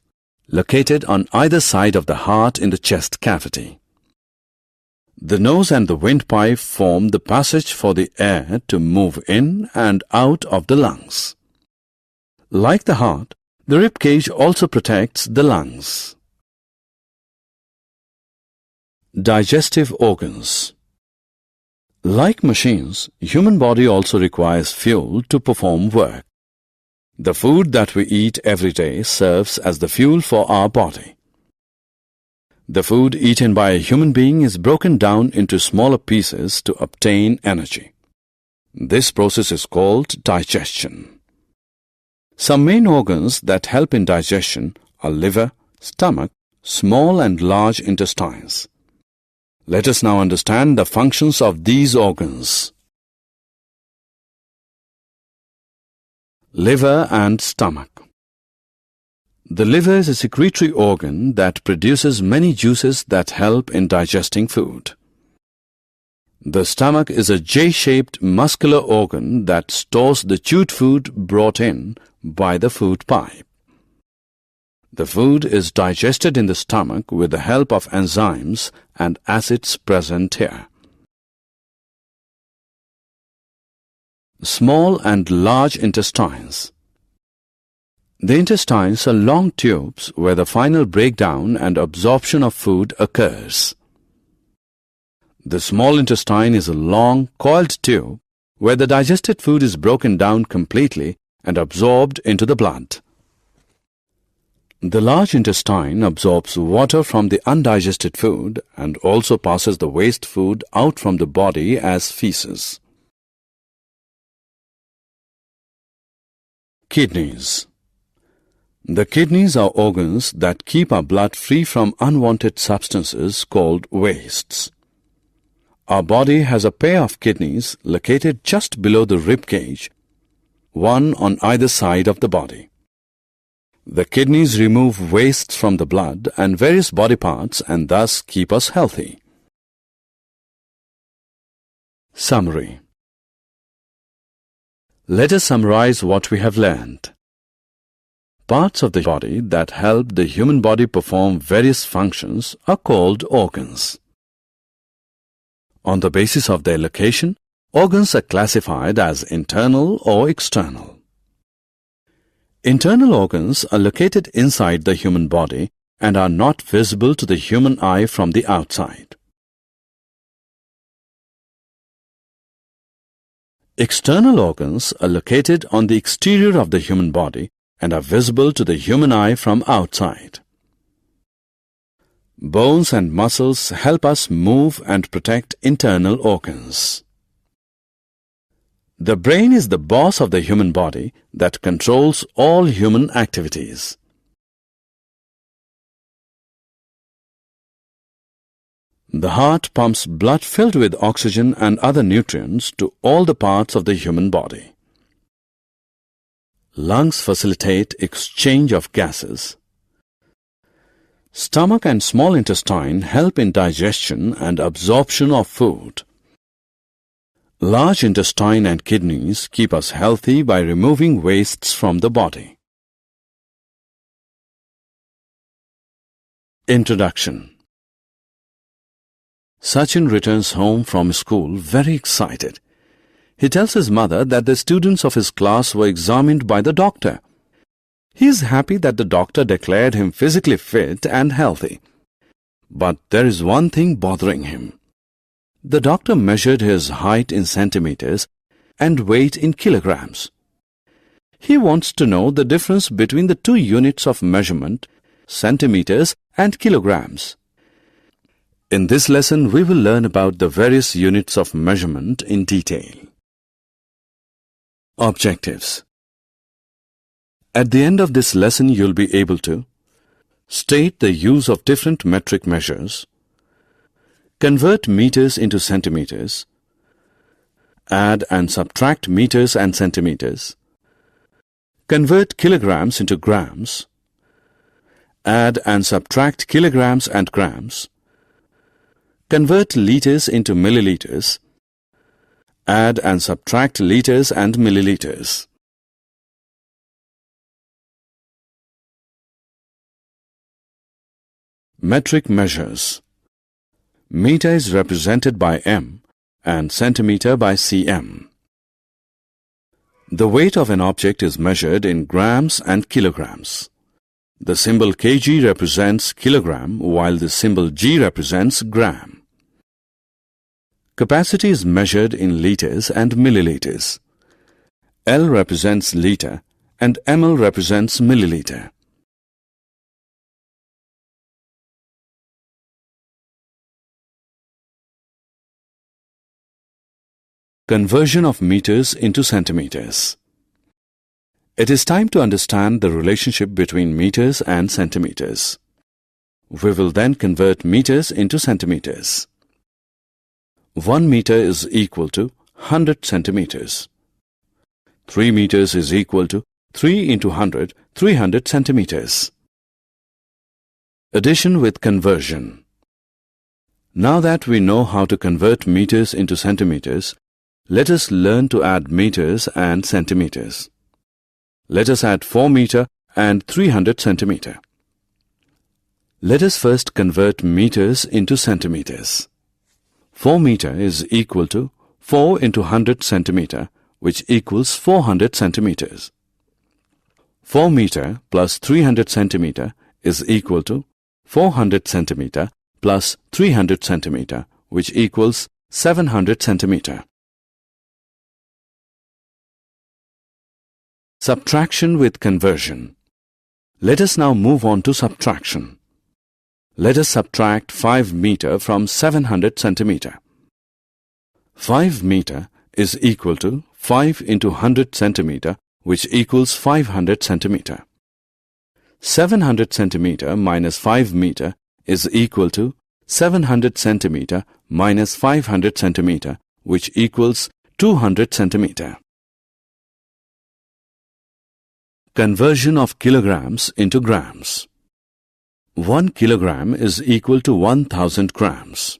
[SPEAKER 1] located on either side of the heart in the chest cavity. The nose and the windpipe form the passage for the air to move in and out of the lungs. Like the heart, the rib cage also protects the lungs. Digestive organs. Like machines, human body also requires fuel to perform work. The food that we eat every day serves as the fuel for our body. The food eaten by a human being is broken down into smaller pieces to obtain energy. This process is called digestion. Some main organs that help in digestion are liver, stomach, small and large intestines. Let us now understand the functions of these organs. Liver and stomach. The liver is a secretory organ that produces many juices that help in digesting food. The stomach is a J-shaped muscular organ that stores the chewed food brought in by the food pipe. The food is digested in the stomach with the help of enzymes and acids present here. Small and large intestines. The intestines are long tubes where the final breakdown and absorption of food occurs. The small intestine is a long, coiled tube where the digested food is broken down completely and absorbed into the blood. The large intestine absorbs water from the undigested food and also passes the waste food out from the body as feces. Kidneys. The kidneys are organs that keep our blood free from unwanted substances called wastes. Our body has a pair of kidneys located just below the rib cage, one on either side of the body. The kidneys remove wastes from the blood and various body parts and thus keep us healthy. Summary. Let us summarize what we have learned. Parts of the body that help the human body perform various functions are called organs. On the basis of their location, organs are classified as internal or external. Internal organs are located inside the human body and are not visible to the human eye from the outside. External organs are located on the exterior of the human body and are visible to the human eye from outside. Bones and muscles help us move and protect internal organs. The brain is the boss of the human body that controls all human activities. The heart pumps blood filled with oxygen and other nutrients to all the parts of the human body. Lungs facilitate exchange of gases. Stomach and small intestine help in digestion and absorption of food. Large intestine and kidneys keep us healthy by removing wastes from the body. Introduction. Sachin returns home from school very excited. He tells his mother that the students of his class were examined by the doctor. He is happy that the doctor declared him physically fit and healthy. But there is one thing bothering him. The doctor measured his height in centimeters and weight in kilograms. He wants to know the difference between the two units of measurement, centimeters and kilograms. In this lesson, we will learn about the various units of measurement in detail. Objectives. At the end of this lesson, you'll be able to state the use of different metric measures, convert meters into centimeters, add and subtract meters and centimeters, convert kilograms into grams, add and subtract kilograms and grams, convert liters into milliliters, add and subtract liters and milliliters. Metric measures. Meter is represented by m and centimeter by cm. The weight of an object is measured in grams and kilograms. The symbol kg represents kilogram while the symbol g represents gram. Capacity is measured in liters and milliliters. L represents liter and ml represents milliliter. Conversion of meters into centimeters. It is time to understand the relationship between meters and centimeters. We will then convert meters into centimeters. 1 meter is equal to 100 centimeters. 3 meters is equal to 3 into 100, 300 centimeters. Addition with conversion. Now that we know how to convert meters into centimeters, let us learn to add meters and centimeters. Let us add 4 meter and 300 centimeter. Let us first convert meters into centimeters. 4 meter is equal to 4 into 100 centimeter, which equals 400 centimeters. 4 meter plus 300 centimeter is equal to 400 centimeter plus 300 centimeter, which equals 700 centimeter. Subtraction with conversion. Let us now move on to subtraction. Let us subtract 5 meter from 700 centimeter. 5 meter is equal to 5 into 100 centimeter, which equals 500 centimeter. 700 centimeter minus 5 meter is equal to 700 centimeter minus 500 centimeter, which equals 200 centimeter. Conversion of kilograms into grams. 1 kilogram is equal to 1000 grams.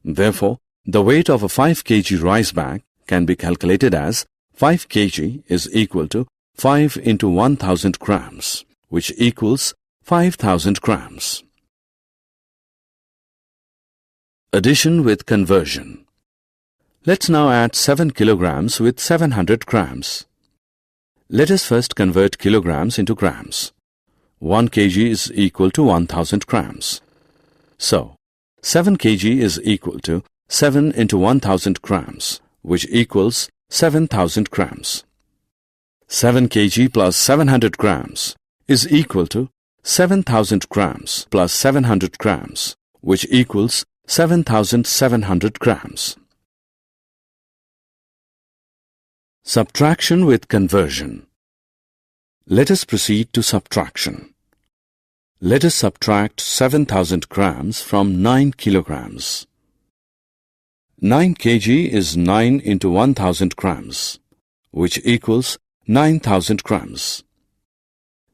[SPEAKER 1] Therefore, the weight of a 5 kg rice bag can be calculated as 5 kg is equal to 5 into 1000 grams, which equals 5000 grams. Addition with conversion. Let's now add 7 kilograms with 700 grams. Let us first convert kilograms into grams. 1 kg is equal to 1000 grams. So, 7 kg is equal to 7 into 1000 grams, which equals 7000 grams. 7 kg plus 700 grams is equal to 7000 grams plus 700 grams, which equals 7700 grams. Subtraction with conversion. Let us proceed to subtraction. Let us subtract 7000 grams from 9 kilograms. 9 kg is 9 into 1000 grams, which equals 9000 grams.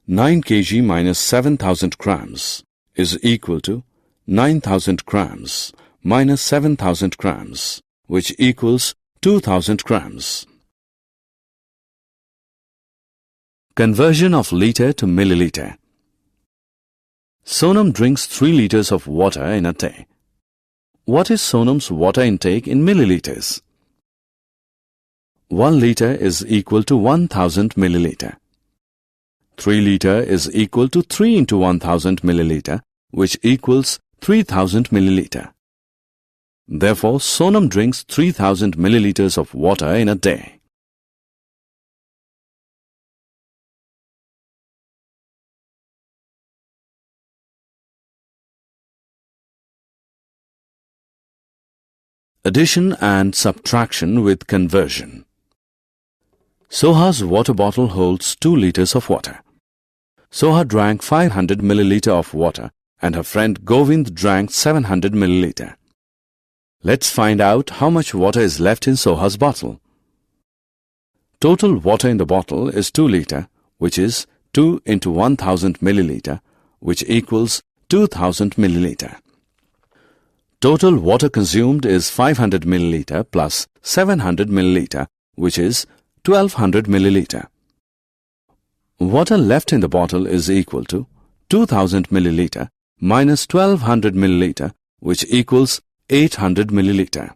[SPEAKER 1] 9 kg minus 7000 grams is equal to 9,000 grams minus 7,000 grams, which equals 2,000 grams. Conversion of liter to milliliter. Sonam drinks 3 liters of water in a day. What is Sonam's water intake in milliliters? 1 liter is equal to 1000 milliliter. 3 liter is equal to 3 into 1000 milliliter, which equals 3000 milliliter. Therefore, Sonam drinks 3000 milliliters of water in a day. Addition and subtraction with conversion. Soha's water bottle holds 2 liters of water. Soha drank 500 milliliter of water and her friend Govind drank 700 milliliter. Let's find out how much water is left in Soha's bottle. Total water in the bottle is 2 liter, which is 2 into 1000 milliliter, which equals 2000 milliliter. Total water consumed is 500 milliliter plus 700 milliliter, which is 1200 milliliter. Water left in the bottle is equal to 2000 milliliter minus 1200 milliliter, which equals 800 milliliter.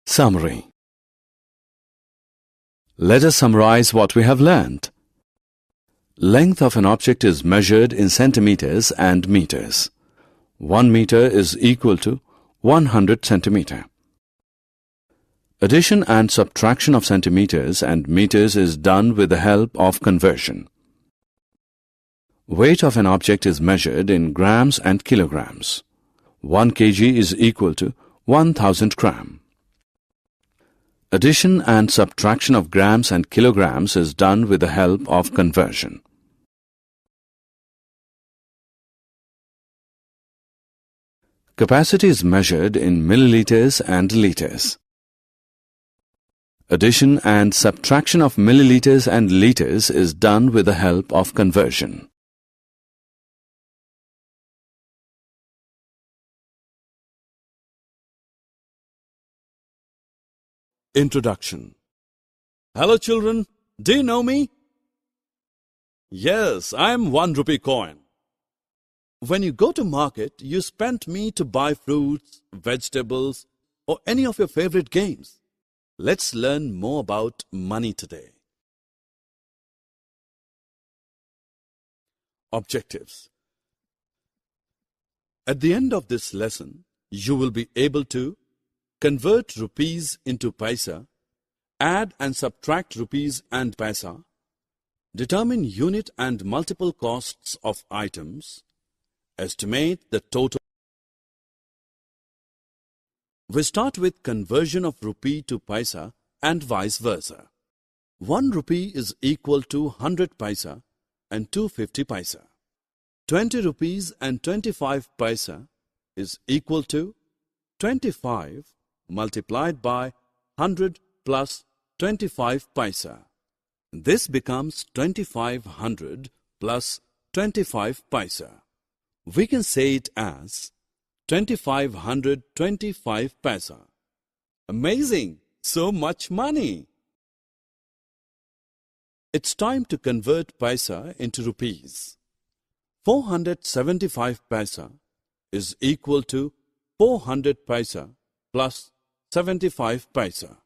[SPEAKER 1] Summary. Let us summarize what we have learned. Length of an object is measured in centimeters and meters. 1 meter is equal to 100 centimeter. Addition and subtraction of centimeters and meters is done with the help of conversion. Weight of an object is measured in grams and kilograms. 1 kg is equal to 1000 gram. Addition and subtraction of grams and kilograms is done with the help of conversion. Capacity is measured in milliliters and liters. Addition and subtraction of milliliters and liters is done with the help of conversion.
[SPEAKER 3] Introduction. Hello children, do you know me? Yes, I am 1 rupee coin. When you go to market, you spend me to buy fruits, vegetables, or any of your favorite games. Let's learn more about money today. Objectives. At the end of this lesson, you will be able to convert rupees into paisa, add and subtract rupees and paisa, determine unit and multiple costs of items, estimate the total. We start with conversion of rupee to paisa and vice versa. 1 rupee is equal to 100 paisa and 250 paisa. 20 rupees and 25 paisa is equal to 25 multiplied by 100 plus 25 paisa. This becomes 2500 plus 25 paisa. We can say it as 2525 paisa. Amazing! So much money! It's time to convert paisa into rupees. 475 paisa is equal to 400 paisa plus 75 paisa.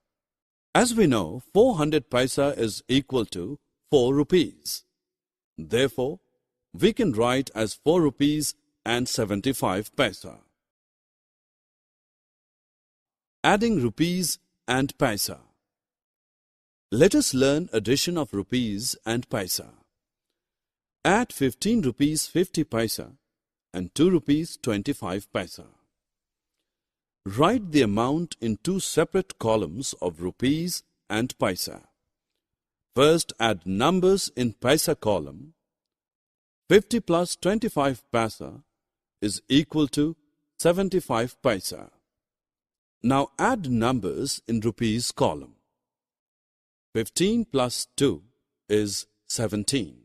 [SPEAKER 3] As we know, 400 paisa is equal to 4 rupees. Therefore, we can write as 4 rupees and 75 paisa. Adding rupees and paisa. Let us learn addition of rupees and paisa. Add 15 rupees 50 paisa and 2 rupees 25 paisa. Write the amount in 2 separate columns of rupees and paisa. First add numbers in paisa column. 50 plus 25 paisa is equal to 75 paisa. Now add numbers in rupees column. 15 plus 2 is 17.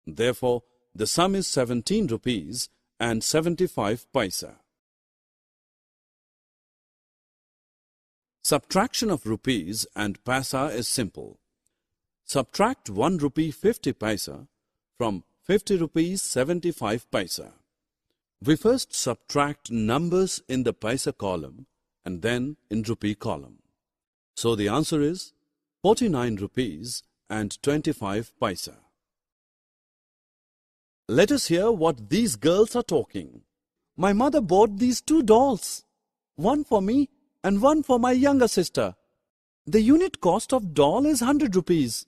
[SPEAKER 3] Therefore, the sum is 17 rupees and 75 paisa. Subtraction of rupees and paisa is simple. Subtract 1 rupee 50 paisa from 50 rupees 75 paisa. We first subtract numbers in the paisa column and then in rupee column. So the answer is 49 rupees and 25 paisa. Let us hear what these girls are talking. My mother bought these 2 dolls, one for me and one for my younger sister. The unit cost of doll is 100 rupees.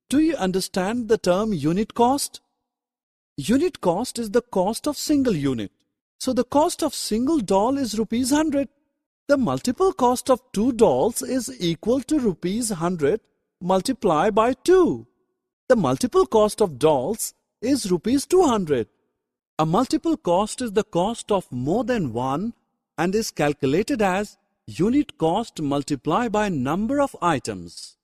[SPEAKER 3] Do you understand the term unit cost? Unit cost is the cost of single unit. So the cost of single doll is rupees 100. The multiple cost of 2 dolls is equal to rupees 100 multiplied by 2. The multiple cost of dolls is rupees 200. A multiple cost is the cost of more than one and is calculated as unit cost multiplied by number of items.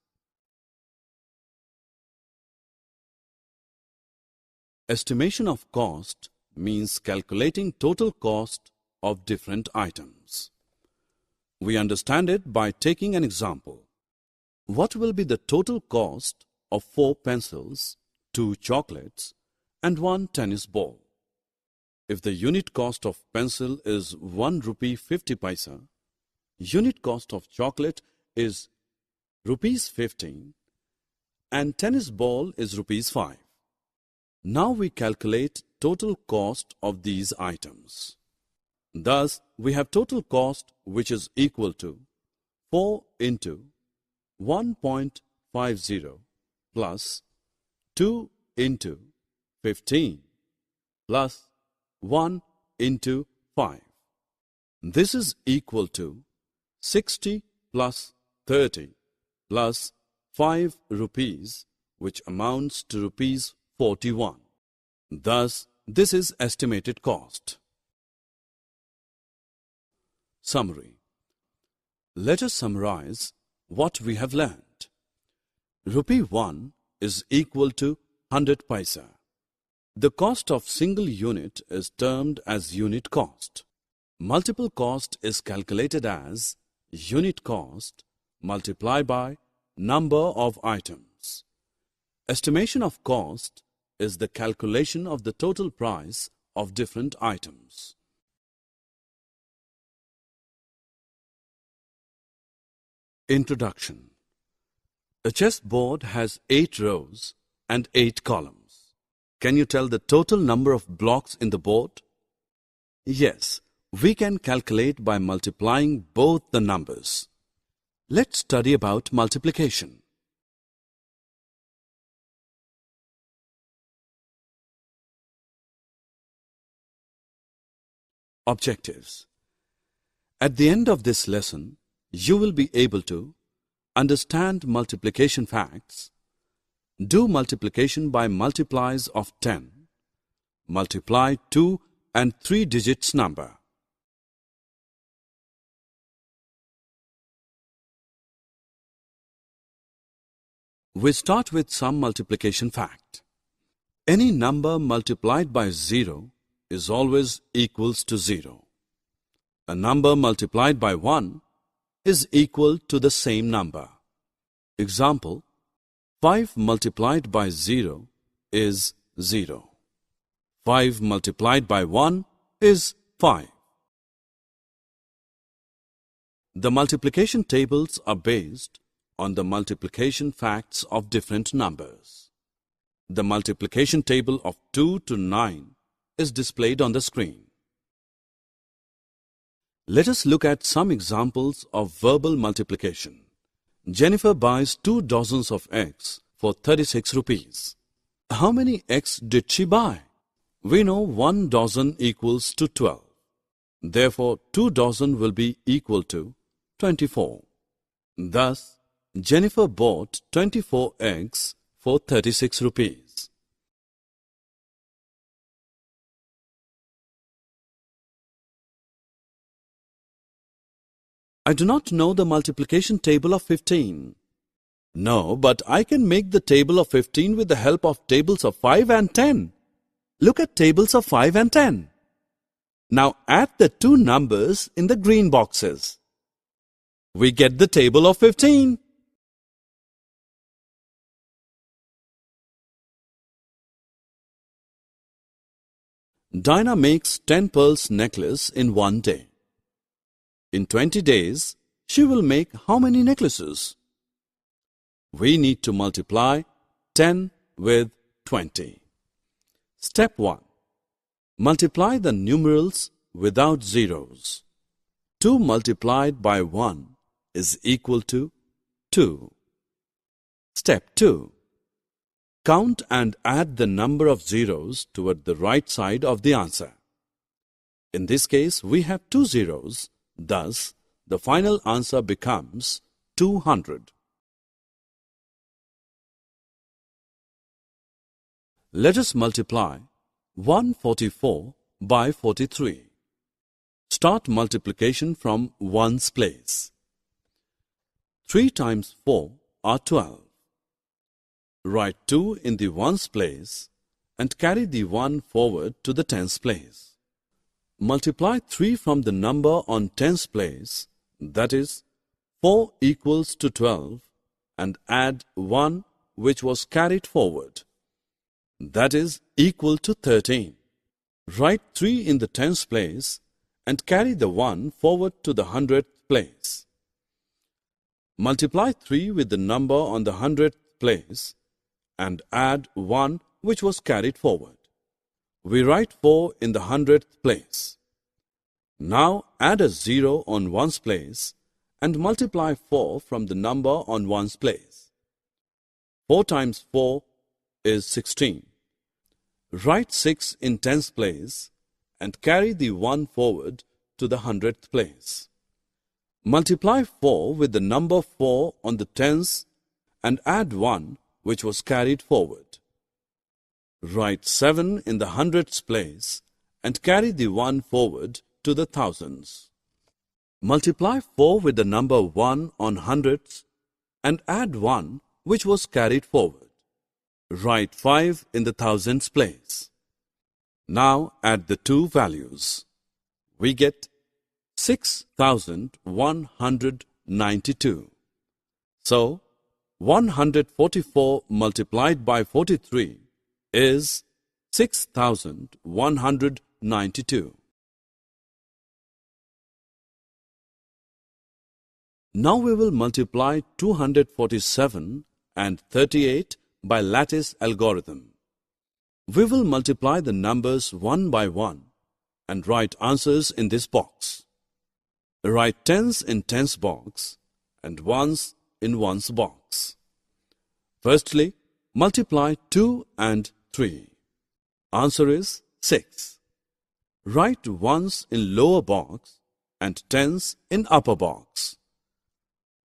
[SPEAKER 3] Estimation of cost means calculating total cost of different items. We understand it by taking an example. What will be the total cost of 4 pencils, 2 chocolates, and 1 tennis ball? If the unit cost of pencil is 1 rupee 50 paisa, unit cost of chocolate is rupees 15 and tennis ball is rupees 5. Now we calculate total cost of these items. Thus, we have total cost which is equal to 4 into 1.50 plus 2 into 15 plus 1 into 5. This is equal to 60 plus 30 plus 5 rupees, which amounts to rupees 41. Thus, this is estimated cost. Summary. Let us summarize what we have learned. Rupee 1 is equal to 100 paisa. The cost of single unit is termed as unit cost. Multiple cost is calculated as unit cost multiplied by number of items. Estimation of cost is the calculation of the total price of different items. Introduction. A chessboard has 8 rows and 8 columns. Can you tell the total number of blocks in the board? Yes, we can calculate by multiplying both the numbers. Let's study about multiplication. Objectives. At the end of this lesson, you will be able to understand multiplication facts, do multiplication by multiplies of 10, multiply 2 and 3 digits number. We start with some multiplication fact. Any number multiplied by 0 is always equals to 0. A number multiplied by 1 is equal to the same number. Example, 5 multiplied by 0 is 0. 5 multiplied by 1 is 5. The multiplication tables are based on the multiplication facts of different numbers. The multiplication table of 2 to 9 is displayed on the screen. Let us look at some examples of verbal multiplication. Jennifer buys 2 dozens of eggs for 36 rupees. How many eggs did she buy? We know 1 dozen equals to 12. Therefore, 2 dozen will be equal to 24. Thus, Jennifer bought 24 eggs for 36 rupees. I do not know the multiplication table of 15. No, but I can make the table of 15 with the help of tables of 5 and 10. Look at tables of 5 and 10. Now add the two numbers in the green boxes. We get the table of 15. Dinah makes 10 pearls necklace in one day. In 20 days, she will make how many necklaces? We need to multiply 10 with 20. Step 1. Multiply the numerals without zeros. 2 multiplied by 1 is equal to 2. Step 2. Count and add the number of zeros toward the right side of the answer. In this case, we have 2 zeros. Thus, the final answer becomes 200. Let us multiply 144 by 43. Start multiplication from ones place. 3 times 4 are 12. Write 2 in the ones place and carry the 1 forward to the tens place. Multiply 3 from the number on tens place, that is, 4 equals to 12, and add 1 which was carried forward, that is equal to 13. Write 3 in the tens place and carry the 1 forward to the hundredth place. Multiply 3 with the number on the hundredth place and add 1 which was carried forward. We write 4 in the hundredth place. Now add a 0 on ones place and multiply 4 from the number on ones place. 4 times 4 is 16. Write 6 in tens place and carry the 1 forward to the hundredth place. Multiply 4 with the number 4 on the tens and add 1 which was carried forward. Write 7 in the hundredths place and carry the 1 forward to the thousands. Multiply 4 with the number 1 on hundredths and add 1 which was carried forward. Write 5 in the thousands place. Now add the two values. We get 6,192. So, 144 multiplied by 43 is 6,192. Now we will multiply 247 and 38 by lattice algorithm. We will multiply the numbers one by one and write answers in this box. Write tens in tens box and ones in ones box. Firstly, multiply 2 and 3. Answer is 6. Write ones in lower box and tens in upper box.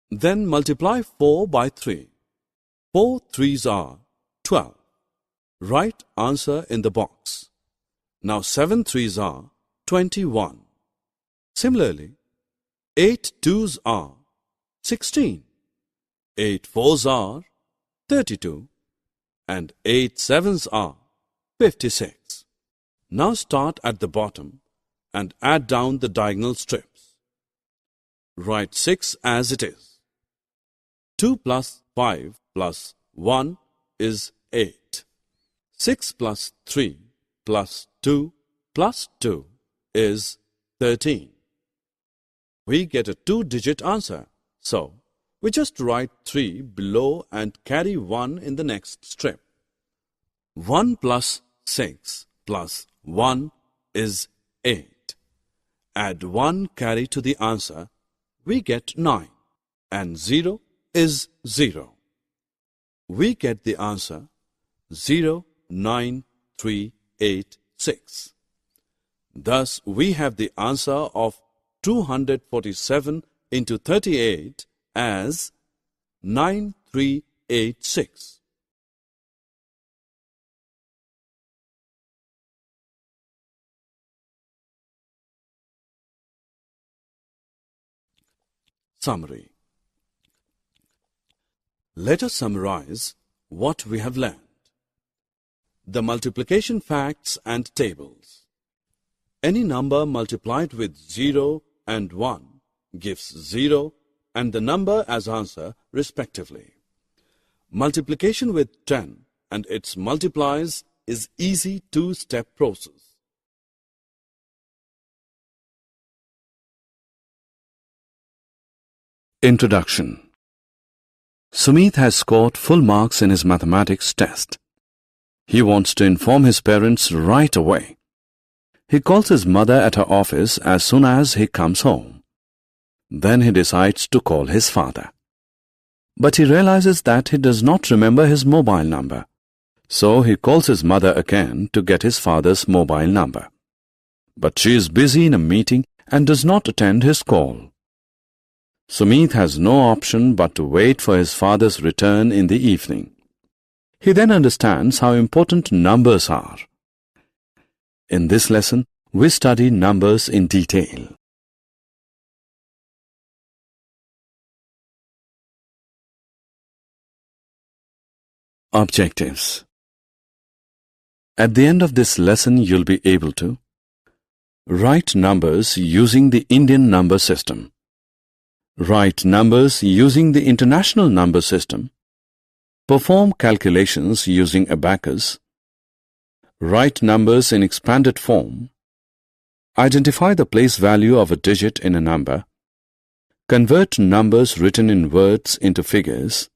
[SPEAKER 3] Then multiply 4 by 3. 4 threes are 12. Write answer in the box. Now 7 threes are 21. Similarly, 8 twos are 16. 8 fours are 32. And 8 sevens are 56. Now start at the bottom and add down the diagonal strips. Write 6 as it is. 2 plus 5 plus 1 is 8. 6 plus 3 plus 2 plus 2 is 13. We get a 2-digit answer. So, we just write 3 below and carry 1 in the next strip. 1 plus 6 plus 1 is 8. Add 1 carry to the answer. We get 9. And 0 is 0. We get the answer 09386. Thus, we have the answer of 247 into 38 as 9386. Summary. Let us summarize what we have learned. The multiplication facts and tables. Any number multiplied with 0 and 1 gives 0 and the number as answer respectively. Multiplication with 10 and its multiplies is easy two-step process.
[SPEAKER 1] Introduction. Sumit has scored full marks in his mathematics test. He wants to inform his parents right away. He calls his mother at her office as soon as he comes home. Then he decides to call his father. But he realizes that he does not remember his mobile number. So he calls his mother again to get his father's mobile number. But she is busy in a meeting and does not attend his call. Sumit has no option but to wait for his father's return in the evening. He then understands how important numbers are. In this lesson, we study numbers in detail. Objectives. At the end of this lesson, you'll be able to write numbers using the Indian number system, write numbers using the international number system, perform calculations using abacus, write numbers in expanded form, identify the place value of a digit in a number, convert numbers written in words into figures,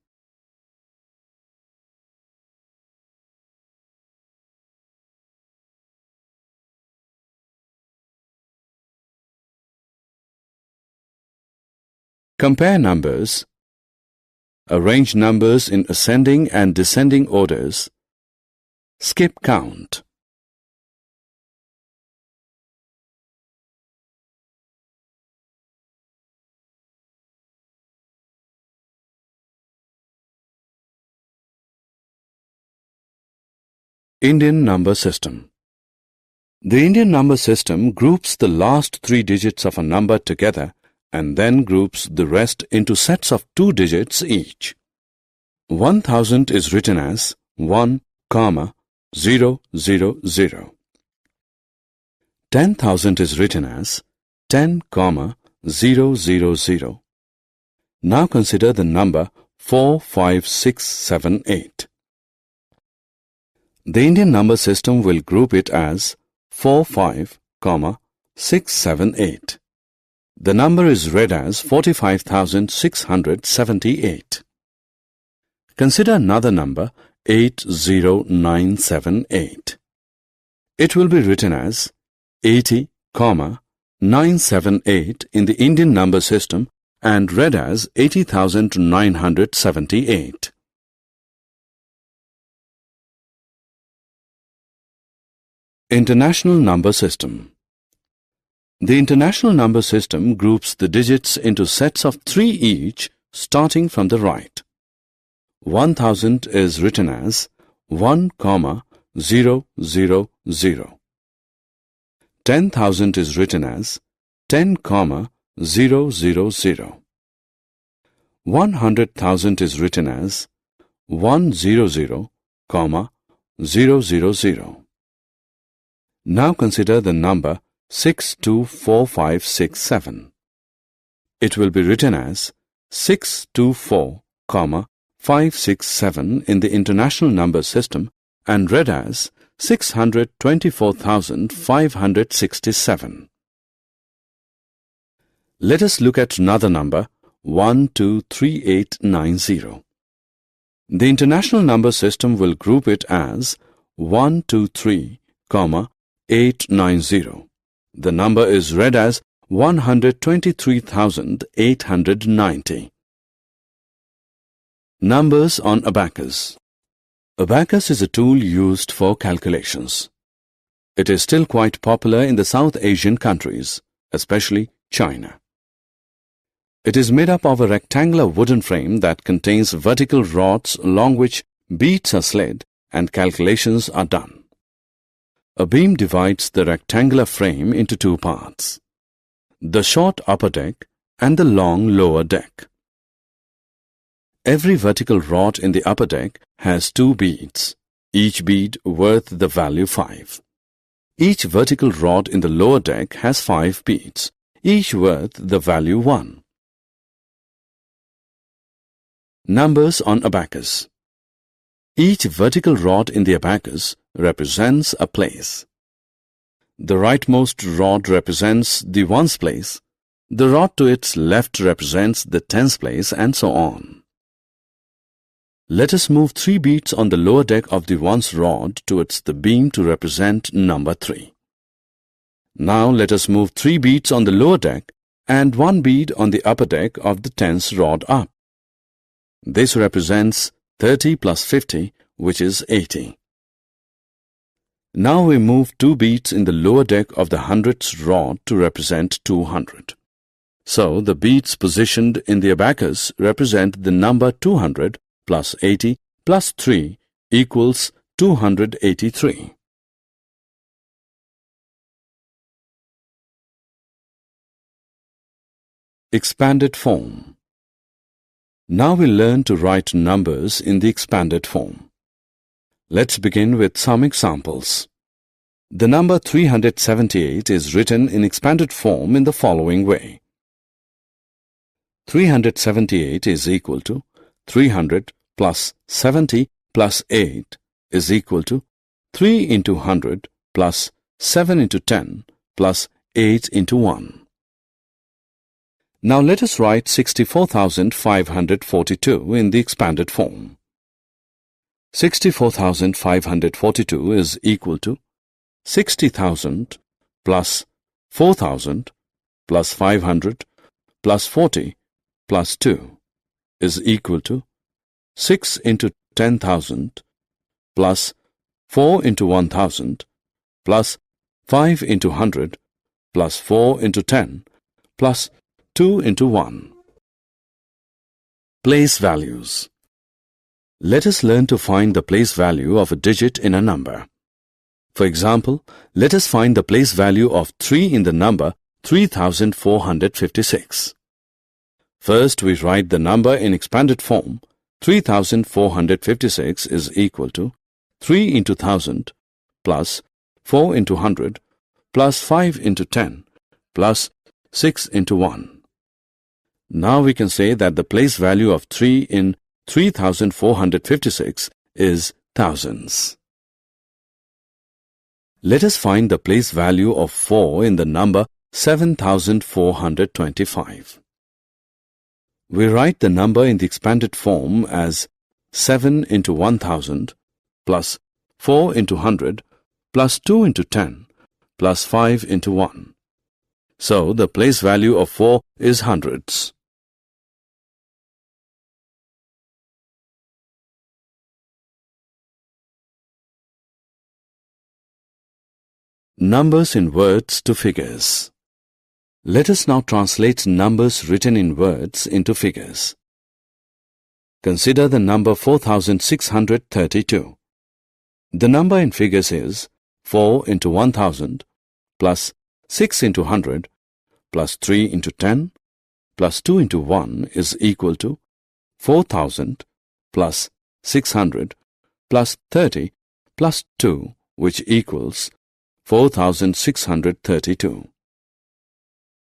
[SPEAKER 1] compare numbers, arrange numbers in ascending and descending orders, skip count. Indian number system. The Indian number system groups the last 3 digits of a number together and then groups the rest into sets of 2 digits each. 1000 is written as 1, 0, 0, 0. 10,000 is written as 10, 0, 0, 0. Now consider the number 4, 5, 6, 7, 8. The Indian number system will group it as 4, 5, 6, 7, 8. The number is read as 45,678. Consider another number 80978. It will be written as 80, 978 in the Indian number system and read as 80,978. International number system. The international number system groups the digits into sets of 3 each starting from the right. 1000 is written as 1, 0, 0, 0. 10,000 is written as 10, 0, 0, 0. 100,000 is written as 100, 000. Now consider the number 624567. It will be written as 624, 567 in the international number system and read as 624,567. Let us look at another number 123890. The international number system will group it as 123, 890. The number is read as 123,890. Numbers on abacus. Abacus is a tool used for calculations. It is still quite popular in the South Asian countries, especially China. It is made up of a rectangular wooden frame that contains vertical rods along which beads are slid and calculations are done. A beam divides the rectangular frame into 2 parts, the short upper deck and the long lower deck. Every vertical rod in the upper deck has 2 beads, each bead worth the value 5. Each vertical rod in the lower deck has 5 beads, each worth the value 1. Numbers on abacus. Each vertical rod in the abacus represents a place. The rightmost rod represents the ones place, the rod to its left represents the tens place, and so on. Let us move 3 beads on the lower deck of the ones rod towards the beam to represent number 3. Now let us move 3 beads on the lower deck and 1 bead on the upper deck of the tens rod up. This represents 30 plus 50, which is 80. Now we move 2 beads in the lower deck of the hundredths rod to represent 200. So the beads positioned in the abacus represent the number 200 plus 80 plus 3 equals 283. Expanded form. Now we learn to write numbers in the expanded form. Let's begin with some examples. The number 378 is written in expanded form in the following way. 378 is equal to 300 plus 70 plus 8 is equal to 3 into 100 plus 7 into 10 plus 8 into 1. Now let us write 64,542 in the expanded form. 64,542 is equal to 60,000 plus 4,000 plus 500 plus 40 plus 2 is equal to 6 into 10,000 plus 4 into 1,000 plus 5 into 100 plus 4 into 10 plus 2 into 1. Place values. Let us learn to find the place value of a digit in a number. For example, let us find the place value of 3 in the number 3,456. First, we write the number in expanded form. 3,456 is equal to 3 into 1,000 plus 4 into 100 plus 5 into 10 plus 6 into 1. Now we can say that the place value of 3 in 3,456 is thousands. Let us find the place value of 4 in the number 7,425. We write the number in the expanded form as 7 into 1,000 plus 4 into 100 plus 2 into 10 plus 5 into 1. So the place value of 4 is hundreds. Numbers in words to figures. Let us now translate numbers written in words into figures. Consider the number 4,632. The number in figures is 4 into 1,000 plus 6 into 100 plus 3 into 10 plus 2 into 1 is equal to 4,000 plus 600 plus 30 plus 2, which equals 4,632.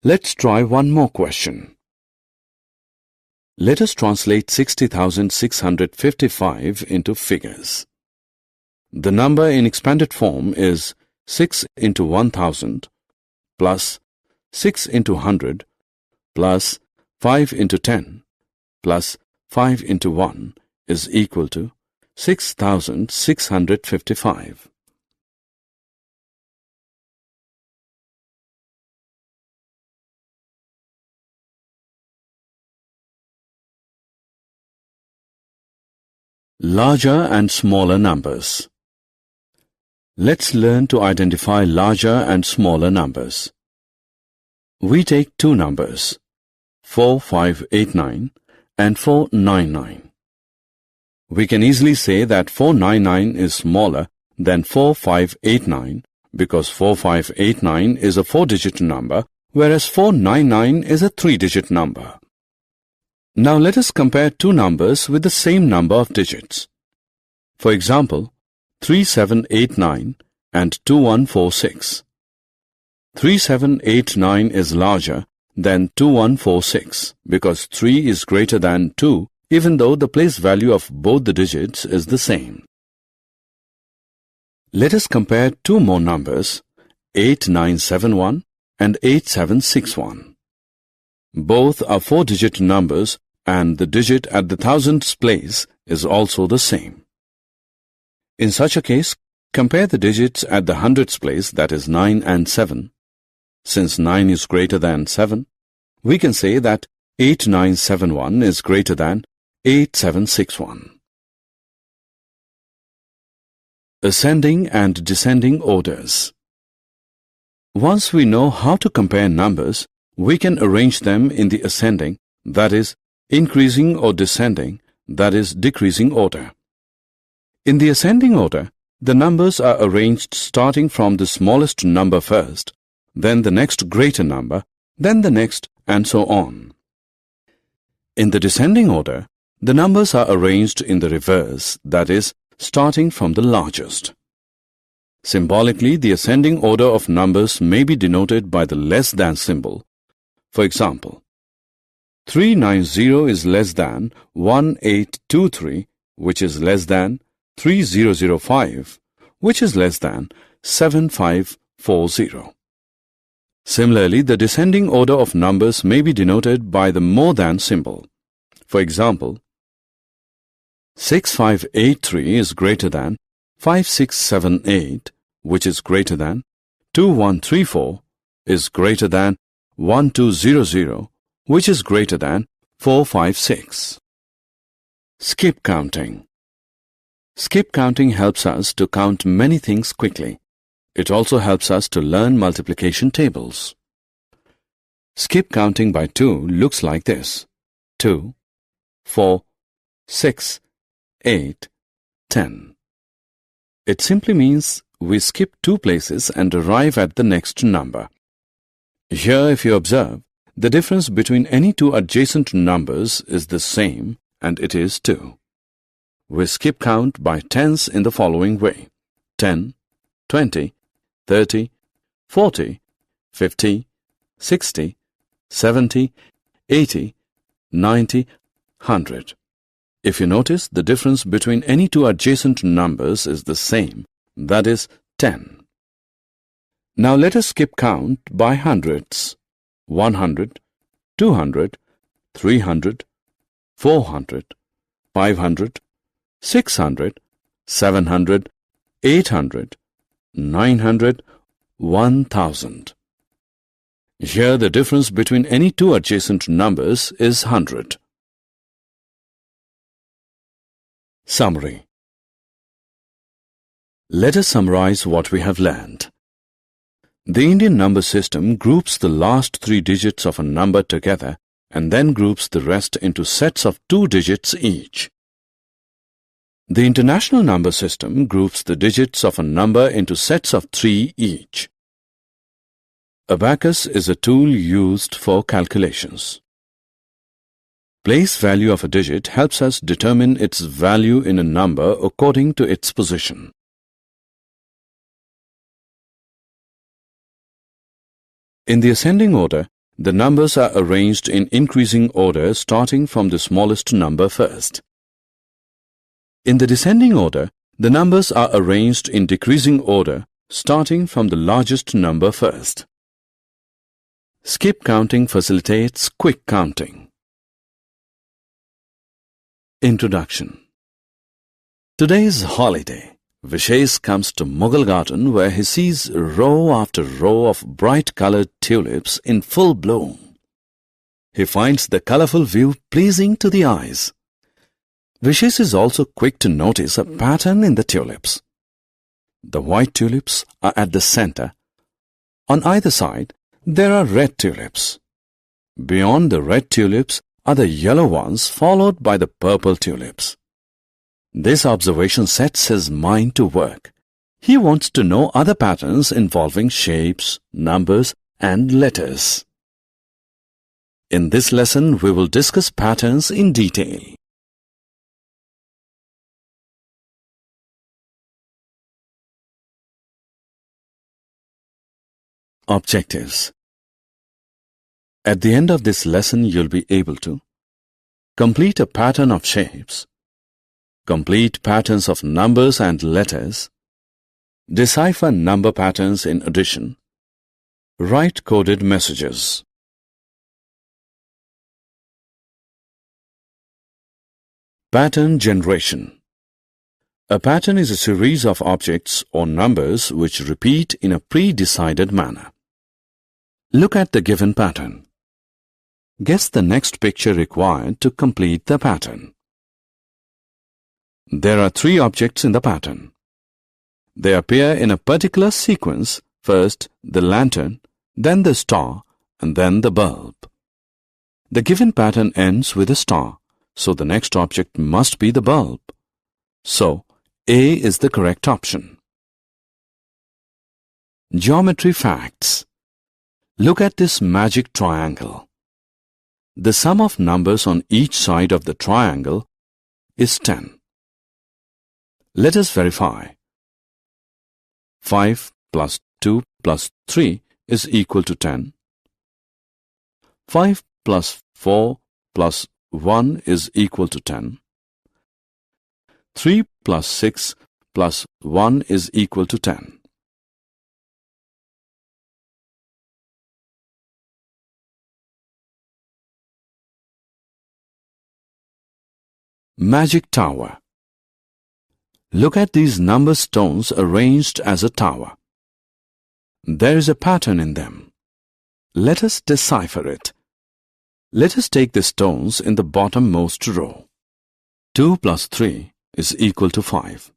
[SPEAKER 1] Let's try one more question. Let us translate 60,655 into figures. The number in expanded form is 6 into 1,000 plus 6 into 100 plus 5 into 10 plus 5 into 1 is equal to 6,655. Larger and smaller numbers. Let's learn to identify larger and smaller numbers. We take two numbers, 4589 and 499. We can easily say that 499 is smaller than 4589 because 4589 is a 4-digit number, whereas 499 is a 3-digit number. Now let us compare two numbers with the same number of digits. For example, 3789 and 2146. 3789 is larger than 2146 because 3 is greater than 2 even though the place value of both the digits is the same. Let us compare two more numbers, 8971 and 8761. Both are 4-digit numbers and the digit at the thousandths place is also the same. In such a case, compare the digits at the hundredths place, that is 9 and 7. Since 9 is greater than 7, we can say that 8971 is greater than 8761. Ascending and descending orders. Once we know how to compare numbers, we can arrange them in the ascending, that is, increasing, or descending, that is, decreasing order. In the ascending order, the numbers are arranged starting from the smallest number first, then the next greater number, then the next, and so on. In the descending order, the numbers are arranged in the reverse, that is, starting from the largest. Symbolically, the ascending order of numbers may be denoted by the less than symbol. For example, 390 is less than 1823, which is less than 3005, which is less than 7540. Similarly, the descending order of numbers may be denoted by the more than symbol. For example, 6583 is greater than 5678, which is greater than 2134, is greater than 1200, which is greater than 456. Skip counting. Skip counting helps us to count many things quickly. It also helps us to learn multiplication tables. Skip counting by 2 looks like this: 2, 4, 6, 8, 10. It simply means we skip 2 places and arrive at the next number. Here, if you observe, the difference between any two adjacent numbers is the same, and it is 2. We skip count by tens in the following way: 10, 20, 30, 40, 50, 60, 70, 80, 90, 100. If you notice, the difference between any two adjacent numbers is the same, that is 10. Now let us skip count by hundreds: 100, 200, 300, 400, 500, 600, 700, 800, 900, 1000. Here the difference between any two adjacent numbers is 100. Summary. Let us summarize what we have learned. The Indian number system groups the last 3 digits of a number together and then groups the rest into sets of 2 digits each. The International number system groups the digits of a number into sets of 3 each. Abacus is a tool used for calculations. Place value of a digit helps us determine its value in a number according to its position. In the ascending order, the numbers are arranged in increasing order starting from the smallest number first. In the descending order, the numbers are arranged in decreasing order starting from the largest number first. Skip counting facilitates quick counting. Introduction. Today's holiday. Vishesh comes to Mughal garden where he sees row after row of bright-colored tulips in full bloom. He finds the colorful view pleasing to the eyes. Vishesh is also quick to notice a pattern in the tulips. The white tulips are at the center. On either side, there are red tulips. Beyond the red tulips are the yellow ones, followed by the purple tulips. This observation sets his mind to work. He wants to know other patterns involving shapes, numbers, and letters. In this lesson, we will discuss patterns in detail. Objectives. At the end of this lesson, you'll be able to complete a pattern of shapes, complete patterns of numbers and letters, decipher number patterns in addition, write coded messages. Pattern generation. A pattern is a series of objects or numbers which repeat in a pre-decided manner. Look at the given pattern. Guess the next picture required to complete the pattern. There are 3 objects in the pattern. They appear in a particular sequence, first the lantern, then the star, and then the bulb. The given pattern ends with a star, so the next object must be the bulb. So, A is the correct option. Geometry facts. Look at this magic triangle. The sum of numbers on each side of the triangle is 10. Let us verify. 5 plus 2 plus 3 is equal to 10. 5 plus 4 plus 1 is equal to 10. 3 plus 6 plus 1 is equal to 10. Magic tower. Look at these number stones arranged as a tower. There is a pattern in them. Let us decipher it. Let us take the stones in the bottommost row. 2 plus 3 is equal to 5.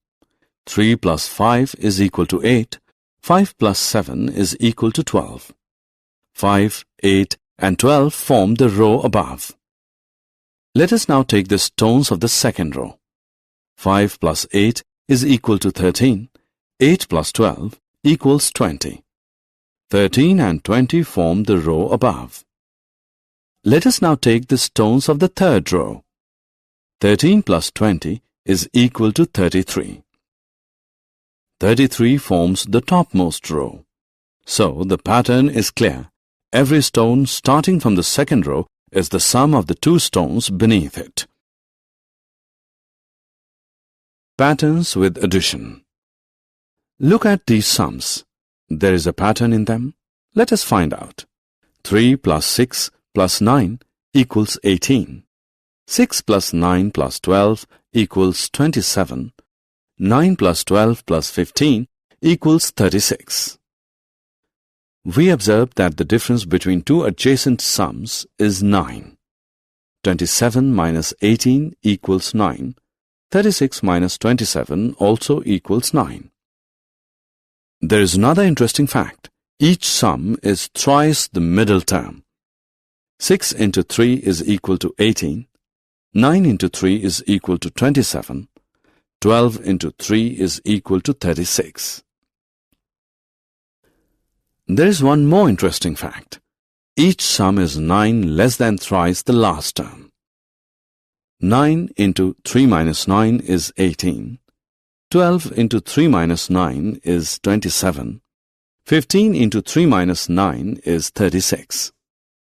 [SPEAKER 1] 3 plus 5 is equal to 8. 5 plus 7 is equal to 12. 5, 8, and 12 form the row above. Let us now take the stones of the second row. 5 plus 8 is equal to 13. 8 plus 12 equals 20. 13 and 20 form the row above. Let us now take the stones of the third row. 13 plus 20 is equal to 33. 33 forms the topmost row. So the pattern is clear. Every stone starting from the second row is the sum of the 2 stones beneath it. Patterns with addition. Look at these sums. There is a pattern in them. Let us find out. 3 plus 6 plus 9 equals 18. 6 plus 9 plus 12 equals 27. 9 plus 12 plus 15 equals 36. We observe that the difference between 2 adjacent sums is 9. 27 minus 18 equals 9. 36 minus 27 also equals 9. There is another interesting fact. Each sum is thrice the middle term. 6 into 3 is equal to 18. 9 into 3 is equal to 27. 12 into 3 is equal to 36. There is one more interesting fact. Each sum is 9 less than thrice the last term. 9 into 3 minus 9 is 18. 12 into 3 minus 9 is 27. 15 into 3 minus 9 is 36.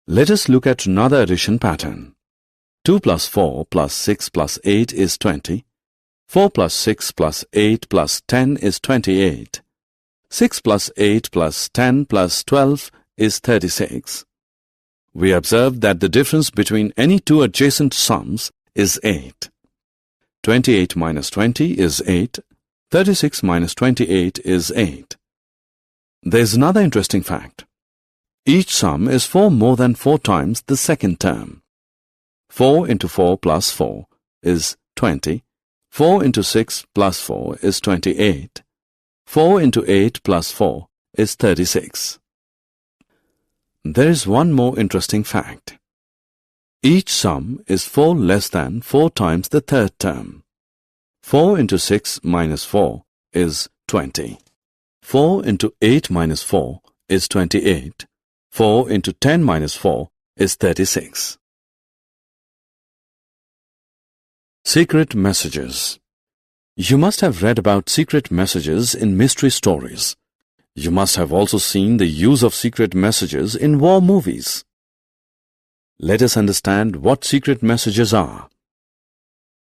[SPEAKER 1] Let us look at another addition pattern. 2 plus 4 plus 6 plus 8 is 20. 4 plus 6 plus 8 plus 10 is 28. 6 plus 8 plus 10 plus 12 is 36. We observe that the difference between any 2 adjacent sums is 8. 28 minus 20 is 8. 36 minus 28 is 8. There is another interesting fact. Each sum is 4 more than 4 times the second term. 4 into 4 plus 4 is 20. 4 into 6 plus 4 is 28. 4 into 8 plus 4 is 36. There is one more interesting fact. Each sum is 4 less than 4 times the third term. 4 into 6 minus 4 is 20. 4 into 8 minus 4 is 28. 4 into 10 minus 4 is 36. Secret messages. You must have read about secret messages in mystery stories. You must have also seen the use of secret messages in war movies. Let us understand what secret messages are.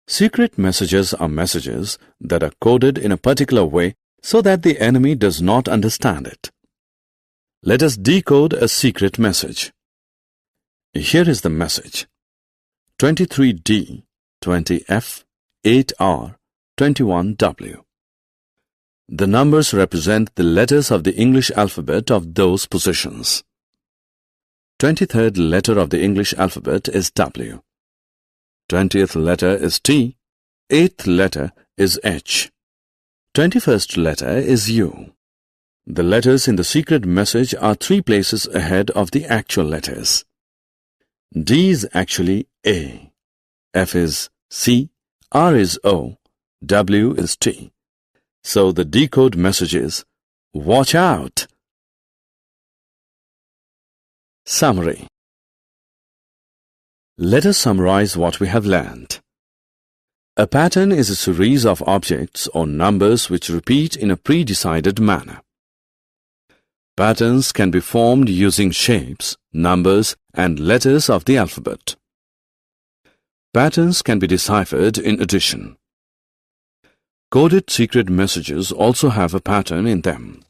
[SPEAKER 1] Secret messages are messages that are coded in a particular way so that the enemy does not understand it. Let us decode a secret message. Here is the message: 23D, 20F, 8R, 21W. The numbers represent the letters of the English alphabet of those positions. 23rd letter of the English alphabet is W. 20th letter is T. 8th letter is H. 21st letter is U. The letters in the secret message are 3 places ahead of the actual letters. D is actually A. F is C. R is O. W is T. So the decode message is, watch out! Summary. Let us summarize what we have learned. A pattern is a series of objects or numbers which repeat in a pre-decided manner. Patterns can be formed using shapes, numbers, and letters of the alphabet. Patterns can be deciphered in addition. Coded secret messages also have a pattern in them.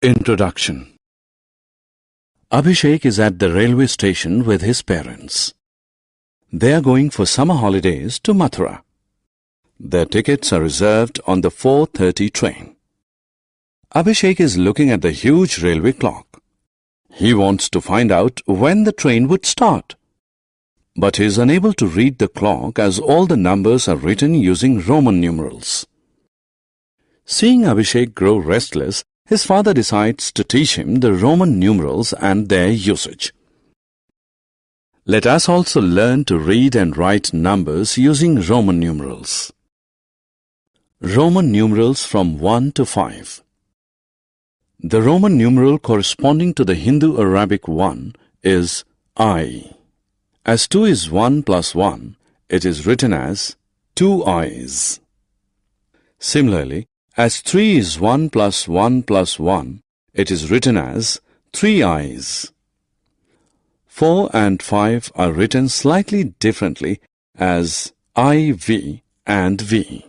[SPEAKER 1] Introduction. Abhishek is at the railway station with his parents. They are going for summer holidays to Mathura. Their tickets are reserved on the 4:30 train. Abhishek is looking at the huge railway clock. He wants to find out when the train would start. But he is unable to read the clock as all the numbers are written using Roman numerals. Seeing Abhishek grow restless, his father decides to teach him the Roman numerals and their usage. Let us also learn to read and write numbers using Roman numerals. Roman numerals from 1 to 5. The Roman numeral corresponding to the Hindu-Arabic 1 is I. As 2 is 1 plus 1, it is written as 2 I's. Similarly, as 3 is 1 plus 1 plus 1, it is written as 3 I's. 4 and 5 are written slightly differently as IV and V.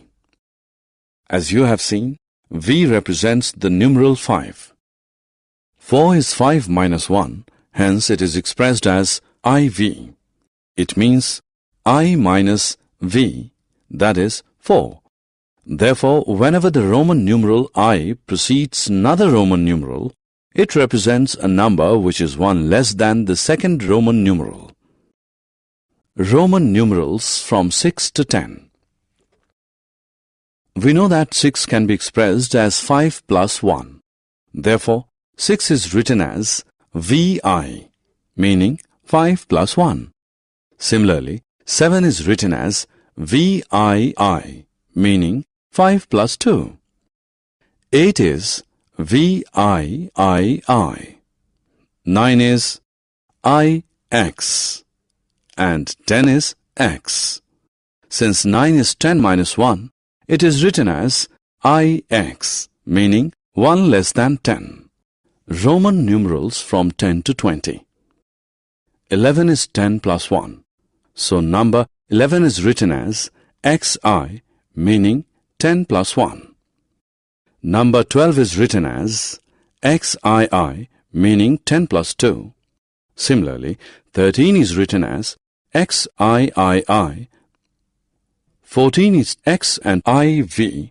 [SPEAKER 1] As you have seen, V represents the numeral 5. 4 is 5 minus 1, hence it is expressed as IV. It means I minus V, that is 4. Therefore, whenever the Roman numeral I precedes another Roman numeral, it represents a number which is 1 less than the second Roman numeral. Roman numerals from 6 to 10. We know that 6 can be expressed as 5 plus 1. Therefore, 6 is written as VI, meaning 5 plus 1. Similarly, 7 is written as VII, meaning 5 plus 2. 8 is VIII. 9 is IX. And 10 is X. Since 9 is 10 minus 1, it is written as IX, meaning 1 less than 10. Roman numerals from 10 to 20. 11 is 10 plus 1. So number 11 is written as XI, meaning 10 plus 1. Number 12 is written as XII, meaning 10 plus 2. Similarly, 13 is written as XIII. 14 is X and IV.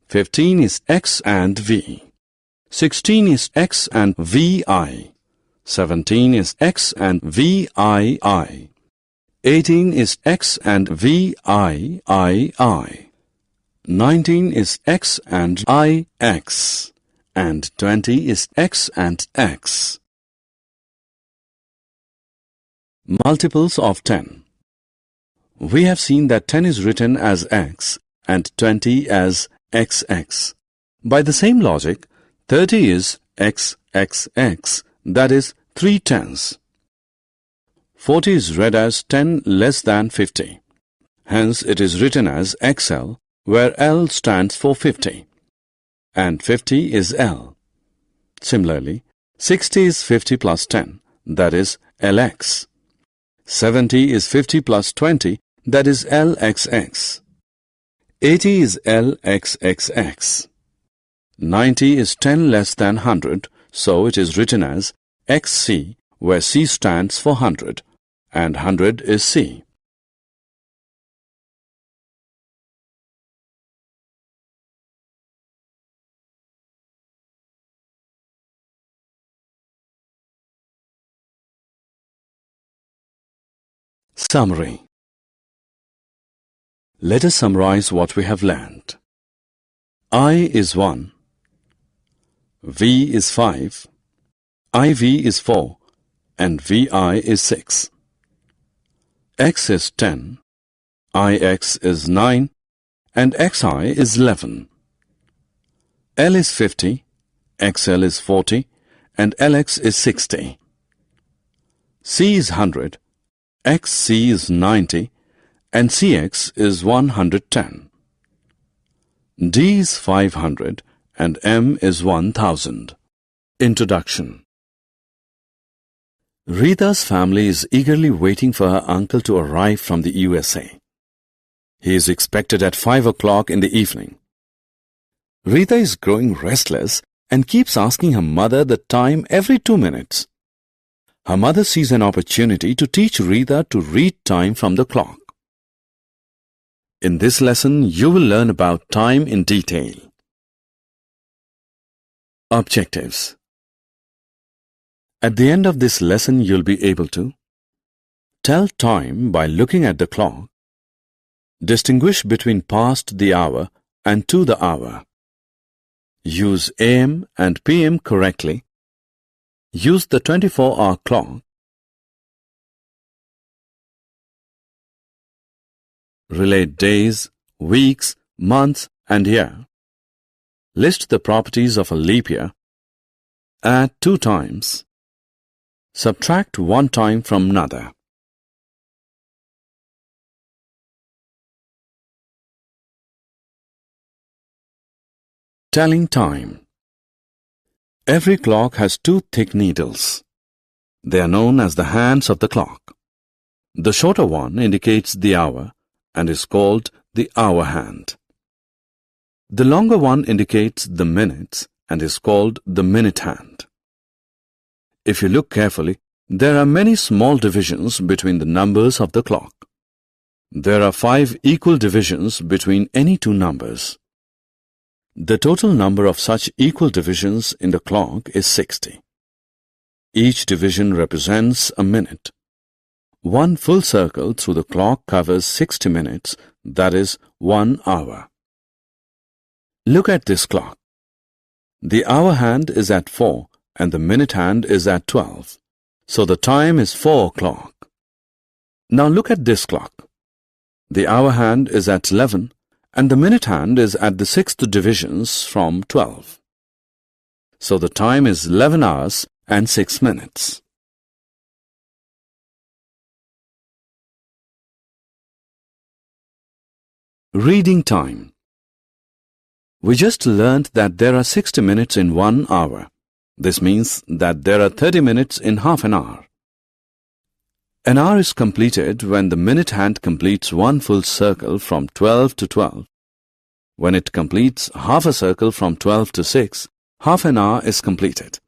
[SPEAKER 1] 15 is X and V. 16 is X and VI. 17 is X and VII. 18 is X and VIII. 19 is X and IX. And 20 is X and X. Multiples of 10. We have seen that 10 is written as X and 20 as XX. By the same logic, 30 is XXX, that is 3 tens. 40 is read as 10 less than 50. Hence, it is written as XL, where L stands for 50, and 50 is L. Similarly, 60 is 50 plus 10, that is LX. 70 is 50 plus 20, that is LXX. 80 is LXXX. 90 is 10 less than 100, so it is written as XC, where C stands for 100, and 100 is C. Summary. Let us summarize what we have learned. I is 1, V is 5, IV is 4, and VI is 6. X is 10, IX is 9, and XI is 11. L is 50, XL is 40, and LX is 60. C is 100, XC is 90, and CX is 110. D is 500, and M is 1000. Introduction. Rita's family is eagerly waiting for her uncle to arrive from the USA. He is expected at 5 o'clock in the evening. Rita is growing restless and keeps asking her mother the time every 2 minutes. Her mother sees an opportunity to teach Rita to read time from the clock. In this lesson, you will learn about time in detail. Objectives. At the end of this lesson, you'll be able to tell time by looking at the clock, distinguish between past the hour and to the hour, use AM and PM correctly, use the 24-hour clock, relate days, weeks, months, and year, list the properties of a leap year, add 2 times, subtract 1 time from another. Telling time. Every clock has 2 thick needles. They are known as the hands of the clock. The shorter one indicates the hour and is called the hour hand. The longer one indicates the minutes and is called the minute hand. If you look carefully, there are many small divisions between the numbers of the clock. There are 5 equal divisions between any 2 numbers. The total number of such equal divisions in the clock is 60. Each division represents a minute. 1 full circle through the clock covers 60 minutes, that is 1 hour. Look at this clock. The hour hand is at 4 and the minute hand is at 12. So the time is 4 o'clock. Now look at this clock. The hour hand is at 11 and the minute hand is at the 6th divisions from 12. So the time is 11 hours and 6 minutes. Reading time. We just learnt that there are 60 minutes in 1 hour. This means that there are 30 minutes in half an hour. An hour is completed when the minute hand completes 1 full circle from 12 to 12. When it completes half a circle from 12 to 6, half an hour is completed.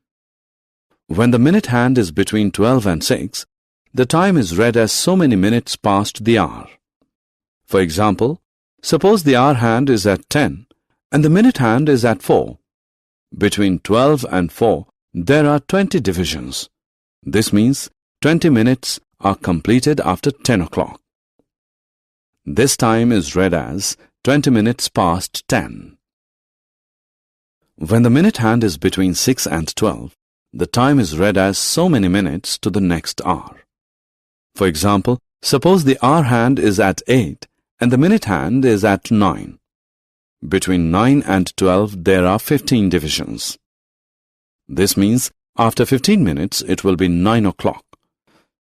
[SPEAKER 1] When the minute hand is between 12 and 6, the time is read as so many minutes past the hour. For example, suppose the hour hand is at 10 and the minute hand is at 4. Between 12 and 4, there are 20 divisions. This means 20 minutes are completed after 10 o'clock. This time is read as 20 minutes past 10. When the minute hand is between 6 and 12, the time is read as so many minutes to the next hour. For example, suppose the hour hand is at 8 and the minute hand is at 9. Between 9 and 12 there are 15 divisions. This means after 15 minutes it will be 9 o'clock.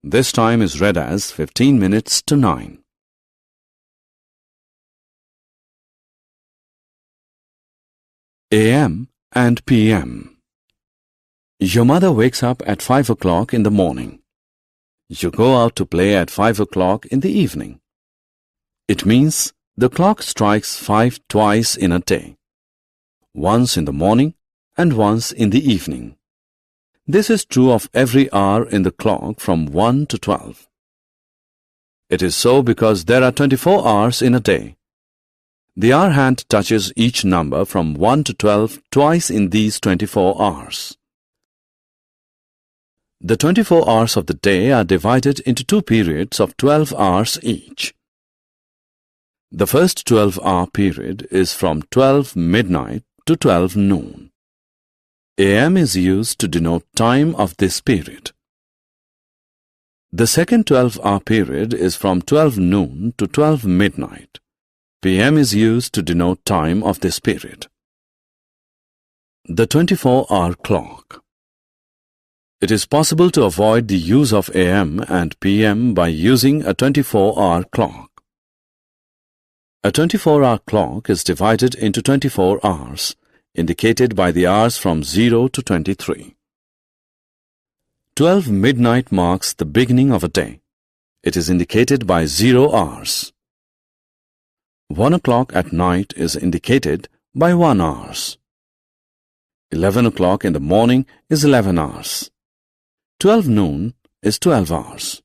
[SPEAKER 1] This time is read as 15 minutes to 9. AM and PM. Your mother wakes up at 5 o'clock in the morning. You go out to play at 5 o'clock in the evening. It means the clock strikes 5 twice in a day, once in the morning and once in the evening. This is true of every hour in the clock from 1 to 12. It is so because there are 24 hours in a day. The hour hand touches each number from 1 to 12 twice in these 24 hours. The 24 hours of the day are divided into 2 periods of 12 hours each. The first 12-hour period is from 12 midnight to 12 noon. AM is used to denote time of this period. The second 12-hour period is from 12 noon to 12 midnight. PM is used to denote time of this period. The 24-hour clock. It is possible to avoid the use of AM and PM by using a 24-hour clock. A 24-hour clock is divided into 24 hours, indicated by the hours from 0 to 23. 12 midnight marks the beginning of a day. It is indicated by 0 hours. 1 o'clock at night is indicated by 1 hour. 11 o'clock in the morning is 11 hours. 12 noon is 12 hours.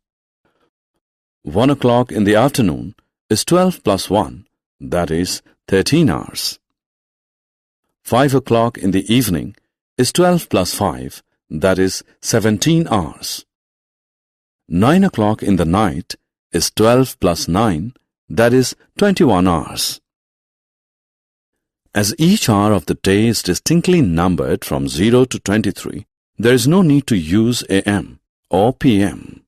[SPEAKER 1] 1 o'clock in the afternoon is 12 plus 1, that is 13 hours. 5 o'clock in the evening is 12 plus 5, that is 17 hours. 9 o'clock in the night is 12 plus 9, that is 21 hours. As each hour of the day is distinctly numbered from 0 to 23, there is no need to use AM or PM.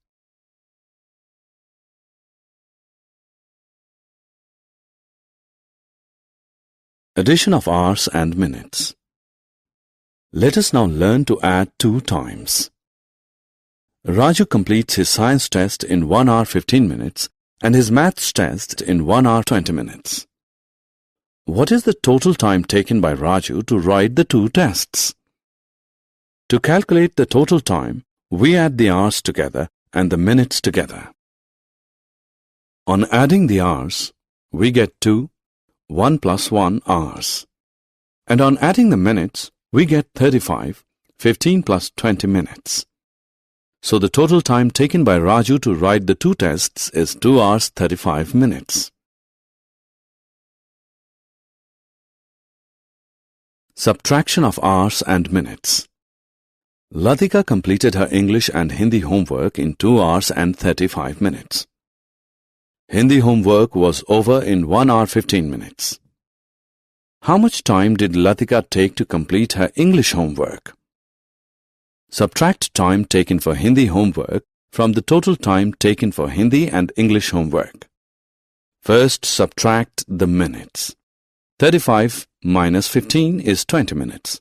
[SPEAKER 1] Addition of hours and minutes. Let us now learn to add 2 times. Raju completes his science test in 1 hour 15 minutes and his maths test in 1 hour 20 minutes. What is the total time taken by Raju to write the 2 tests? To calculate the total time, we add the hours together and the minutes together. On adding the hours, we get 1 plus 1 hours. And on adding the minutes, we get 35, 15 plus 20 minutes. So the total time taken by Raju to write the 2 tests is 2 hours 35 minutes. Subtraction of hours and minutes. Latika completed her English and Hindi homework in 2 hours and 35 minutes. Hindi homework was over in 1 hour 15 minutes. How much time did Latika take to complete her English homework? Subtract time taken for Hindi homework from the total time taken for Hindi and English homework. First, subtract the minutes. 35 minus 15 is 20 minutes.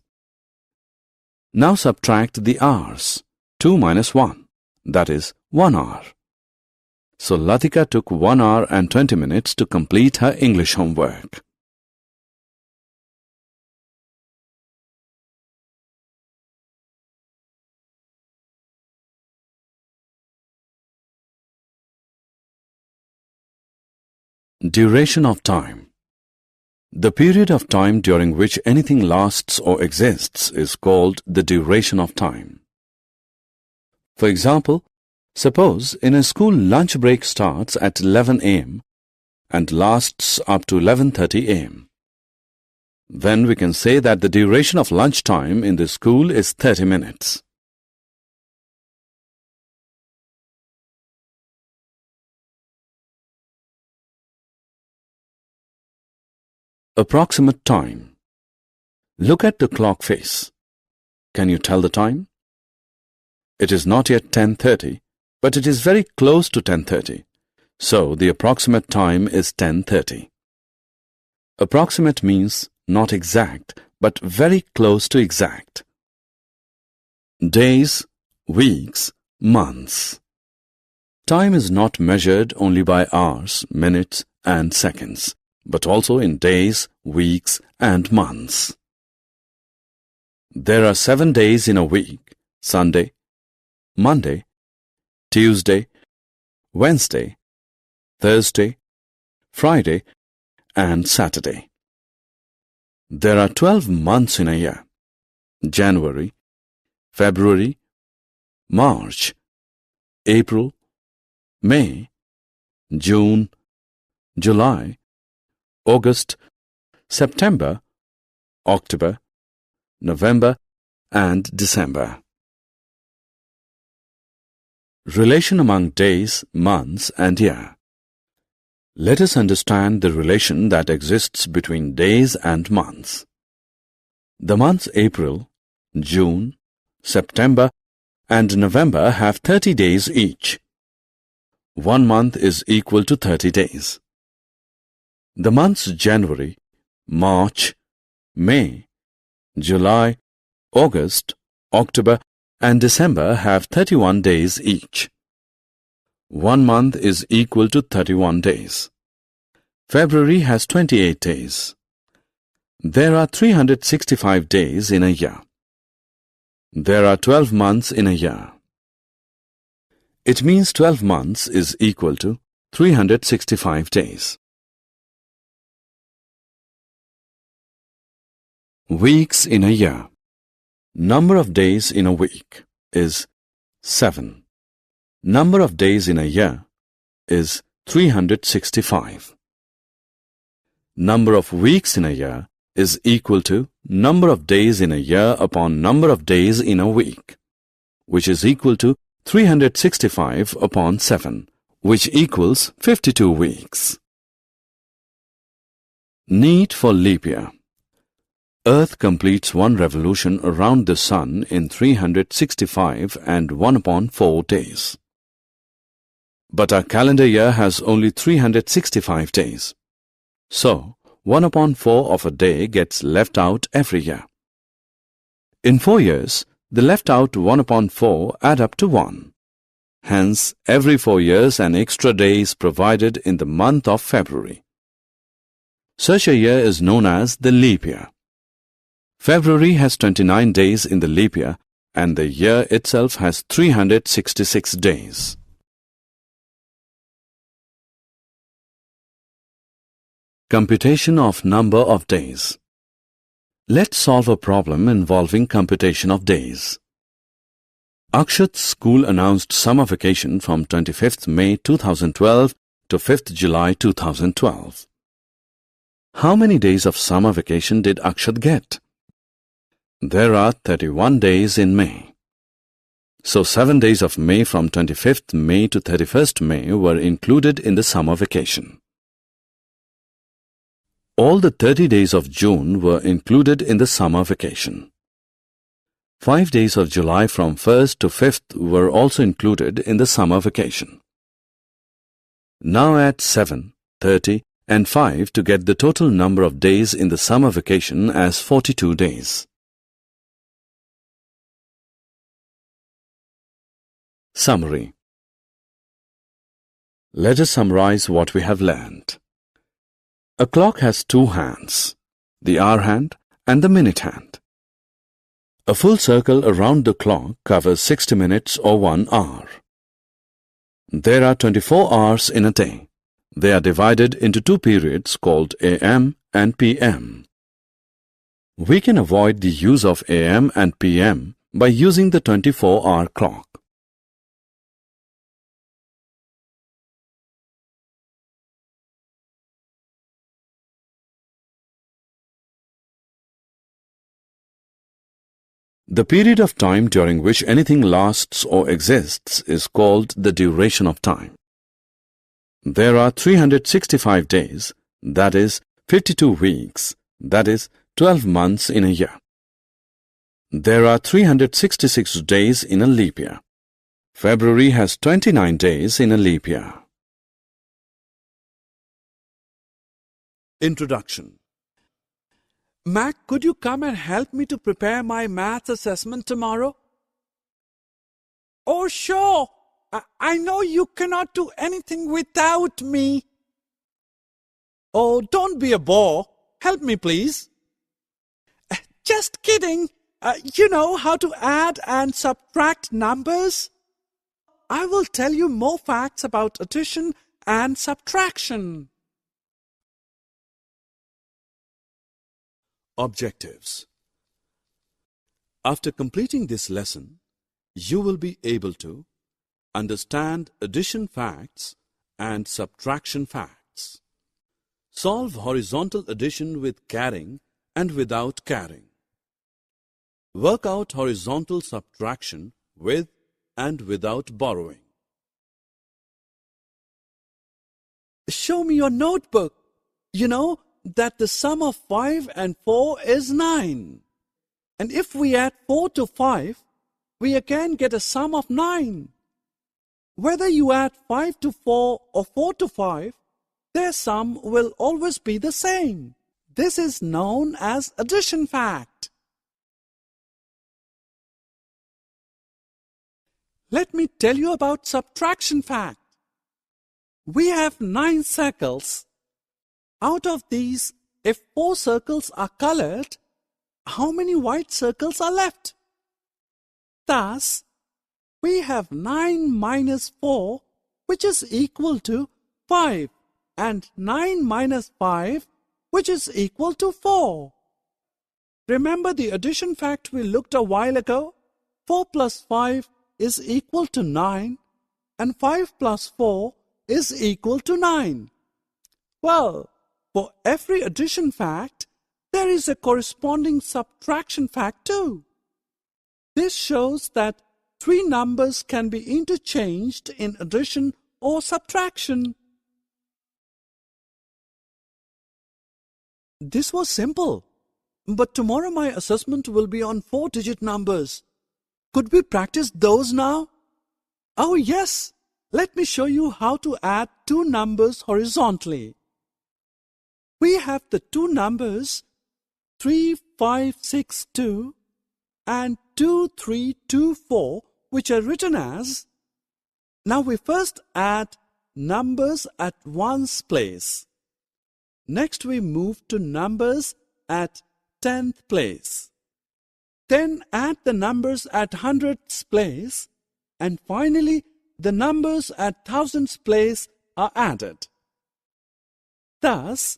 [SPEAKER 1] Now subtract the hours. 2 minus 1, that is 1 hour. So Latika took 1 hour and 20 minutes to complete her English homework. Duration of time. The period of time during which anything lasts or exists is called the duration of time. For example, suppose in a school lunch break starts at 11 a.m. and lasts up to 11:30 a.m. Then we can say that the duration of lunch time in the school is 30 minutes. Approximate time. Look at the clock face. Can you tell the time? It is not yet 10:30, but it is very close to 10:30. So the approximate time is 10:30. Approximate means not exact, but very close to exact. Days, weeks, months. Time is not measured only by hours, minutes, and seconds, but also in days, weeks, and months. There are 7 days in a week: Sunday, Monday, Tuesday, Wednesday, Thursday, Friday, and Saturday. There are 12 months in a year: January, February, March, April, May, June, July, August, September, October, November, and December. Relation among days, months, and year. Let us understand the relation that exists between days and months. The months April, June, September, and November have 30 days each. 1 month is equal to 30 days. The months January, March, May, July, August, October, and December have 31 days each. 1 month is equal to 31 days. February has 28 days. There are 365 days in a year. There are 12 months in a year. It means 12 months is equal to 365 days. Weeks in a year. Number of days in a week is 7. Number of days in a year is 365. Number of weeks in a year is equal to number of days in a year upon number of days in a week, which is equal to 365 upon 7, which equals 52 weeks. Need for leap year. Earth completes one revolution around the Sun in 365 and 1 upon 4 days. But our calendar year has only 365 days. So, 1 upon 4 of a day gets left out every year. In 4 years, the left out 1 upon 4 add up to 1. Hence, every 4 years an extra day is provided in the month of February. Such a year is known as the leap year. February has 29 days in the leap year, and the year itself has 366 days. Computation of number of days. Let's solve a problem involving computation of days. Akshat's school announced summer vacation from 25th May 2012 to 5th July 2012. How many days of summer vacation did Akshat get? There are 31 days in May. So 7 days of May from 25th May to 31st May were included in the summer vacation. All the 30 days of June were included in the summer vacation. 5 days of July from 1st to 5th were also included in the summer vacation. Now add 7, 30, and 5 to get the total number of days in the summer vacation as 42 days. Summary. Let us summarize what we have learned. A clock has 2 hands, the hour hand and the minute hand. A full circle around the clock covers 60 minutes or 1 hour. There are 24 hours in a day. They are divided into 2 periods called AM and PM. We can avoid the use of AM and PM by using the 24-hour clock. The period of time during which anything lasts or exists is called the duration of time. There are 365 days, that is 52 weeks, that is 12 months in a year. There are 366 days in a leap year. February has 29 days in a leap year. Introduction.
[SPEAKER 3] Mac, could you come and help me to prepare my maths assessment tomorrow? Oh, sure. I know you cannot do anything without me. Oh, don't be a bore. Help me, please. Just kidding. You know how to add and subtract numbers? I will tell you more facts about addition and subtraction. Objectives. After completing this lesson, you will be able to understand addition facts and subtraction facts. Solve horizontal addition with carrying and without carrying. Work out horizontal subtraction with and without borrowing. Show me your notebook. You know that the sum of 5 and 4 is 9. And if we add 4 to 5, we again get a sum of 9. Whether you add 5 to 4 or 4 to 5, their sum will always be the same. This is known as addition fact. Let me tell you about subtraction fact. We have 9 circles. Out of these, if 4 circles are colored, how many white circles are left? Thus, we have 9 minus 4, which is equal to 5, and 9 minus 5, which is equal to 4. Remember the addition fact we looked a while ago? 4 plus 5 is equal to 9, and 5 plus 4 is equal to 9. Well, for every addition fact, there is a corresponding subtraction fact too. This shows that 3 numbers can be interchanged in addition or subtraction. This was simple, but tomorrow my assessment will be on 4-digit numbers. Could we practice those now? Oh yes, let me show you how to add 2 numbers horizontally. We have the 2 numbers 3562 and 2324, which are written as. Now we first add numbers at ones place. Next we move to numbers at 10th place. Then add the numbers at hundredths place, and finally the numbers at thousandths place are added. Thus,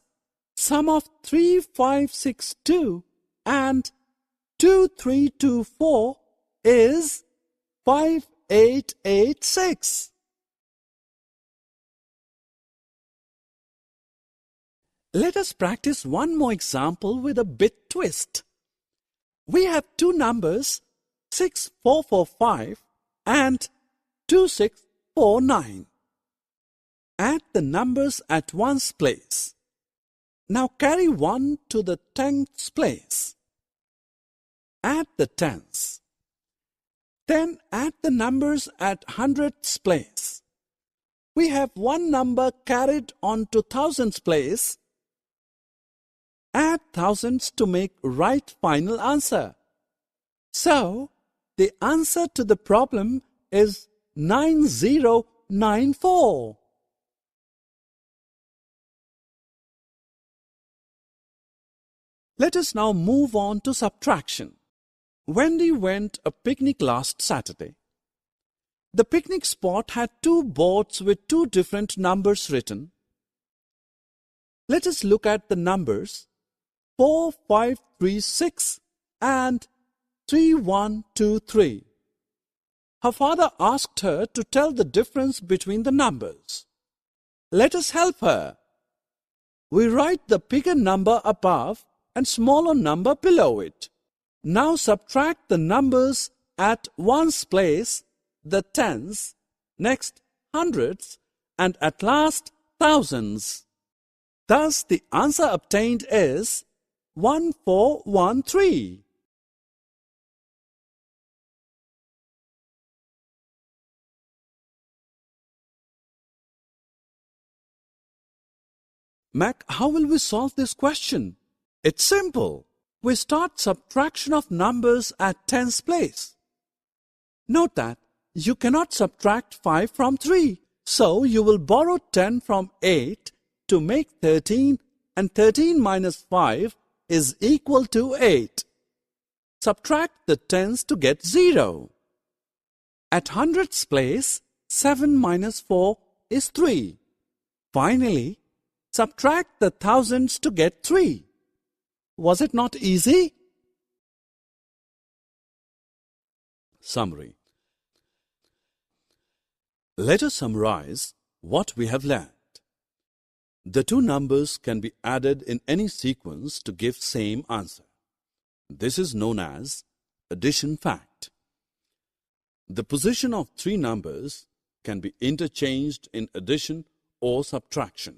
[SPEAKER 3] sum of 3562 and 2324 is 5886. Let us practice one more example with a bit twist. We have 2 numbers 6445 and 2649. Add the numbers at ones place. Now carry 1 to the 10th place. Add the tens. Then add the numbers at hundredths place. We have 1 number carried on to thousandths place. Add thousands to make right final answer. So, the answer to the problem is 9094. Let us now move on to subtraction. Wendy went a picnic last Saturday. The picnic spot had 2 boards with 2 different numbers written. Let us look at the numbers 4536 and 3123. Her father asked her to tell the difference between the numbers. Let us help her. We write the bigger number above and smaller number below it. Now subtract the numbers at ones place, the tens, next hundreds, and at last thousands. Thus the answer obtained is 1413. Mac, how will we solve this question? It's simple. we start subtraction of numbers at tens place. Note that you cannot subtract 5 from 3, so you will borrow 10 from 8 to make 13, and 13 minus 5 is equal to 8. Subtract the tens to get 0. At hundreds place, 7 minus 4 is 3. Finally, subtract the thousands to get 3. Was it not easy? Summary. Let us summarize what we have learned. The two numbers can be added in any sequence to give same answer. This is known as addition fact. The position of three numbers can be interchanged in addition or subtraction.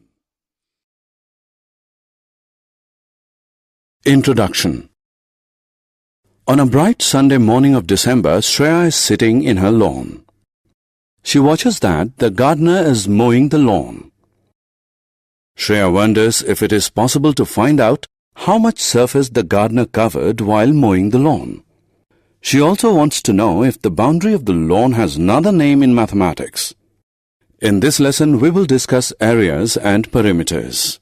[SPEAKER 1] Introduction. On a bright Sunday morning of December, Shreya is sitting in her lawn. She watches that the gardener is mowing the lawn. Shreya wonders if it is possible to find out how much surface the gardener covered while mowing the lawn. She also wants to know if the boundary of the lawn has another name in mathematics. In this lesson, we will discuss areas and perimeters.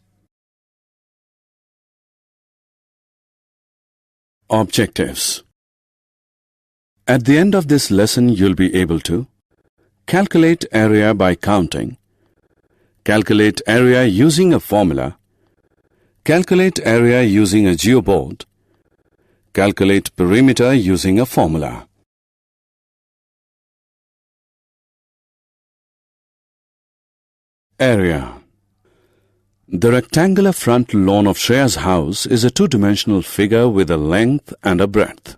[SPEAKER 1] Objectives. At the end of this lesson, you'll be able to calculate area by counting, calculate area using a formula, calculate area using a geoboard, calculate perimeter using a formula. Area. The rectangular front lawn of Shreya's house is a two-dimensional figure with a length and a breadth.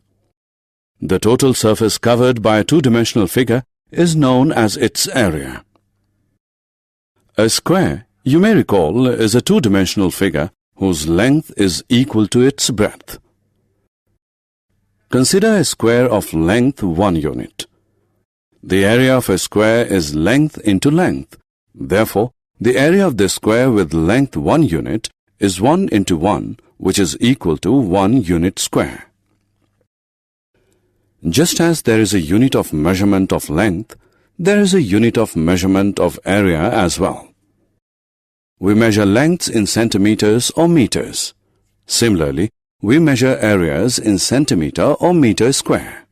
[SPEAKER 1] The total surface covered by a two-dimensional figure is known as its area. A square, you may recall, is a two-dimensional figure whose length is equal to its breadth. Consider a square of length 1 unit. The area of a square is length into length. Therefore, the area of the square with length 1 unit is 1 into 1, which is equal to 1 unit square. Just as there is a unit of measurement of length, there is a unit of measurement of area as well. We measure lengths in centimeters or meters. Similarly, we measure areas in centimeter or meter square.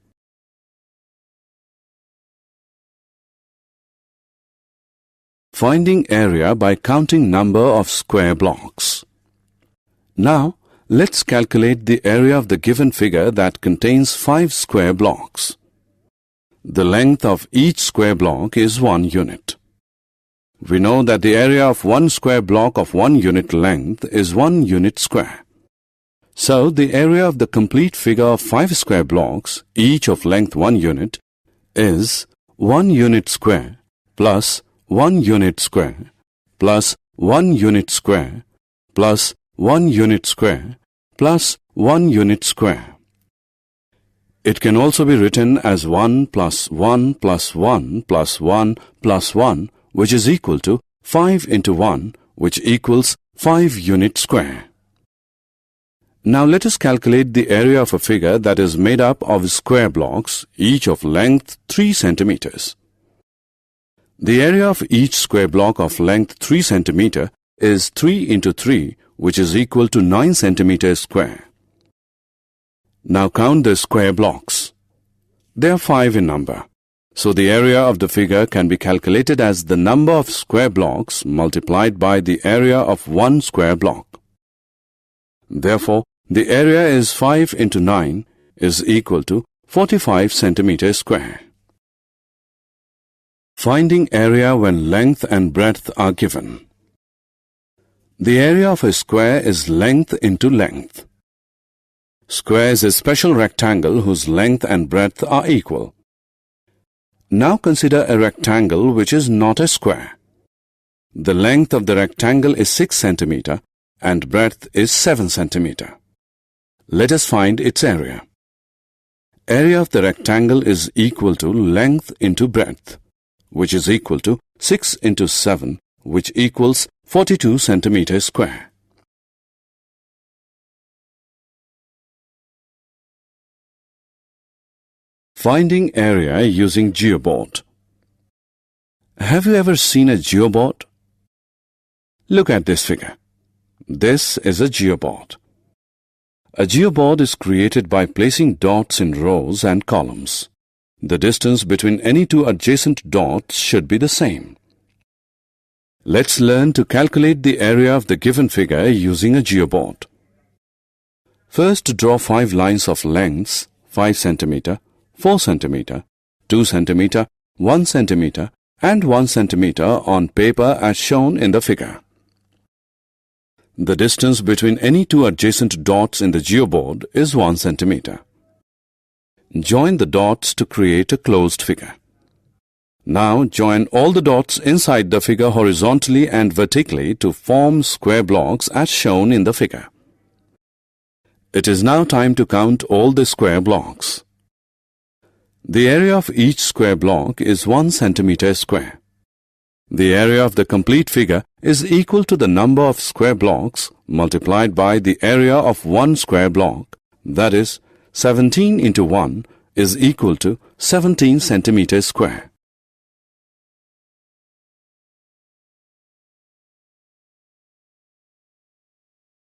[SPEAKER 1] Finding area by counting number of square blocks. Now, let's calculate the area of the given figure that contains 5 square blocks. The length of each square block is 1 unit. We know that the area of one square block of 1 unit length is 1 unit square. So, the area of the complete figure of 5 square blocks, each of length 1 unit, is 1 unit square plus 1 unit square plus 1 unit square plus 1 unit square plus 1 unit square. It can also be written as 1 plus 1 plus 1 plus 1 plus 1, which is equal to 5 into 1, which equals 5 unit square. Now let us calculate the area of a figure that is made up of square blocks, each of length 3 centimeters. The area of each square block of length 3 centimeter is 3 into 3, which is equal to 9 centimeters square. Now count the square blocks. They are 5 in number. So the area of the figure can be calculated as the number of square blocks multiplied by the area of one square block. Therefore, the area is 5 into 9 is equal to 45 centimeters square. Finding area when length and breadth are given. The area of a square is length into length. Square is a special rectangle whose length and breadth are equal. Now consider a rectangle which is not a square. The length of the rectangle is 6 centimeter and breadth is 7 centimeter. Let us find its area. Area of the rectangle is equal to length into breadth, which is equal to 6 into 7, which equals 42 centimeters square. Finding area using geoboard. Have you ever seen a geoboard? Look at this figure. This is a geoboard. A geoboard is created by placing dots in rows and columns. The distance between any two adjacent dots should be the same. Let's learn to calculate the area of the given figure using a geoboard. First, draw 5 lines of lengths 5 cm, 4 cm, 2 cm, 1 cm and 1 cm on paper as shown in the figure. The distance between any two adjacent dots in the geoboard is 1 cm. Join the dots to create a closed figure. Now join all the dots inside the figure horizontally and vertically to form square blocks as shown in the figure. It is now time to count all the square blocks. The area of each square block is 1 centimeter square. The area of the complete figure is equal to the number of square blocks multiplied by the area of one square block, that is, 17 into 1 is equal to 17 centimeters square.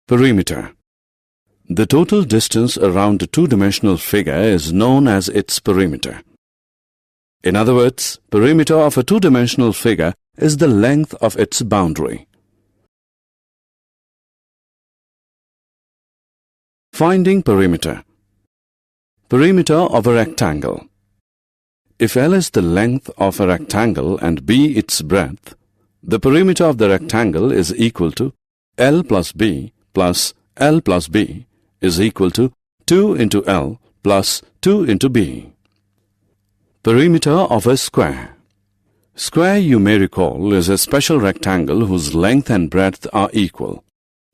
[SPEAKER 1] Perimeter. The total distance around a two-dimensional figure is known as its perimeter. In other words, perimeter of a two-dimensional figure is the length of its boundary. Finding perimeter. Perimeter of a rectangle. If L is the length of a rectangle and B its breadth, the perimeter of the rectangle is equal to L plus B plus L plus B is equal to 2 into L plus 2 into B. Perimeter of a square. Square, you may recall, is a special rectangle whose length and breadth are equal.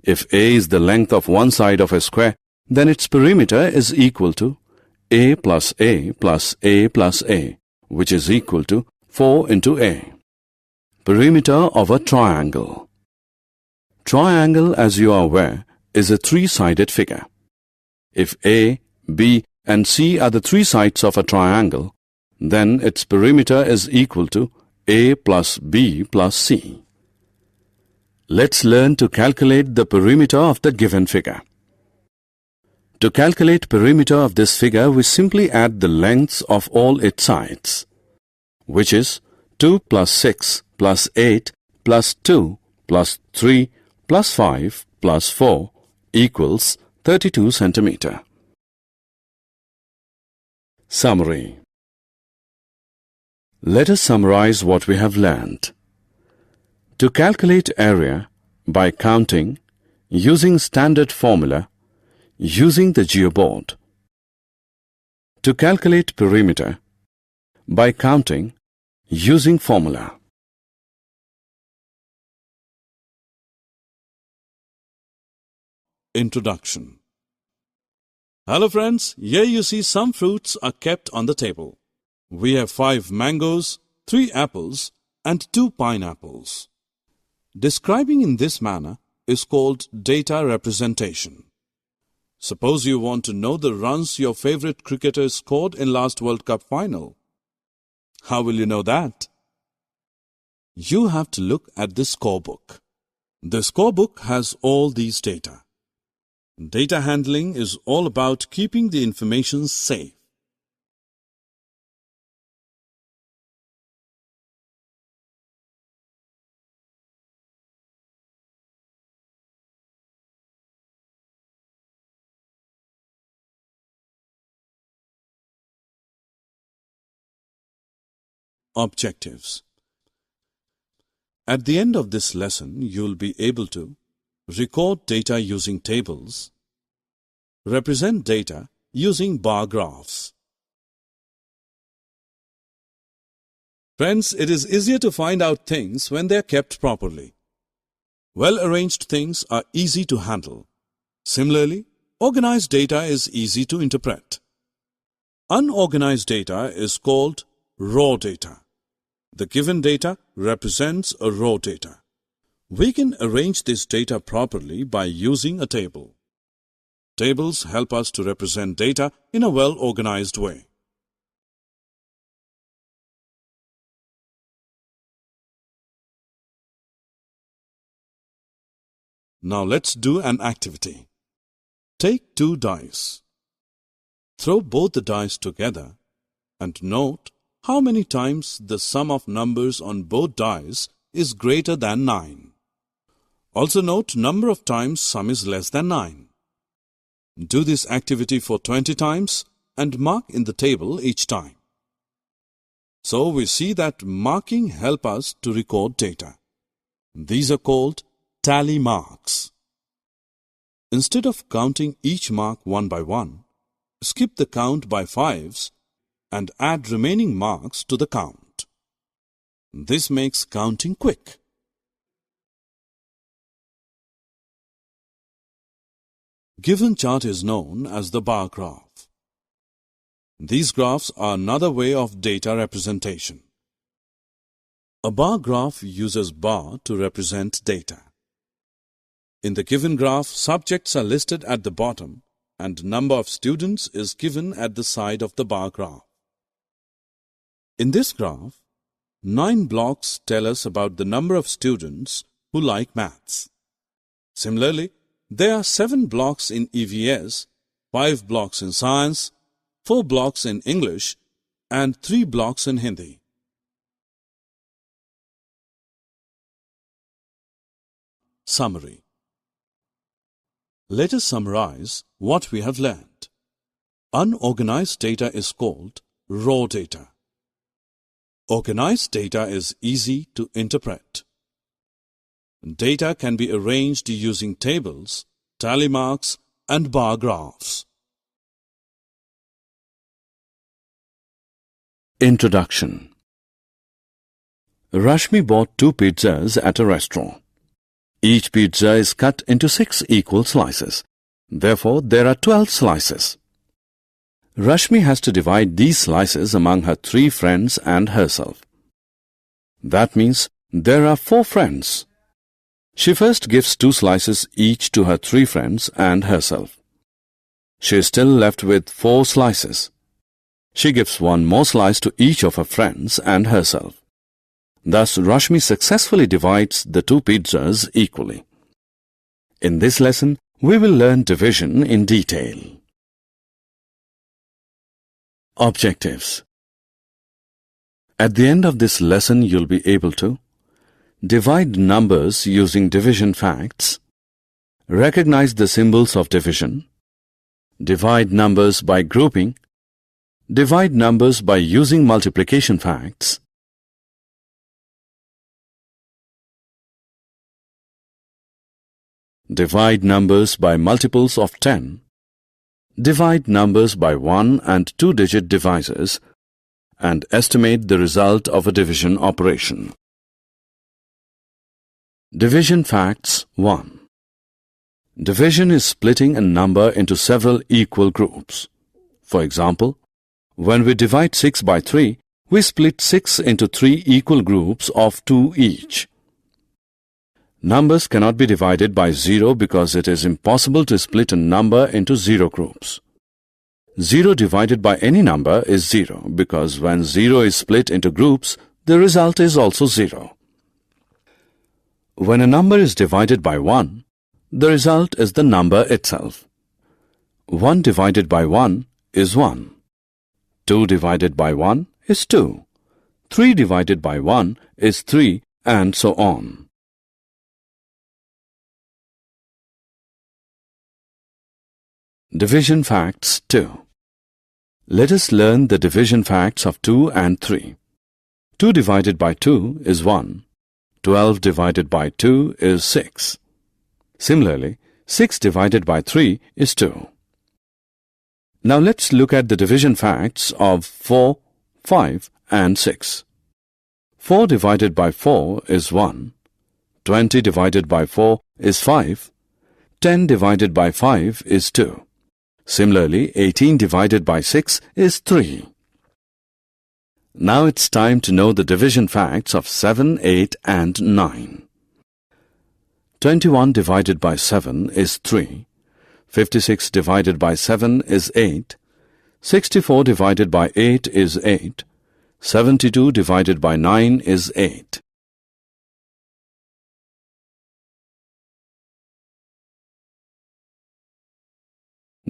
[SPEAKER 1] If A is the length of one side of a square, then its perimeter is equal to A plus A plus A plus A, which is equal to 4 into A. Perimeter of a triangle. Triangle, as you are aware, is a three-sided figure. If A, B and C are the three sides of a triangle, then its perimeter is equal to A plus B plus C. Let's learn to calculate the perimeter of the given figure. To calculate perimeter of this figure, we simply add the lengths of all its sides, which is 2 plus 6 plus 8 plus 2 plus 3 plus 5 plus 4 equals 32 centimeter. Summary. Let us summarize what we have learned. To calculate area by counting, using standard formula, using the geoboard. To calculate perimeter by counting, using formula.
[SPEAKER 3] Introduction. Hello friends, here you see some fruits are kept on the table. We have 5 mangoes, 3 apples and 2 pineapples. Describing in this manner is called data representation. Suppose you want to know the runs your favorite cricketer scored in last World Cup final. How will you know that? You have to look at the scorebook. The scorebook has all these data. Data handling is all about keeping the information safe. Objectives. At the end of this lesson, you'll be able to record data using tables, represent data using bar graphs. Friends, it is easier to find out things when they are kept properly. Well-arranged things are easy to handle. Similarly, organized data is easy to interpret. Unorganized data is called raw data. The given data represents a raw data. We can arrange this data properly by using a table. Tables help us to represent data in a well-organized way. Now let's do an activity. Take 2 dice. Throw both the dice together and note how many times the sum of numbers on both dice is greater than 9. Also note number of times sum is less than 9. Do this activity for 20 times and mark in the table each time. So we see that marking helps us to record data. These are called tally marks. Instead of counting each mark one by one, skip the count by 5s and add remaining marks to the count. This makes counting quick. Given chart is known as the bar graph. These graphs are another way of data representation. A bar graph uses bar to represent data. In the given graph, subjects are listed at the bottom and number of students is given at the side of the bar graph. In this graph, 9 blocks tell us about the number of students who like maths. Similarly, there are 7 blocks in EVS, 5 blocks in science, 4 blocks in English, and 3 blocks in Hindi. Summary. Let us summarize what we have learned. Unorganized data is called raw data. Organized data is easy to interpret. Data can be arranged using tables, tally marks, and bar graphs.
[SPEAKER 1] Introduction. Rashmi bought 2 pizzas at a restaurant. Each pizza is cut into 6 equal slices. Therefore, there are 12 slices. Rashmi has to divide these slices among her 3 friends and herself. That means there are 4 friends. She first gives 2 slices each to her 3 friends and herself. She is still left with 4 slices. She gives 1 more slice to each of her friends and herself. Thus, Rashmi successfully divides the 2 pizzas equally. In this lesson, we will learn division in detail. Objectives. At the end of this lesson, you'll be able to divide numbers using division facts, recognize the symbols of division, divide numbers by grouping, divide numbers by using multiplication facts, divide numbers by multiples of 10, divide numbers by 1 and 2-digit divisors, and estimate the result of a division operation. Division facts 1. Division is splitting a number into several equal groups. For example, when we divide 6 by 3, we split 6 into 3 equal groups of 2 each. Numbers cannot be divided by 0 because it is impossible to split a number into 0 groups. 0 divided by any number is 0 because when 0 is split into groups, the result is also 0. When a number is divided by 1, the result is the number itself. 1 divided by 1 is 1. 2 divided by 1 is 2. 3 divided by 1 is 3, and so on. Division facts 2. Let us learn the division facts of 2 and 3. 2 divided by 2 is 1. 12 divided by 2 is 6. Similarly, 6 divided by 3 is 2. Now let's look at the division facts of 4, 5 and 6. 4 divided by 4 is 1. 20 divided by 4 is 5. 10 divided by 5 is 2. Similarly, 18 divided by 6 is 3. Now it's time to know the division facts of 7, 8 and 9. 21 divided by 7 is 3. 56 divided by 7 is 8. 64 divided by 8 is 8. 72 divided by 9 is 8.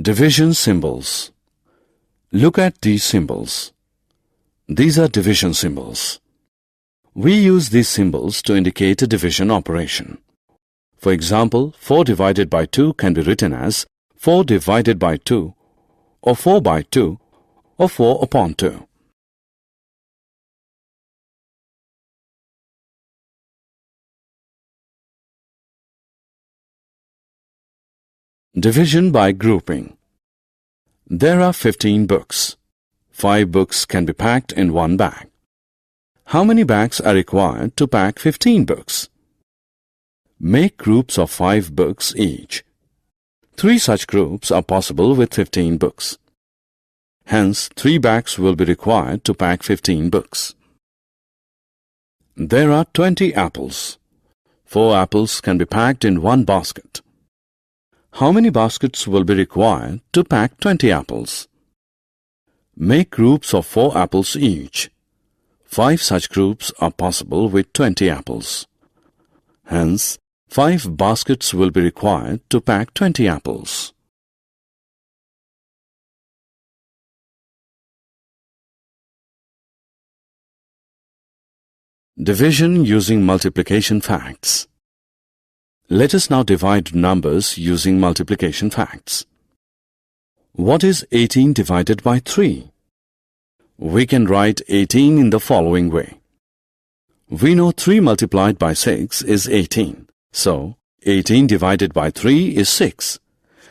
[SPEAKER 1] Division symbols. Look at these symbols. These are division symbols. We use these symbols to indicate a division operation. For example, 4 divided by 2 can be written as 4 divided by 2, or 4 by 2, or 4 upon 2. Division by grouping. There are 15 books. 5 books can be packed in one bag. How many bags are required to pack 15 books? Make groups of 5 books each. 3 such groups are possible with 15 books. Hence, 3 bags will be required to pack 15 books. There are 20 apples. 4 apples can be packed in one basket. How many baskets will be required to pack 20 apples? Make groups of 4 apples each. 5 such groups are possible with 20 apples. Hence, 5 baskets will be required to pack 20 apples. Division using multiplication facts. Let us now divide numbers using multiplication facts. What is 18 divided by 3? We can write 18 in the following way. We know 3 multiplied by 6 is 18. So, 18 divided by 3 is 6.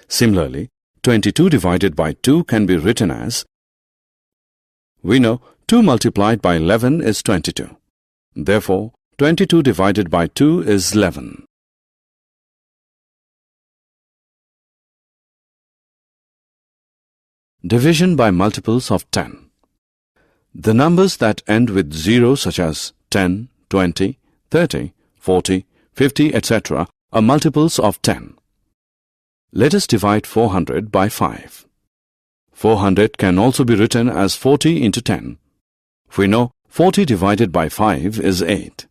[SPEAKER 1] Similarly, 22 divided by 2 can be written as, we know 2 multiplied by 11 is 22. Therefore, 22 divided by 2 is 11. Division by multiples of 10. The numbers that end with 0 such as 10, 20, 30, 40, 50, etc. are multiples of 10. Let us divide 400 by 5. 400 can also be written as 40 into 10. We know 40 divided by 5 is 8.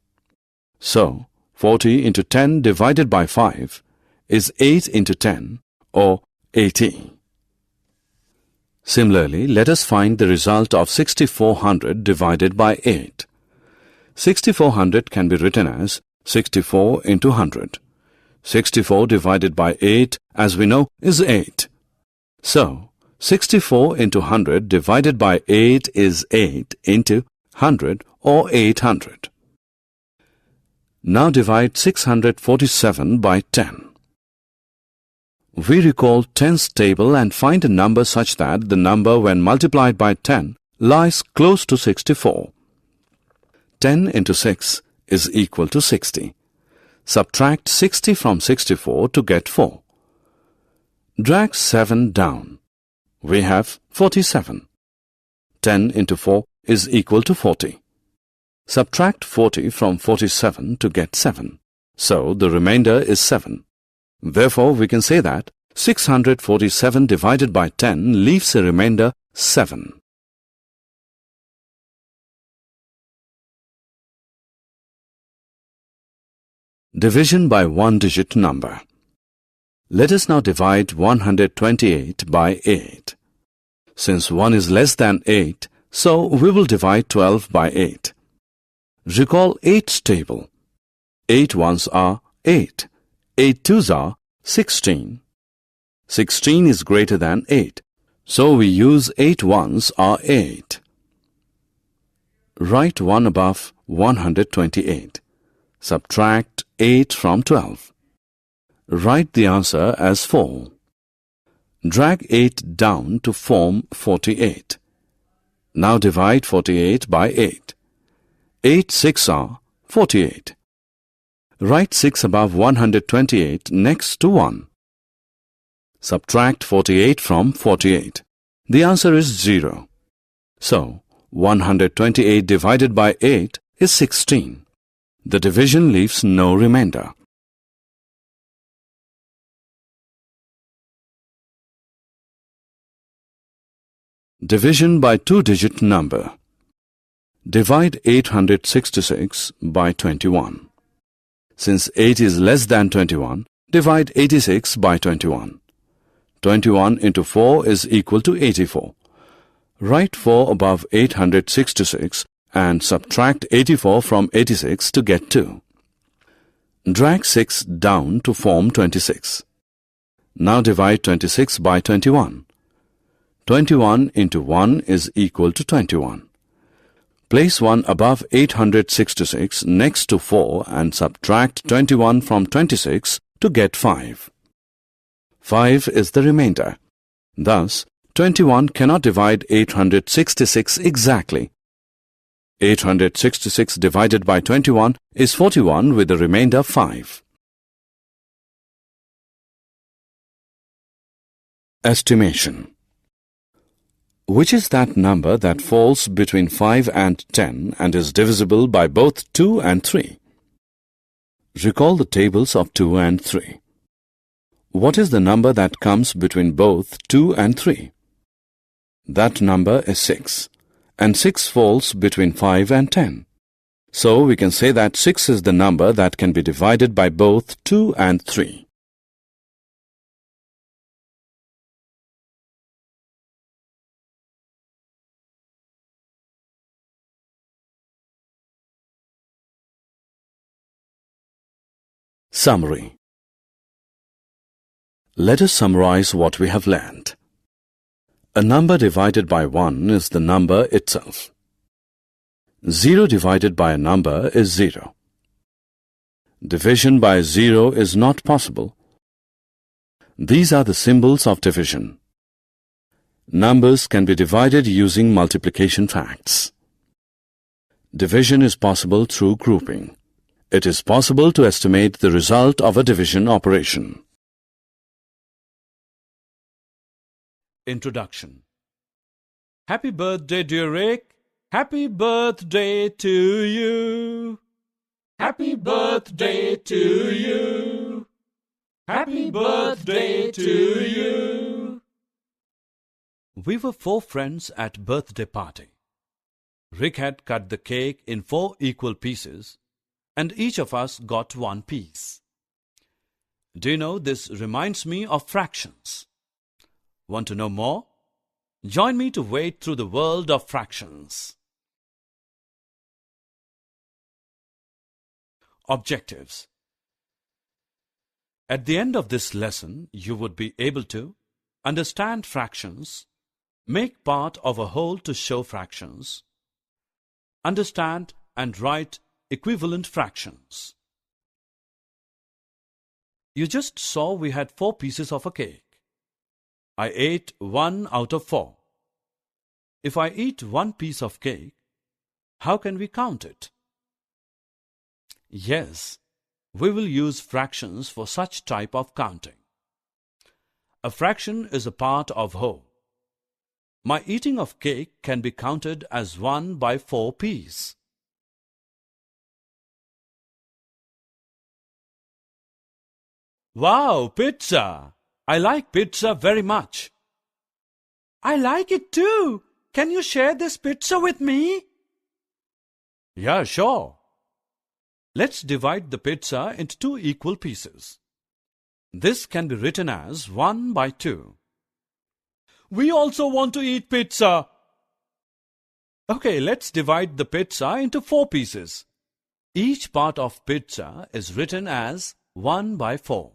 [SPEAKER 1] So, 40 into 10 divided by 5 is 8 into 10 or 80. Similarly, let us find the result of 6400 divided by 8. 6400 can be written as 64 into 100. 64 divided by 8, as we know, is 8. So, 64 into 100 divided by 8 is 8 into 100 or 800. Now divide 647 by 10. We recall 10's table and find a number such that the number when multiplied by 10 lies close to 64. 10 into 6 is equal to 60. Subtract 60 from 64 to get 4. Drag 7 down. We have 47. 10 into 4 is equal to 40. Subtract 40 from 47 to get 7. So the remainder is 7. Therefore, we can say that 647 divided by 10 leaves a remainder 7. Division by one-digit number. Let us now divide 128 by 8. Since 1 is less than 8, so we will divide 12 by 8. Recall 8's table. 8 ones are 8. 8 twos are 16. 16 is greater than 8, so we use 8 ones are 8. Write 1 above 128. Subtract 8 from 12. Write the answer as 4. Drag 8 down to form 48. Now divide 48 by 8. 8 6 are 48. Write 6 above 128 next to 1. Subtract 48 from 48. The answer is 0. So, 128 divided by 8 is 16. The division leaves no remainder. Division by two-digit number. Divide 866 by 21. Since 8 is less than 21, divide 86 by 21. 21 into 4 is equal to 84. Write 4 above 866 and subtract 84 from 86 to get 2. Drag 6 down to form 26. Now divide 26 by 21. 21 into 1 is equal to 21. Place 1 above 866 next to 4 and subtract 21 from 26 to get 5. 5 is the remainder. Thus, 21 cannot divide 866 exactly. 866 divided by 21 is 41 with the remainder 5. Estimation. Which is that number that falls between 5 and 10 and is divisible by both 2 and 3? Recall the tables of 2 and 3. What is the number that comes between both 2 and 3? That number is 6, and 6 falls between 5 and 10. So we can say that 6 is the number that can be divided by both 2 and 3. Summary. Let us summarize what we have learned. A number divided by 1 is the number itself. 0 divided by a number is 0. Division by 0 is not possible. These are the symbols of division. Numbers can be divided using multiplication facts. Division is possible through grouping. It is possible to estimate the result of a division operation. Introduction. Happy birthday, dear Rick. Happy birthday to you. Happy birthday to you. Happy birthday to you. We were 4 friends at birthday party. Rick had cut the cake in 4 equal pieces, and each of us got 1 piece. Do you know, this reminds me of fractions. Want to know more? Join me to wade through the world of fractions. Objectives. At the end of this lesson, you would be able to understand fractions, make part of a whole to show fractions, understand and write equivalent fractions. You just saw we had 4 pieces of a cake. I ate 1 out of 4. If I eat 1 piece of cake, how can we count it? Yes, we will use fractions for such type of counting. A fraction is a part of whole. My eating of cake can be counted as 1 by 4 piece. Wow, pizza! I like pizza very much. I like it too. Can you share this pizza with me? Yeah, sure. Let's divide the pizza into 2 equal pieces. This can be written as 1 by 2. We also want to eat pizza. Okay, let's divide the pizza into 4 pieces. Each part of pizza is written as 1 by 4.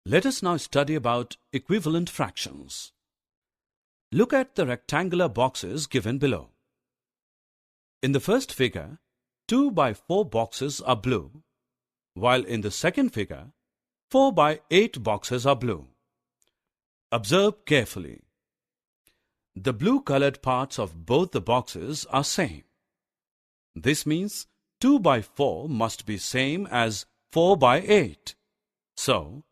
[SPEAKER 1] Let us now study about equivalent fractions. Look at the rectangular boxes given below. In the first figure, 2 by 4 boxes are blue, while in the second figure, 4 by 8 boxes are blue. Observe carefully. The blue-colored parts of both the boxes are same. This means 2 by 4 must be same as 4 by 8. So,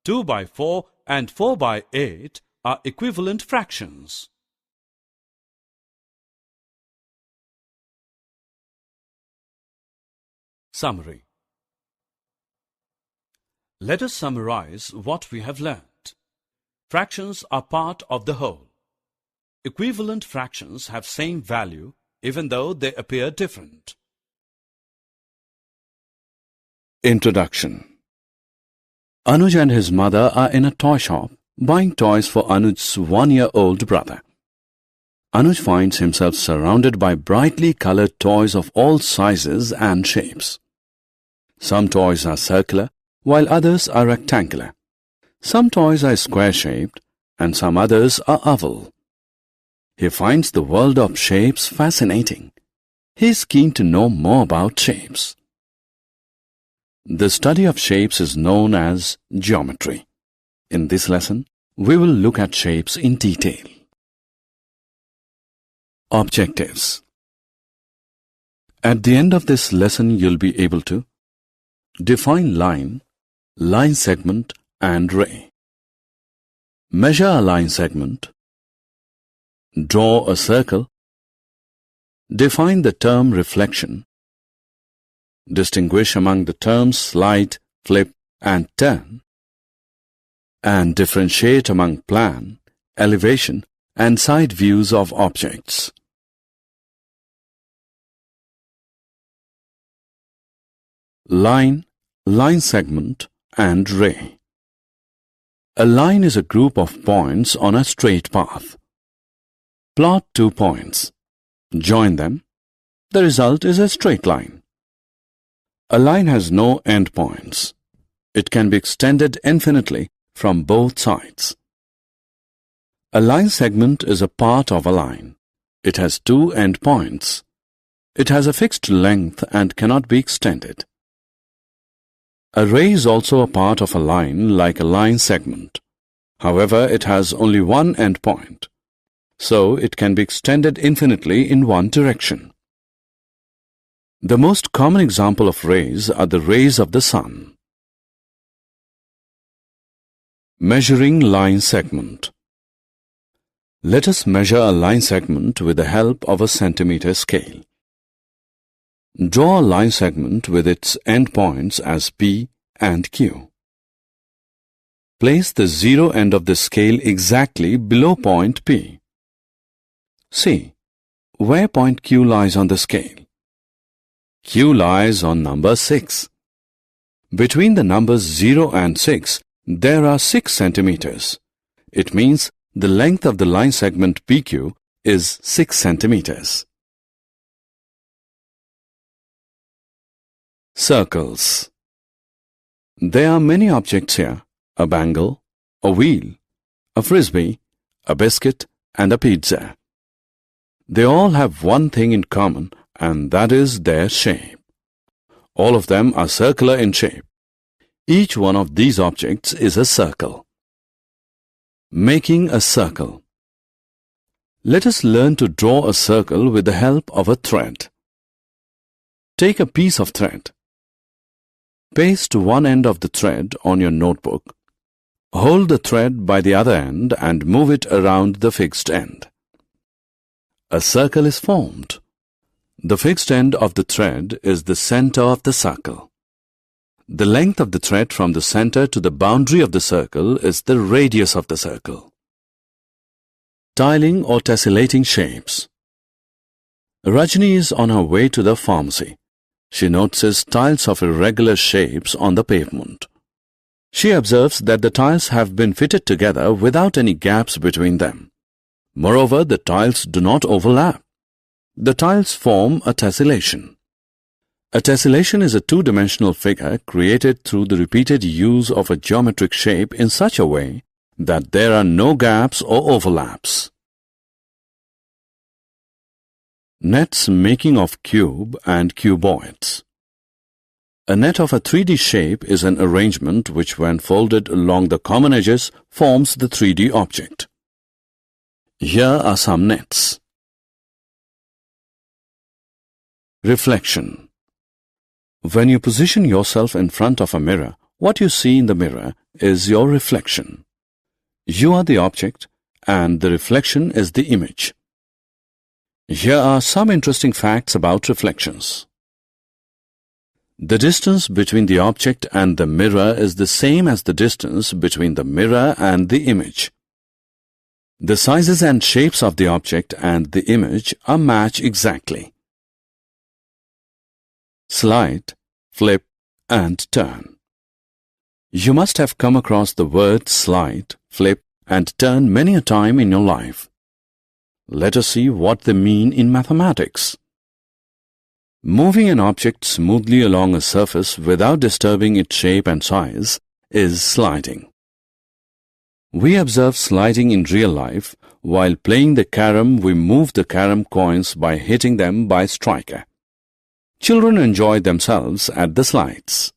[SPEAKER 1] 2 by 4 and 4 by 8 are equivalent fractions. Summary. Let us summarize what we have learnt. Fractions are part of the whole. Equivalent fractions have same value even though they appear different. Introduction. Anuj and his mother are in a toy shop buying toys for Anuj's 1-year-old brother. Anuj finds himself surrounded by brightly colored toys of all sizes and shapes. Some toys are circular, while others are rectangular. Some toys are square-shaped, and some others are oval. He finds the world of shapes fascinating. He is keen to know more about shapes. The study of shapes is known as geometry. In this lesson, we will look at shapes in detail. Objectives. At the end of this lesson, you'll be able to define line, line segment and ray. Measure a line segment. Draw a circle. Define the term reflection. Distinguish among the terms slide, flip and turn. And differentiate among plan, elevation and side views of objects. Line, line segment and ray. A line is a group of points on a straight path. Plot 2 points. Join them. The result is a straight line. A line has no endpoints. It can be extended infinitely from both sides. A line segment is a part of a line. It has 2 endpoints. It has a fixed length and cannot be extended. A ray is also a part of a line like a line segment. However, it has only one endpoint, so it can be extended infinitely in one direction. The most common example of rays are the rays of the sun. Measuring line segment. Let us measure a line segment with the help of a centimeter scale. Draw a line segment with its endpoints as P and Q. Place the zero end of the scale exactly below point P. See where point Q lies on the scale. Q lies on number 6. Between the numbers 0 and 6, there are 6 centimeters. It means the length of the line segment PQ is 6 centimeters. Circles. There are many objects here: a bangle, a wheel, a frisbee, a biscuit, and a pizza. They all have one thing in common, and that is their shape. All of them are circular in shape. Each one of these objects is a circle. Making a circle. Let us learn to draw a circle with the help of a thread. Take a piece of thread. Paste one end of the thread on your notebook. Hold the thread by the other end and move it around the fixed end. A circle is formed. The fixed end of the thread is the center of the circle. The length of the thread from the center to the boundary of the circle is the radius of the circle. Tiling or tessellating shapes. Rajni is on her way to the pharmacy. She notices tiles of irregular shapes on the pavement. She observes that the tiles have been fitted together without any gaps between them. Moreover, the tiles do not overlap. The tiles form a tessellation. A tessellation is a two-dimensional figure created through the repeated use of a geometric shape in such a way that there are no gaps or overlaps. Nets making of cube and cuboids. A net of a 3D shape is an arrangement which, when folded along the common edges, forms the 3D object. Here are some nets. Reflection. When you position yourself in front of a mirror, what you see in the mirror is your reflection. You are the object and the reflection is the image. Here are some interesting facts about reflections. The distance between the object and the mirror is the same as the distance between the mirror and the image. The sizes and shapes of the object and the image are matched exactly. Slide, flip and turn. You must have come across the words slide, flip, and turn many a time in your life. Let us see what they mean in mathematics. Moving an object smoothly along a surface without disturbing its shape and size is sliding. We observe sliding in real life. While playing the carom, we move the carom coins by hitting them by striker. Children enjoy themselves at the slides.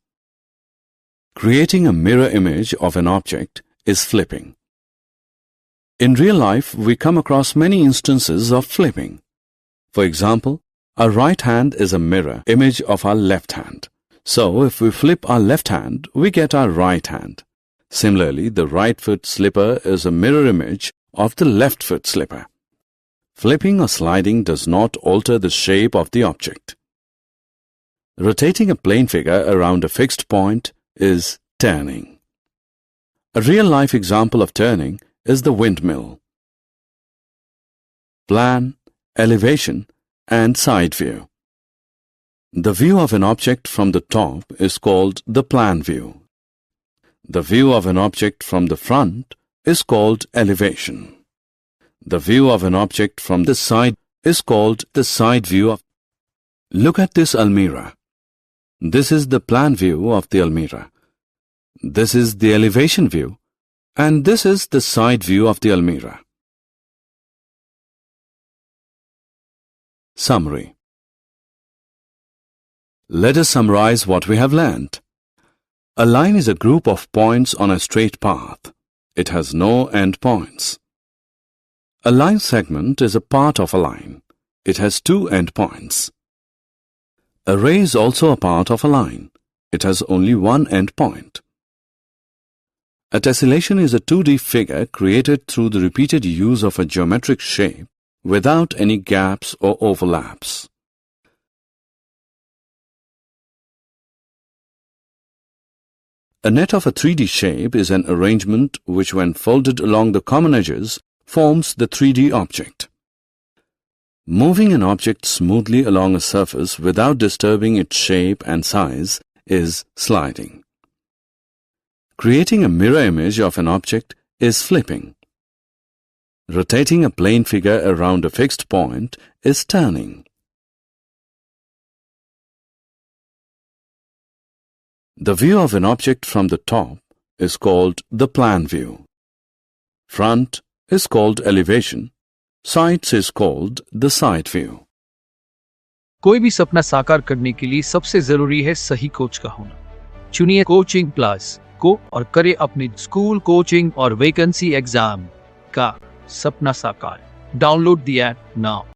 [SPEAKER 1] Creating a mirror image of an object is flipping. In real life, we come across many instances of flipping. For example, our right hand is a mirror image of our left hand. So, if we flip our left hand, we get our right hand. Similarly, the right foot slipper is a mirror image of the left foot slipper. Flipping or sliding does not alter the shape of the object. Rotating a plane figure around a fixed point is turning. A real-life example of turning is the windmill. Plan, elevation, and side view. The view of an object from the top is called the plan view. The view of an object from the front is called elevation. The view of an object from the side is called the side view. Look at this almirah. This is the plan view of the almirah. This is the elevation view, and this is the side view of the almirah. Summary. Let us summarize what we have learnt. A line is a group of points on a straight path. It has no end points. A line segment is a part of a line. It has two end points. A ray is also a part of a line. It has only one end point. A tessellation is a 2D figure created through the repeated use of a geometric shape without any gaps or overlaps. A net of a 3D shape is an arrangement which, when folded along the common edges, forms the 3D object. Moving an object smoothly along a surface without disturbing its shape and size is sliding. Creating a mirror image of an object is flipping. Rotating a plane figure around a fixed point is turning. The view of an object from the top is called the plan view. Front is called elevation. Sides is called the side view.
[SPEAKER 2] कोई भी सपना साकार करने के लिए सबसे जरूरी है सही कोच का होना। चुनिए कोचिंग प्लस को और करें अपने स्कूल कोचिंग और वैकेंसी एग्जाम का सपना साकार। Download the app now.